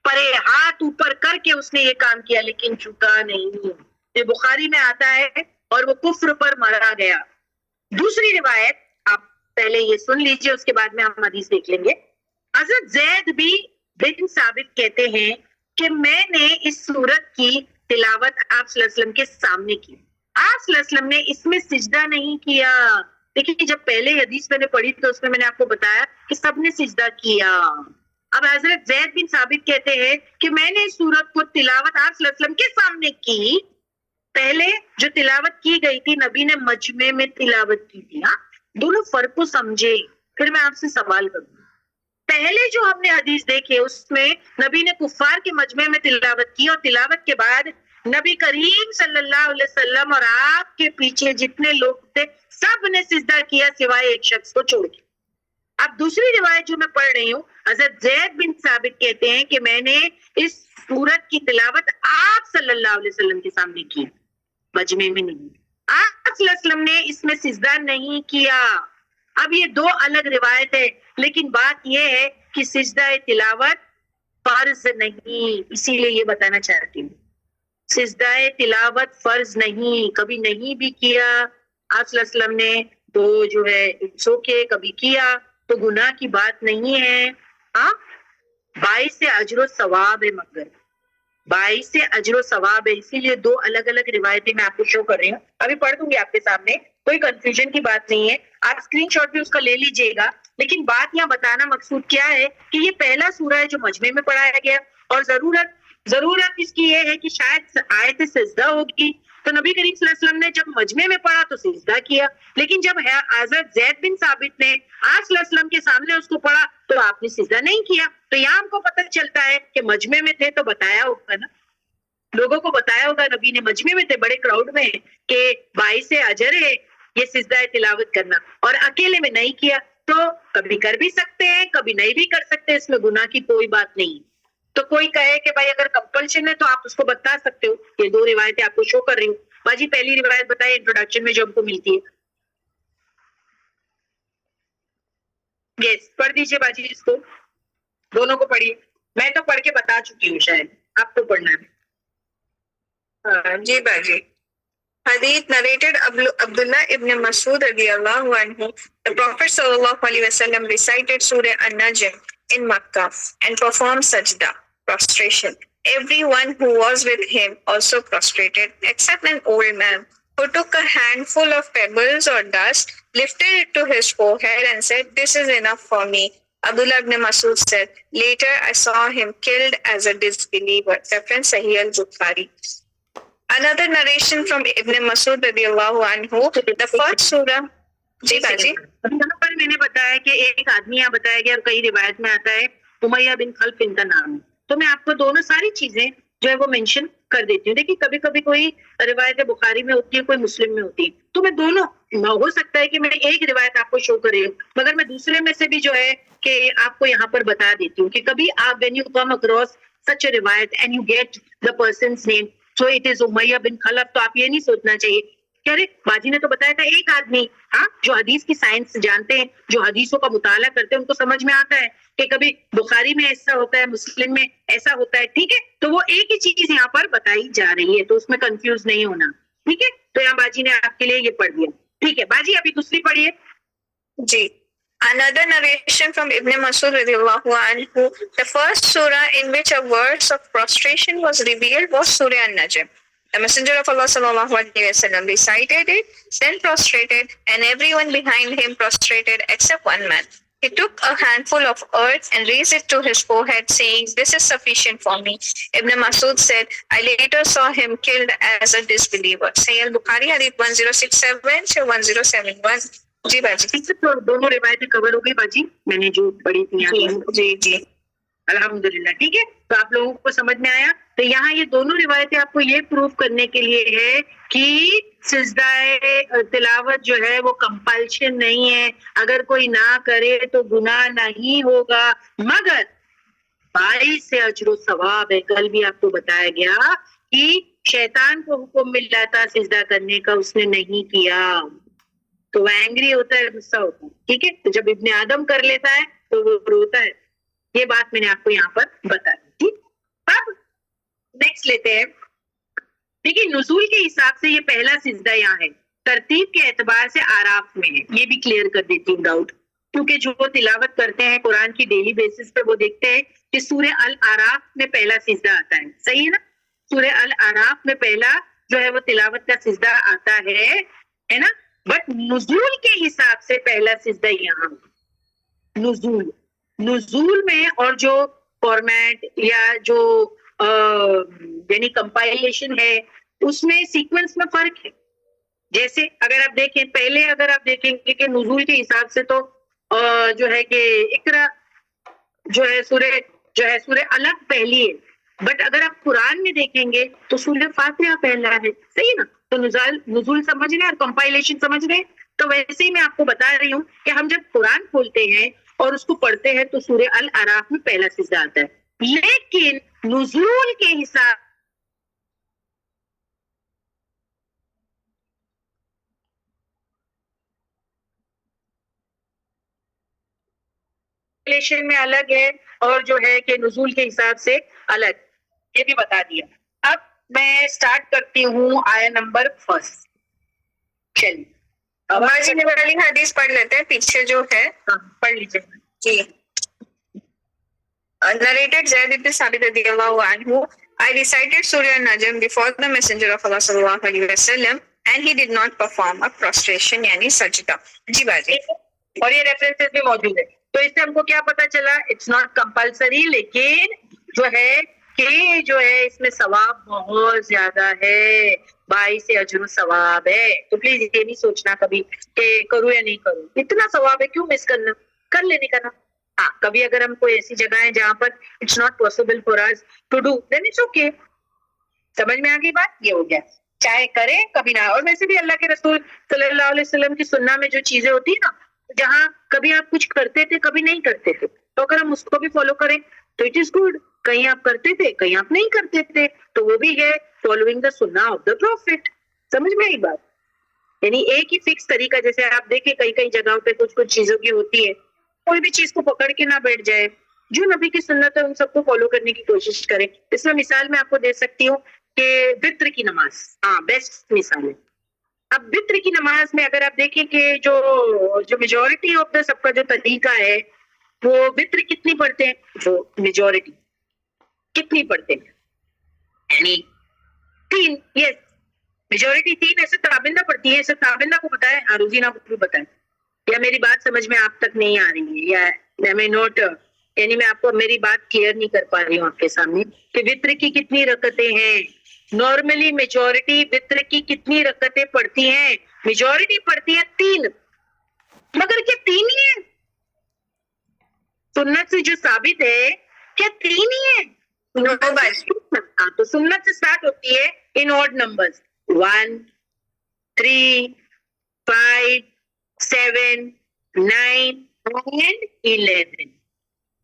پرے ہاتھ اوپر کر کے اس نے یہ کام کیا لیکن جھکا نہیں. یہ بخاری میں آتا ہے اور وہ کفر پر مارا گیا. دوسری روایت آپ پہلے یہ سن لیجئے, اس کے بعد میں ہم حدیث دیکھ لیں گے. حضرت زید بن ثابت کہتے ہیں کہ میں نے اس سورت کی تلاوت آپ صلی اللہ علیہ وسلم کے سامنے کی. آپ صلی اللہ علیہ وسلم نے اس میں سجدہ نہیں کیا. دیکھیے جب پہلے حدیث میں نے پڑھی تو اس میں نے آپ کو بتایا کہ سب نے سجدہ کیا. اب حضرت زید بن ثابت کہتے ہیں کہ میں نے اس سورت کو تلاوت آپ صلی اللہ علیہ وسلم کے سامنے کی. پہلے جو تلاوت کی گئی تھی نبی نے مجمع میں تلاوت کی تھی. ہاں, دونوں فرق کو سمجھے. پھر میں آپ سے سوال کروں, پہلے جو ہم نے حدیث دیکھے اس میں نبی نے کفار کے مجمع میں تلاوت کی, اور تلاوت کے بعد نبی کریم صلی اللہ علیہ وسلم اور آپ کے پیچھے جتنے لوگ تھے سب نے سجدہ کیا سوائے ایک شخص کو چھوڑ کے. اب دوسری روایت جو میں پڑھ رہی ہوں, حضرت زید بن ثابت کہتے ہیں کہ میں نے اس سورت کی تلاوت آپ صلی اللہ علیہ وسلم کے سامنے کی, مجمع میں نہیں. آپ صلی اللہ علیہ وسلم نے اس میں سجدہ نہیں کیا. اب یہ دو الگ روایت ہے, لیکن بات یہ ہے کہ سجدہ تلاوت فرض نہیں, اسی لیے یہ بتانا چاہتی ہوں. سجدہ تلاوت فرض نہیں, کبھی نہیں بھی کیا آپ صلی اللہ علیہ وسلم نے تو جو ہے سوکے, کبھی کیا تو گناہ کی بات نہیں ہے. ہاں, باعث اجر و ثواب ہے, مگر باعث اجر و ثواب ہے. اسی لیے دو الگ الگ روایتیں میں آپ کو شو کر رہی ہوں, ابھی پڑھ دوں گی آپ کے سامنے, کوئی کنفیوژن کی بات نہیں ہے. آپ اسکرین شاٹ بھی اس کا لے لیجئے گا. لیکن بات یہاں بتانا مقصود کیا ہے کہ یہ پہلا سورہ ہے جو مجمع میں پڑھایا گیا, اور ضرورت اس کی یہ ہے کہ شاید آیت سجدہ ہوگی تو نبی کریم صلی اللہ علیہ وسلم نے جب مجمع میں پڑھا تو سجدہ کیا. لیکن جب حضرت زید بن ثابت نے آپ صلی اللہ علیہ وسلم کے سامنے اس کو پڑھا تو آپ نے سجدہ نہیں کیا. تو یہاں ہم کو پتہ چلتا ہے کہ مجمع میں تھے تو بتایا ہوگا نا, لوگوں کو بتایا ہوگا نبی نے مجمع میں تھے بڑے کراؤڈ میں کہ باعث اجر ہے یہ سجدہ تلاوت کرنا, اور اکیلے میں نہیں کیا تو کبھی کر بھی سکتے ہیں کبھی نہیں بھی کر سکتے, اس میں گناہ کی کوئی بات نہیں. تو کوئی کہے کہ بھائی اگر کمپلشن ہے تو آپ اس کو بتا سکتے ہو. یہ دو روایتیں آپ کو شو کر رہی ہوں. باجی پہلی روایت بتائے انٹروڈکشن میں جو ہم کو ملتی ہے. یس, پڑھ دیجیے باجی اس کو, دونوں کو پڑھیے. میں تو پڑھ کے بتا چکی ہوں, شاید آپ کو پڑھنا ہے. جی باجی. Hadith narrated Abdullah ibn Masud radiallahu anhu. The Prophet sallallahu alaihi wasallam recited Surah An-Najm in Makkah and performed sajda, prostration. Everyone who was with him also prostrated, except an old man who took a handful of pebbles or dust, lifted it to his forehead and said, "This is enough for me." Abdullah ibn Masud said, "Later I saw him killed as a disbeliever." Reference Sahih al-Bukhari. Another narration from Ibn Masud radiallahu anhu, the first surah. جی باجی. یہاں پر میں نے بتایا کہ ایک آدمی یہاں بتایا گیا اور کئی روایت میں آتا ہے امیہ بن خلف ان کا نام ہے. تو میں آپ کو دونوں ساری چیزیں جو ہے وہ مینشن کر دیتی ہوں. دیکھیے کبھی کبھی کوئی روایت بخاری میں ہوتی ہے, کوئی مسلم میں ہوتی ہے, تو میں دونوں, ہو سکتا ہے کہ میں ایک روایت آپ کو شو کر رہی ہوں مگر میں دوسرے میں سے بھی جو ہے کہ آپ کو یہاں پر بتا دیتی ہوں کہ کبھی آپ when you come across such a روایت and you get the person's name, so it is امیہ بن خلف, تو آپ یہ نہیں سوچنا چاہیے کہہ رہے باجی نے تو بتایا تھا ایک آدمی, ہاں, جو حدیث کی سائنس جانتے ہیں, جو حدیثوں کا مطالعہ کرتے ہیں, ان کو سمجھ میں آتا ہے کہ کبھی بخاری میں ایسا ہوتا ہے, مسلم میں ایسا ہوتا ہے, ٹھیک ہے, تو وہ ایک ہی چیز یہاں پر بتائی جا رہی ہے, تو اس میں کنفیوز نہیں ہونا, ٹھیک ہے. تو یہاں باجی نے آپ کے لیے یہ پڑھ دیا, ٹھیک ہے. باجی ابھی دوسری پڑھیے. جی. Another narration from Ibn Masud radiallahu anhu, the first surah in which a verse of prostration was revealed was Surah An-Najm. The Messenger of Allah sallallahu alaihi wasallam recited it, then prostrated, and everyone behind him prostrated except one man. He took a handful of earth and raised it to his forehead, saying, "This is sufficient for me." Ibn Masud said, "I later saw him killed as a disbeliever." Sahih al-Bukhari, hadith 1067 to 1071. جی باجی, تو دونوں روایتیں کور ہو گئی باجی, میں نے جو پڑھی تھی جی جی الحمدللہ, ٹھیک ہے. تو آپ لوگوں کو سمجھ میں آیا. تو یہاں یہ دونوں روایتیں آپ کو یہ پروف کرنے کے لیے ہے کہ سجدہ تلاوت جو ہے وہ کمپلشن نہیں ہے, اگر کوئی نہ کرے تو گناہ نہیں ہوگا, مگر 22 سے اجر و ثواب ہے. کل بھی آپ کو بتایا گیا کہ شیطان کو حکم مل جاتا سجدہ کرنے کا, اس نے نہیں کیا تو وہ اینگری ہوتا ہے, غصہ ہوتا ہے, ٹھیک ہے. تو جب ابن آدم کر لیتا ہے تو وہ روتا ہے. یہ بات میں نے آپ کو یہاں پر بتا دی, ٹھیک. اب نیکسٹ لیتے ہیں. دیکھیے نزول کے حساب سے یہ پہلا سجدہ یہاں ہے, ترتیب کے اعتبار سے آراف میں ہے. یہ بھی کلیئر کر دیتی ہوں ڈاؤٹ, کیونکہ جو تلاوت کرتے ہیں قرآن کی ڈیلی بیسس پہ وہ دیکھتے ہیں کہ سورہ الاعراف میں پہلا سجدہ آتا ہے, صحیح ہے نا. سورہ الاعراف میں پہلا جو ہے وہ تلاوت کا سجدہ آتا ہے نا. بٹ نزول کے حساب سے پہلا سجدہ یہاں نزول میں, اور جو فارمیٹ یا جو یعنی کمپائلیشن ہے اس میں سیکوینس میں فرق ہے. جیسے اگر آپ دیکھیں پہلے, اگر آپ دیکھیں کہ نزول کے حساب سے تو جو ہے کہ اقرا جو ہے سورہ الگ پہلی ہے, بٹ اگر آپ قرآن میں دیکھیں گے تو سورہ فاتحہ پہلا ہے, صحیح نا. تو نزول سمجھ رہے اور کمپائلیشن سمجھ رہے. تو ویسے ہی میں آپ کو بتا رہی ہوں کہ ہم جب قرآن کھولتے ہیں اور اس کو پڑھتے ہیں تو سورہ الاعراف میں پہلا سجدہ آتا ہے, لیکن نزول کے حساب میں الگ ہے, اور جو ہے کہ نزول کے حساب سے الگ, یہ بھی بتا دیا. اب میں سٹارٹ کرتی ہوں آیا نمبر 1. چلیے باجی نے والی حدیث پڑھ لیتے ہیں, پیچھے جو ہے پڑھ لیجیے. جی. Narrated Zaid ibn Sabit radiyallahu anhu, I recited Surah An-Najm before the Messenger of Allah sallallahu alaihi wasallam, and he did not perform a prostration yani sajda. جی باجی. اور یہ ریفرنسز بھی موجود ہے. تو اس سے ہم کو کیا پتا چلا, اٹس ناٹ کمپلسری, لیکن جو ہے کہ جو ہے اس میں ثواب بہت زیادہ ہے, 22 سے اجر ثواب ہے. تو پلیز یہ نہیں سوچنا کبھی کہ کروں یا نہیں کروں, اتنا ثواب ہے کیوں مس کرنا, کر لینے کا نا. ہاں, کبھی اگر ہم کوئی ایسی جگہ ہے جہاں پر it's not possible for us to do, then it's okay. سمجھ میں آ گئی بات, یہ ہو گیا. چاہے کرے کبھی نہ. اور ویسے بھی اللہ کے رسول صلی اللہ علیہ وسلم کی سنت میں جو چیزیں ہوتی ہیں نا, جہاں کبھی آپ کچھ کرتے تھے کبھی نہیں کرتے تھے, تو اگر ہم اس کو بھی فالو کریں تو اٹ از گڈ. کہیں آپ کرتے تھے کہیں آپ نہیں کرتے تھے, تو وہ بھی ہے فالوئنگ دا سنہ آف دا پروفٹ. سمجھ میں آئی بات. یعنی ایک ہی فکس طریقہ, جیسے آپ دیکھیں کئی جگہوں پہ کچھ چیزوں کی ہوتی ہے, کوئی بھی چیز کو پکڑ کے نہ بیٹھ جائے, جو نبی کی سنت ہے ان سب کو فالو کرنے کی کوشش کریں. اس میں مثال میں آپ کو دے سکتی ہوں کہ وتر کی نماز, ہاں بیسٹ مثال ہے. اب وتر کی نماز میں اگر آپ دیکھیں کہ جو میجورٹی آف دا سب کا جو طریقہ ہے, وہ وتر کتنی پڑھتے ہیں, جو میجورٹی کتنی پڑھتے ہیں, یعنی 3. یس, میجورٹی 3. ایسے تابندہ پڑھتی ہے, ایسے تابندہ کو بتائے, روزینہ کو بتائے, یا میری بات سمجھ میں آپ تک نہیں آ رہی ہے, یا میں نوٹ یعنی میں آپ کو میری بات کلیئر نہیں کر پا رہی ہوں آپ کے سامنے کہ وتر کی کتنی رکعتیں ہیں. نارملی میجورٹی وتر کی کتنی رکعتیں پڑھتی ہیں, میجورٹی پڑھتی ہے 3, مگر کیا 3 ہی ہے؟ سنت سے جو ثابت ہے کیا 3 ہی ہے؟ تو سنت سے سٹارٹ ہوتی ہے ان آڈ نمبرز, 1, 3, 5, 7, 9 and 11.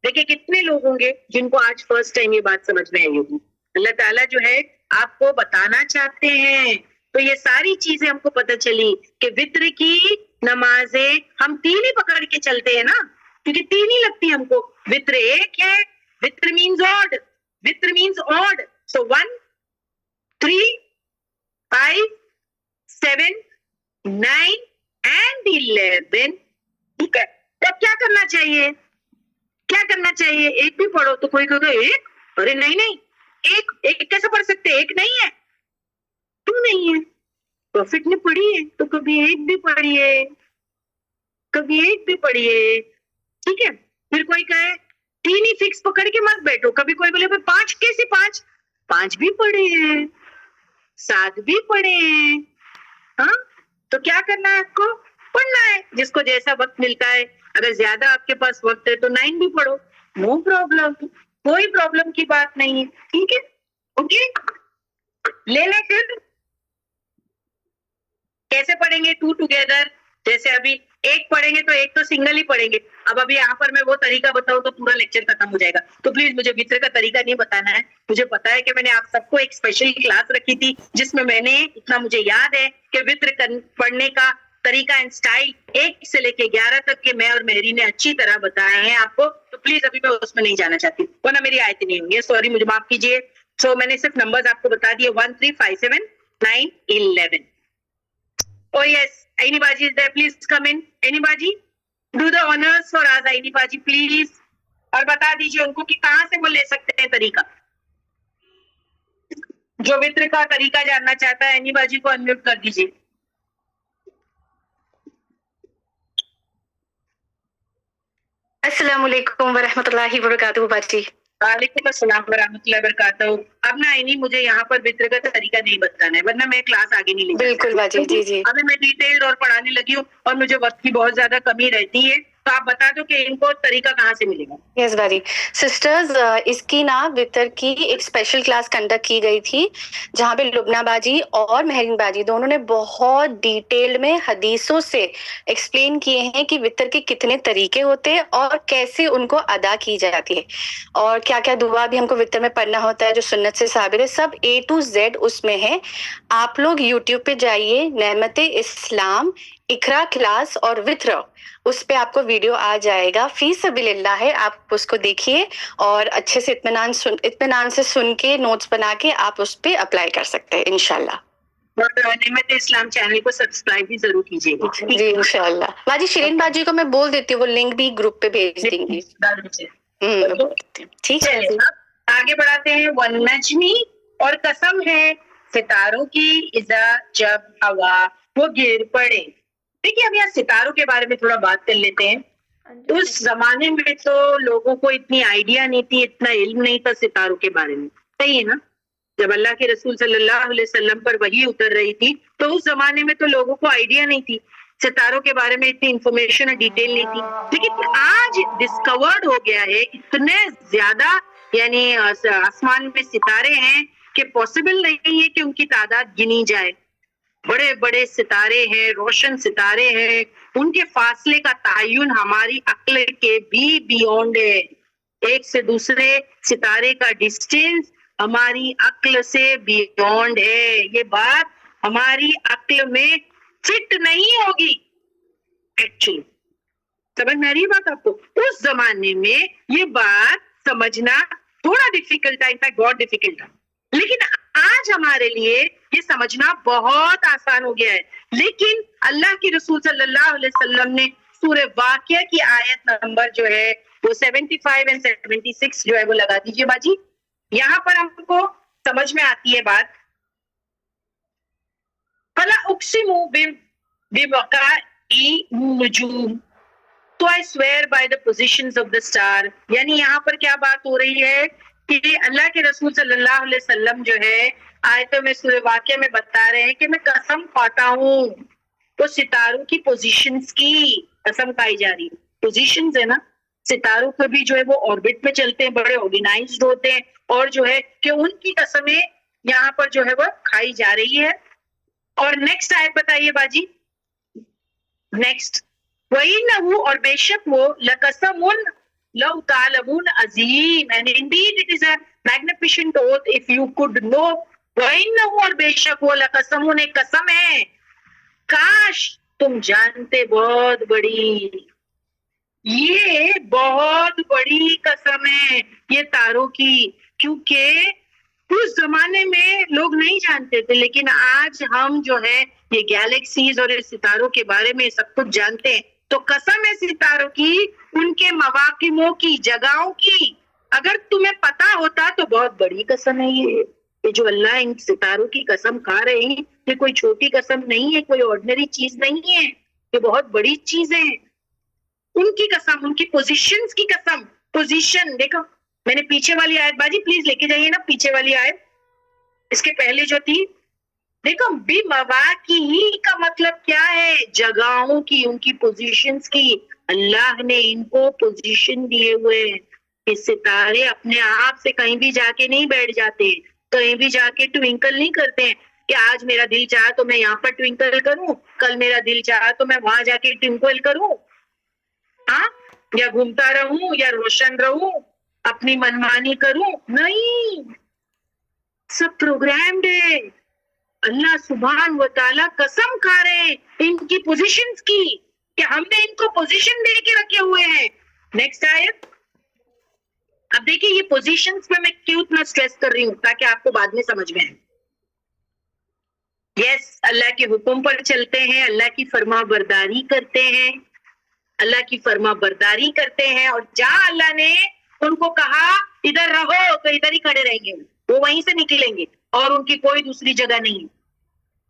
دیکھیں کتنے لوگ ہوں گے جن کو آج فرسٹ ٹائم یہ بات سمجھ میں آئی ہوگی. اللہ تعالیٰ جو ہے آپ کو بتانا چاہتے ہیں, تو یہ ساری چیزیں ہم کو پتہ چلی کہ وطر کی نمازیں ہم 3 ہی پکڑ کے چلتے ہیں نا, کیونکہ 3 ہی لگتی ہم کو. وطر ایک ہے, وطر مینز آڈ, وطر مینز آڈ. So 1 3 5 7 9 and 11. ٹھیک ہے, تب کیا کرنا چاہیے, کیا کرنا چاہیے؟ ایک بھی پڑھو تو کوئی کہے ایک, ارے نہیں ایک کیسے پڑھ سکتے, ایک نہیں ہے, کیوں نہیں ہے؟ پروفٹ نے پڑھی ہے تو کبھی ایک بھی پڑھیے, کبھی ایک بھی پڑھیے. ٹھیک ہے, پھر کوئی کہے 3 ہی فکس پکڑ کے مت بیٹھو, کبھی کوئی بولے 5 کیسے, 5 بھی پڑھے ہیں, 7 بھی پڑھے ہیں. ہاں, تو کیا کرنا ہے آپ کو, پڑھنا ہے جس کو جیسا وقت ملتا ہے. اگر زیادہ آپ کے پاس وقت ہے تو 9 بھی پڑھو, نو پرابلم, کوئی پرابلم کی بات نہیں ہے. ٹھیک ہے, اوکے, لے لیں. پھر کیسے پڑھیں گے, 2 ٹوگیدر. جیسے ابھی ایک پڑھیں گے تو ایک تو سنگل ہی پڑھیں گے. ابھی یہاں پر میں وہ طریقہ بتاؤں تو پورا لیکچر ختم ہو جائے گا, تو پلیز مجھے وطر کا طریقہ نہیں بتانا ہے. مجھے پتا ہے کہ میں نے آپ سب کو ایک اسپیشل کلاس رکھی تھی جس میں نے اتنا مجھے یاد ہے کہ وطر پڑھنے کا طریقہ اینڈ اسٹائل 1 سے لے کے 11 تک کے میں اور مہری نے اچھی طرح بتائے ہیں آپ کو. تو پلیز ابھی میں اس میں نہیں جانا چاہتی, ورنہ میری آیتیں نہیں ہوں گی. سوری, مجھے معاف کیجیے. سو میں نے صرف نمبرز آپ کو بتا دیے 1 3 5 7 9 11. Oh yes, Aini Baji is there. Please come in. Aini Baji, do the honors for us, Aini Baji, please. اور بتا دیجیے ان کو کہ کہاں سے وہ لے سکتے ہیں طریقہ. جو وطر کا طریقہ جاننا چاہتا ہے Aini Baji کو انمیوٹ کر دیجیے. السلام علیکم ورحمۃ اللہ وبرکاتہ باجی. وعلیکم السلام ورحمۃ اللہ وبرکاتہ. اب نا عینی مجھے یہاں پر وطر کا طریقہ نہیں بتانا ہے, ورنہ میں کلاس آگے نہیں لے جا بالکل باجی, جی جی. ابھی میں ڈیٹیل اور پڑھانے لگی ہوں اور مجھے وقت کی بہت زیادہ کمی رہتی ہے, تو آپ بتا دو کہ ان کو طریقہ کہاں سے ملے گا. یس باجی. سسٹرز, اس کی نا وطر کی ایک اسپیشل کلاس کنڈکٹ کی گئی تھی جہاں پہ لبنہ باجی اور مہرین باجی دونوں نے بہت ڈیٹیل میں حدیثوں سے ایکسپلین کیے ہیں کہ وطر کے کتنے طریقے ہوتے ہیں اور کیسے ان کو ادا کی جاتی ہے, اور کیا کیا دعا بھی ہم کو وطر میں پڑھنا ہوتا ہے جو سنت سے ثابت ہے. سب A to Z اس میں ہے. آپ لوگ یوٹیوب پہ جائیے, نعمت اسلام اقرا کلاس اور وطر, اس پہ آپ کو ویڈیو آ جائے گا. فی سبیل اللہ ہے, آپ اس کو دیکھیے اور اچھے سے اطمینان سے سن کے نوٹس بنا کے آپ اس پہ اپلائی کر سکتے ہیں انشاءاللہ. نعمت اسلام چینل کو سبسکرائب بھی ضرور کیجیے گا. جی انشاءاللہ. باجی شیرین باجی کو میں بول دیتی ہوں, وہ لنک بھی گروپ پہ بھیج دیں گی. ٹھیک ہے, آگے بڑھاتے ہیں. والنجمی, اور قسم ہے ستاروں کی, اذا جب ہوا وہ گر پڑے. دیکھیے اب یہاں ستاروں کے بارے میں تھوڑا بات کر لیتے ہیں. اس زمانے میں تو لوگوں کو اتنی آئیڈیا نہیں تھی, اتنا علم نہیں تھا ستاروں کے بارے میں, صحیح ہے نا. جب اللہ کے رسول صلی اللہ علیہ وسلم پر وحی اتر رہی تھی تو اس زمانے میں تو لوگوں کو آئیڈیا نہیں تھی, ستاروں کے بارے میں اتنی انفارمیشن اور ڈیٹیل نہیں تھی. لیکن آج ڈسکورڈ ہو گیا ہے, اتنے زیادہ یعنی آسمان میں ستارے ہیں کہ پاسبل نہیں ہے کہ ان کی تعداد گنی جائے. بڑے بڑے ستارے ہیں, روشن ستارے ہیں, ان کے فاصلے کا تعین ہماری عقل کے بھی بیونڈ ہے. ایک سے دوسرے ستارے کا ڈسٹینس ہماری عقل سے بیونڈ ہے. یہ بات ہماری عقل میں فٹ نہیں ہوگی ایکچولی. سمجھ میں آ رہی ہے بات آپ کو؟ اس زمانے میں یہ بات سمجھنا تھوڑا ڈیفیکلٹ ہے, انفیکٹ بہت ڈیفیکلٹ ہے. لیکن آج ہمارے لیے یہ سمجھنا بہت آسان ہو گیا ہے. لیکن اللہ کی رسول صلی اللہ علیہ وسلم نے سورہ واقعہ کی آیت نمبر جو ہے وہ 75 اور 76 جو ہے وہ لگا دیجیے باجی. یہاں پر ہم کو سمجھ میں آتی ہے بات. فَلَا أُقْسِمُ بِوَقَعِ النُّجُومِ, تو I swear by the positions of the star. یعنی یہاں پر کیا بات ہو رہی ہے کہ اللہ کے رسول صلی اللہ علیہ وسلم جو ہے آیتوں میں سورہ واقعہ میں بتا رہے ہیں کہ میں قسم کھاتا ہوں, تو ستاروں کی پوزیشنز کی قسم کھائی جا رہی ہے. پوزیشنز ہے نا, ستاروں کو بھی جو ہے وہ آربٹ میں چلتے ہیں, بڑے آرگنائزڈ ہوتے ہیں, اور جو ہے کہ ان کی قسمیں یہاں پر جو ہے وہ کھائی جا رہی ہے. اور نیکسٹ آیت بتائیے باجی. نیکسٹ, وَإِنَّهُ, اور بے شک وہ, لَقَسَمٌ لَوْ تَعْلَمُونَ عَظِيمٌ, and indeed it is a magnificent oath if you could know وَإِنَّهُ اور بے شک وہ لَقَسَمٌ ایک قسم ہے، کاش تم جانتے، بہت بڑی، یہ بہت بڑی قسم ہے یہ تاروں کی، کیونکہ اس زمانے میں لوگ نہیں جانتے تھے، لیکن آج ہم جو ہے یہ گیلیکسیز اور ستاروں کے بارے میں سب کچھ جانتے ہیں. تو قسم ہے ستاروں کی، ان کے مواقعوں کی، جگہوں کی، اگر تمہیں پتا ہوتا تو بہت بڑی قسم ہے یہ جو اللہ ان ستاروں کی قسم کھا رہے ہیں، یہ کوئی چھوٹی قسم نہیں ہے، کوئی آرڈنری چیز نہیں ہے، یہ بہت بڑی چیز ہے. ان کی قسم، ان کی پوزیشنز کی قسم. پوزیشن دیکھو، میں نے پیچھے والی آیت، باجی پلیز لے کے جائیے نا پیچھے والی آیت، اس کے پہلے جو تھی، دیکھو بھی مواقع کا مطلب کیا ہے؟ جگہوں کی، ان کی پوزیشنز کی. اللہ نے ان کو پوزیشن دیے ہوئے ہیں. یہ ستارے اپنے آپ سے کہیں بھی جا کے نہیں بیٹھ جاتے، کہیں بھی جا کے ٹوینکل نہیں کرتے ہیں کہ آج میرا دل چاہا تو میں یہاں پر ٹوینکل کروں، کل میرا دل چاہا تو میں وہاں جا کے ٹوینکل کروں، ہاں، یا گھومتا رہوں یا روشن رہوں، اپنی منمانی کروں. نہیں، سب پروگرامڈ ہے. اللہ سبحان و تعالیٰ قسم کھا رہے ہیں ان کی پوزیشنز کی کہ ہم نے ان کو پوزیشن دے کے رکھے ہوئے ہیں. نیکسٹ آیت. اب دیکھیے یہ پوزیشنز پہ میں کیوں اتنا سٹریس کر رہی ہوں تاکہ آپ کو بعد میں سمجھ میں آئے. یس، اللہ کے حکم پر چلتے ہیں، اللہ کی فرما برداری کرتے ہیں، اللہ کی فرما برداری کرتے ہیں، اور جہاں اللہ نے ان کو کہا ادھر رہو تو ادھر ہی کھڑے رہیں گے، وہ وہیں سے نکلیں گے اور ان کی کوئی دوسری جگہ نہیں.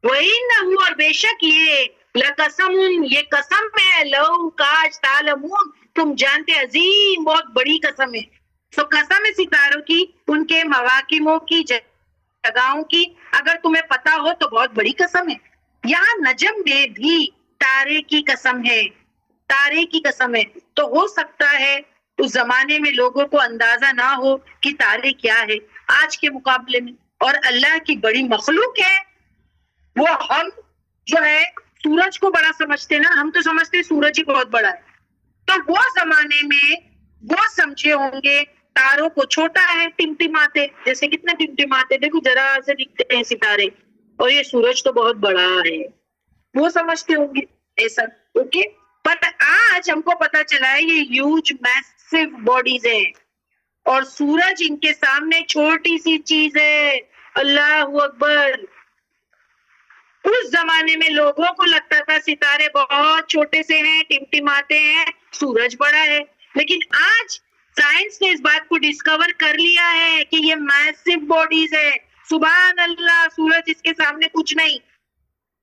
وَإِنَّهُ اور بے شک یہ لَقَسَمٌ یہ قسم ہے، لو کاش تعلمون تم جانتے، عظیم بہت بڑی قسم ہے. تو قسم ہے ستاروں کی، ان کے مواقعوں کی، جگہوں کی، اگر تمہیں پتا ہو تو بہت بڑی قسم ہے. یہاں نجم میں بھی تارے کی قسم ہے، تارے کی قسم ہے. تو ہو سکتا ہے اس زمانے میں لوگوں کو اندازہ نہ ہو کہ تارے کیا ہے آج کے مقابلے میں، اور اللہ کی بڑی مخلوق ہے. وہ ہم جو ہے سورج کو بڑا سمجھتے نا، ہم تو سمجھتے سورج ہی بہت بڑا ہے. تو وہ زمانے میں وہ سمجھے ہوں گے تاروں کو چھوٹا ہے، ٹمٹماتے، جیسے کتنے ٹمٹماتے، دیکھو ذرا سے دکھتے ہیں ستارے، اور یہ سورج تو بہت بڑا ہے، وہ سمجھتے ہوں گے ایسا. اوکے، پر آج ہم کو پتا چلا ہے یہ ہیوج میسو باڈیز ہیں، اور سورج ان کے سامنے چھوٹی سی چیز ہے. اللہ اکبر. اس زمانے میں لوگوں کو لگتا تھا ستارے بہت چھوٹے سے ہیں، ٹمٹماتے ہیں، سورج بڑا ہے. لیکن آج سائنس نے اس بات کو ڈسکور کر لیا ہے کہ یہ میسو باڈیز ہے. سبحان اللہ، سورج اس کے سامنے کچھ نہیں.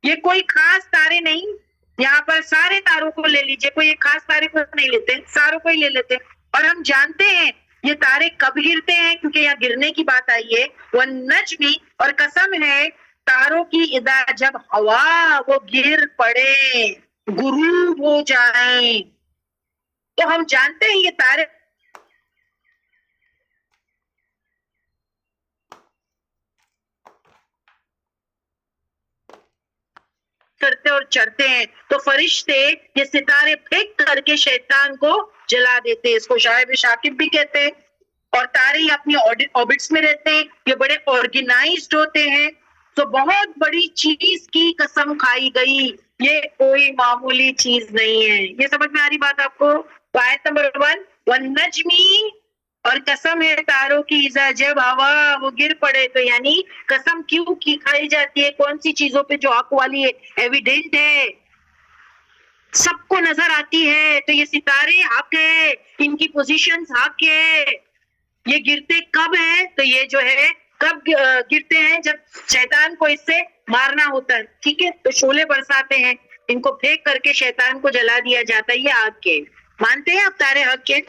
یہ کوئی خاص تارے نہیں، یہاں پر سارے تاروں کو لے لیجئے، کوئی ایک خاص تارے کو نہیں لیتے، ساروں کو ہی لے لیتے. اور ہم جانتے ہیں یہ تارے کب گرتے ہیں، کیونکہ یہاں گرنے کی بات آئی ہے. والنجم اور قسم ہے تاروں کی، اذا جب ہوا وہ گر پڑے، غروب ہو جائیں. تو ہم جانتے ہیں یہ تارے کرتے اور چڑھتے ہیں، تو فرشتے یہ ستارے پھینک کر کے شیطان کو جلا دیتے ہیں. اس کو شاہب شاکب بھی کہتے ہیں. اور تارے یہ اپنی آربٹس میں رہتے ہیں، یہ بڑے آرگنائزڈ ہوتے ہیں. تو بہت بڑی چیز کی قسم کھائی گئی، یہ کوئی معمولی چیز نہیں ہے. یہ سمجھ میں آ رہی بات آپ کو؟ آیت نمبر 1، والنجمی اور قسم ہے تاروں کی، اذا جب ہوا وہ گر پڑے. تو یعنی قسم کیوں کی کھائی جاتی ہے؟ کون سی چیزوں پہ جو حق والی ہے، ایویڈنٹ ہے، سب کو نظر آتی ہے. تو یہ ستارے حق ہے، ان کی پوزیشنز حق ہے. یہ گرتے کب ہیں؟ تو یہ جو ہے کب گرتے ہیں؟ جب شیطان کو اس سے مارنا ہوتا ہے. ٹھیک ہے، تو شعلے برساتے ہیں، ان کو پھینک کر کے شیطان کو جلا دیا جاتا ہے. یہ حق کے مانتے ہیں آپ تارے؟ حق کے،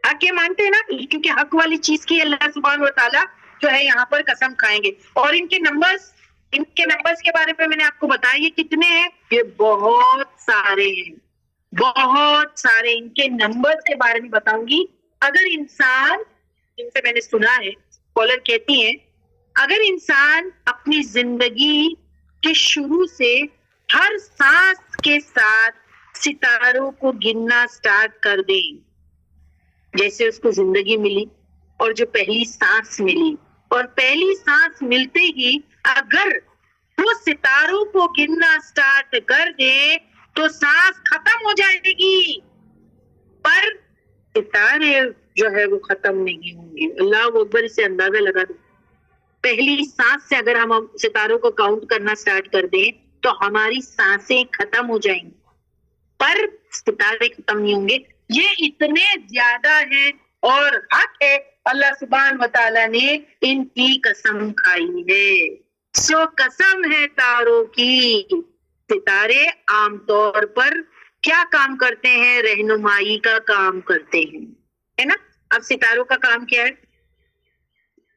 حق کے مانتے ہیں نا، کیونکہ حق والی چیز کی اللہ سبحانہ و تعالیٰ جو ہے یہاں پر قسم کھائیں گے. اور ان کے نمبرز کے بارے میں نے آپ کو بتایا یہ کتنے ہیں، یہ بہت سارے ہیں، بہت سارے. ان کے نمبرز کے بارے میں بتاؤں گی. اگر انسان، جن سے میں نے سنا ہے، کالر کہتی ہیں، اگر انسان اپنی زندگی کے شروع سے ہر سانس کے ساتھ ستاروں کو گننا سٹارٹ کر دیں، جیسے اس کو زندگی ملی اور جو پہلی سانس ملی، اور پہلی سانس ملتے ہی اگر وہ ستاروں کو گننا سٹارٹ کر دے تو سانس ختم ہو جائے گی، پر ستارے جو ہے وہ ختم نہیں ہوں گے. اللہ اکبر، سے اندازہ لگا دو. پہلی سانس سے اگر ہم ستاروں کو کاؤنٹ کرنا سٹارٹ کر دیں تو ہماری سانسیں ختم ہو جائیں گی، پر ستارے ختم نہیں ہوں گے. یہ اتنے زیادہ ہیں اور حق ہے، اللہ سبحانہ و تعالیٰ نے ان کی قسم کھائی ہے. سو قسم ہے تاروں کی. ستارے عام طور پر کیا کام کرتے ہیں؟ رہنمائی کا کام کرتے ہیں، ہے نا. اب ستاروں کا کام کیا ہے؟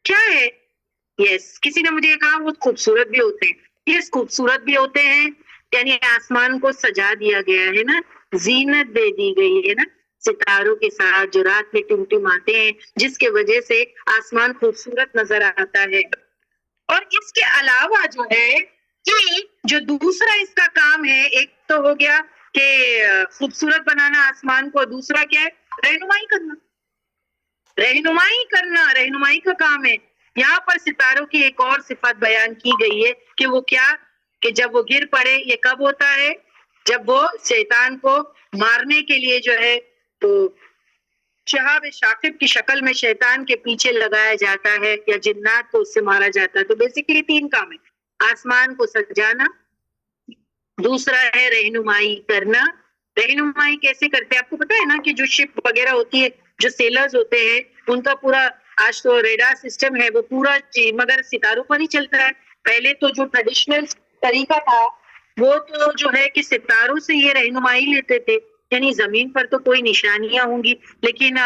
کیا ہے؟ یس، کسی نے مجھے کہا وہ خوبصورت بھی ہوتے ہیں. یس، خوبصورت بھی ہوتے ہیں، یعنی آسمان کو سجا دیا گیا ہے نا، زینت دے دی گئی ہے نا ستاروں کے ساتھ جو رات میں ٹمٹماتے ہیں، جس کی وجہ سے آسمان خوبصورت نظر آتا ہے. اور اس کے علاوہ جو ہے کہ جو دوسرا اس کا کام ہے، ایک تو ہو گیا کہ خوبصورت بنانا آسمان کو، دوسرا کیا ہے؟ رہنمائی کرنا. رہنمائی کا کام ہے. یہاں پر ستاروں کی ایک اور صفت بیان کی گئی ہے کہ وہ کیا، کہ جب وہ گر پڑے، یہ کب ہوتا ہے؟ جب وہ شیطان کو مارنے کے لیے جو ہے تو شہاب ثاقب کی شکل میں شیطان کے پیچھے لگایا جاتا ہے یا جنات کو اس سے مارا جاتا ہے. تو بیسیکلی 3 کام ہے: آسمان کو سجانا، دوسرا ہے رہنمائی کرنا. رہنمائی کیسے کرتے ہیں؟ آپ کو پتا ہے نا کہ جو شپ وغیرہ ہوتی ہے، جو سیلرز ہوتے ہیں، ان کا پورا آج تو ریڈار سسٹم ہے، وہ پورا مگر ستاروں پر ہی چلتا ہے. پہلے تو جو ٹریڈیشنل طریقہ تھا وہ تو جو ہے کہ ستاروں سے یہ رہنمائی لیتے تھے. یعنی زمین پر تو کوئی نشانیاں ہوں گی، لیکن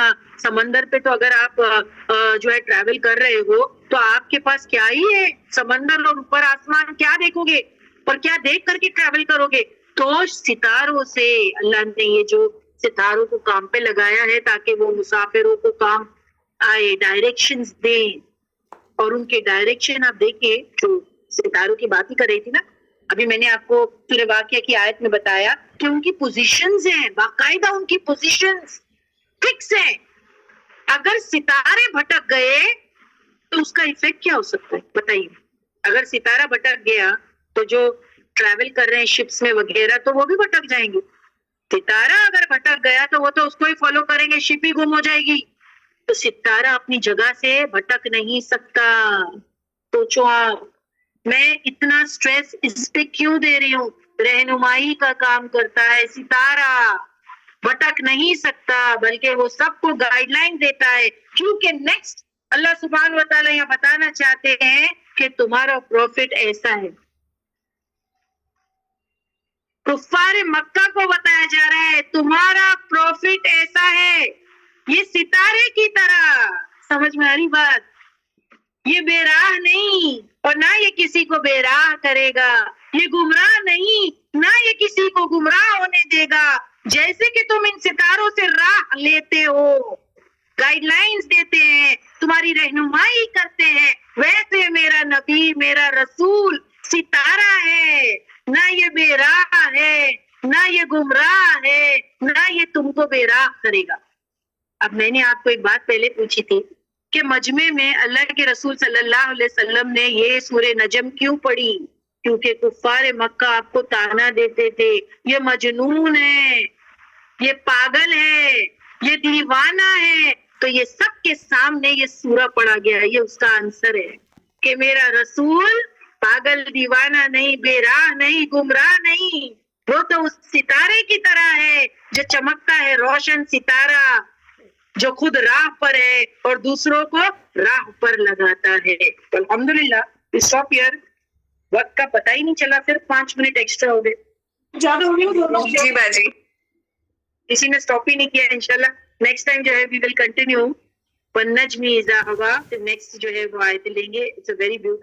سمندر پہ تو اگر آپ جو ہے ٹریول کر رہے ہو تو آپ کے پاس کیا ہی ہے؟ سمندر اور اوپر آسمان، کیا دیکھو گے اور کیا دیکھ کر کے ٹریول کرو گے؟ تو ستاروں سے اللہ نے یہ جو ستاروں کو کام پہ لگایا ہے تاکہ وہ مسافروں کو کام آئے، ڈائریکشنز دیں. اور ان کے ڈائریکشن آپ دیکھیں، جو ستاروں کی بات ہی کر رہی تھی نا ابھی، میں نے آپ کو سورہ واقعہ کی آیت میں بتایا کہ ان کی پوزیشنز ہیں، باقاعدہ ان کی پوزیشنز فکس ہیں. اگر ستارے بھٹک گئے تو اس کا ایفیکٹ کیا ہو سکتا ہے بتائیے؟ اگر ستارہ بھٹک گیا تو جو ٹریول کر رہے ہیں شپس میں وغیرہ تو وہ بھی بھٹک جائیں گے. ستارہ اگر بھٹک گیا تو وہ تو اس کو ہی فالو کریں گے، شپ ہی گم ہو جائے گی. تو ستارہ اپنی جگہ سے بھٹک نہیں سکتا. سوچو آپ، میں اتنا سٹریس اس پہ کیوں دے رہی ہوں؟ رہنمائی کا کام کرتا ہے ستارہ، بھٹک نہیں سکتا، بلکہ وہ سب کو گائیڈ لائن دیتا ہے. کیونکہ نیکسٹ اللہ سبحانہ و تعالیٰ یہ بتانا چاہتے ہیں کہ تمہارا پروفٹ ایسا ہے. کفار مکہ کو بتایا جا رہا ہے تمہارا پروفٹ ایسا ہے، یہ ستارے کی طرح. سمجھ میں آ رہی بات؟ یہ بے راہ نہیں اور نہ یہ کسی کو بے راہ کرے گا. یہ گمراہ نہیں، نہ یہ کسی کو گمراہ ہونے دے گا. جیسے کہ تم ان ستاروں سے راہ لیتے ہو، گائیڈ لائنز دیتے ہیں، تمہاری رہنمائی کرتے ہیں، ویسے میرا نبی، میرا رسول ستارہ ہے. نہ یہ بے راہ ہے، نہ یہ گمراہ ہے، نہ یہ تم کو بے راہ کرے گا. اب میں نے آپ کو ایک بات پہلے پوچھی تھی کہ مجمع میں اللہ کے رسول صلی اللہ علیہ وسلم نے یہ سورہ نجم کیوں پڑھی؟ کیونکہ کفار مکہ آپ کو تانا دیتے تھے، یہ مجنون ہے، یہ پاگل ہے، یہ دیوانہ ہے. تو یہ سب کے سامنے یہ سورہ پڑھا گیا ہے. یہ اس کا آنسر ہے کہ میرا رسول پاگل دیوانہ نہیں، بے راہ نہیں، گمراہ نہیں. وہ تو اس ستارے کی طرح ہے جو چمکتا ہے، روشن ستارہ جو خود راہ پر ہے اور دوسروں کو راہ پر لگاتا ہے. الحمدللہ اسٹاپ ہیئر. وقت کا پتہ ہی نہیں چلا، صرف 5 منٹ ایکسٹرا ہو گئے. زیادہ ہو گیا جی باجی. کسی نے اسٹاپ ہی نہیں کیا. انشاءاللہ نیکسٹ ٹائم جو ہے وی ول کنٹینیو. والنجم اذا ہوا، نیکسٹ جو ہے وہ آیت لیں گے. It's a very beautiful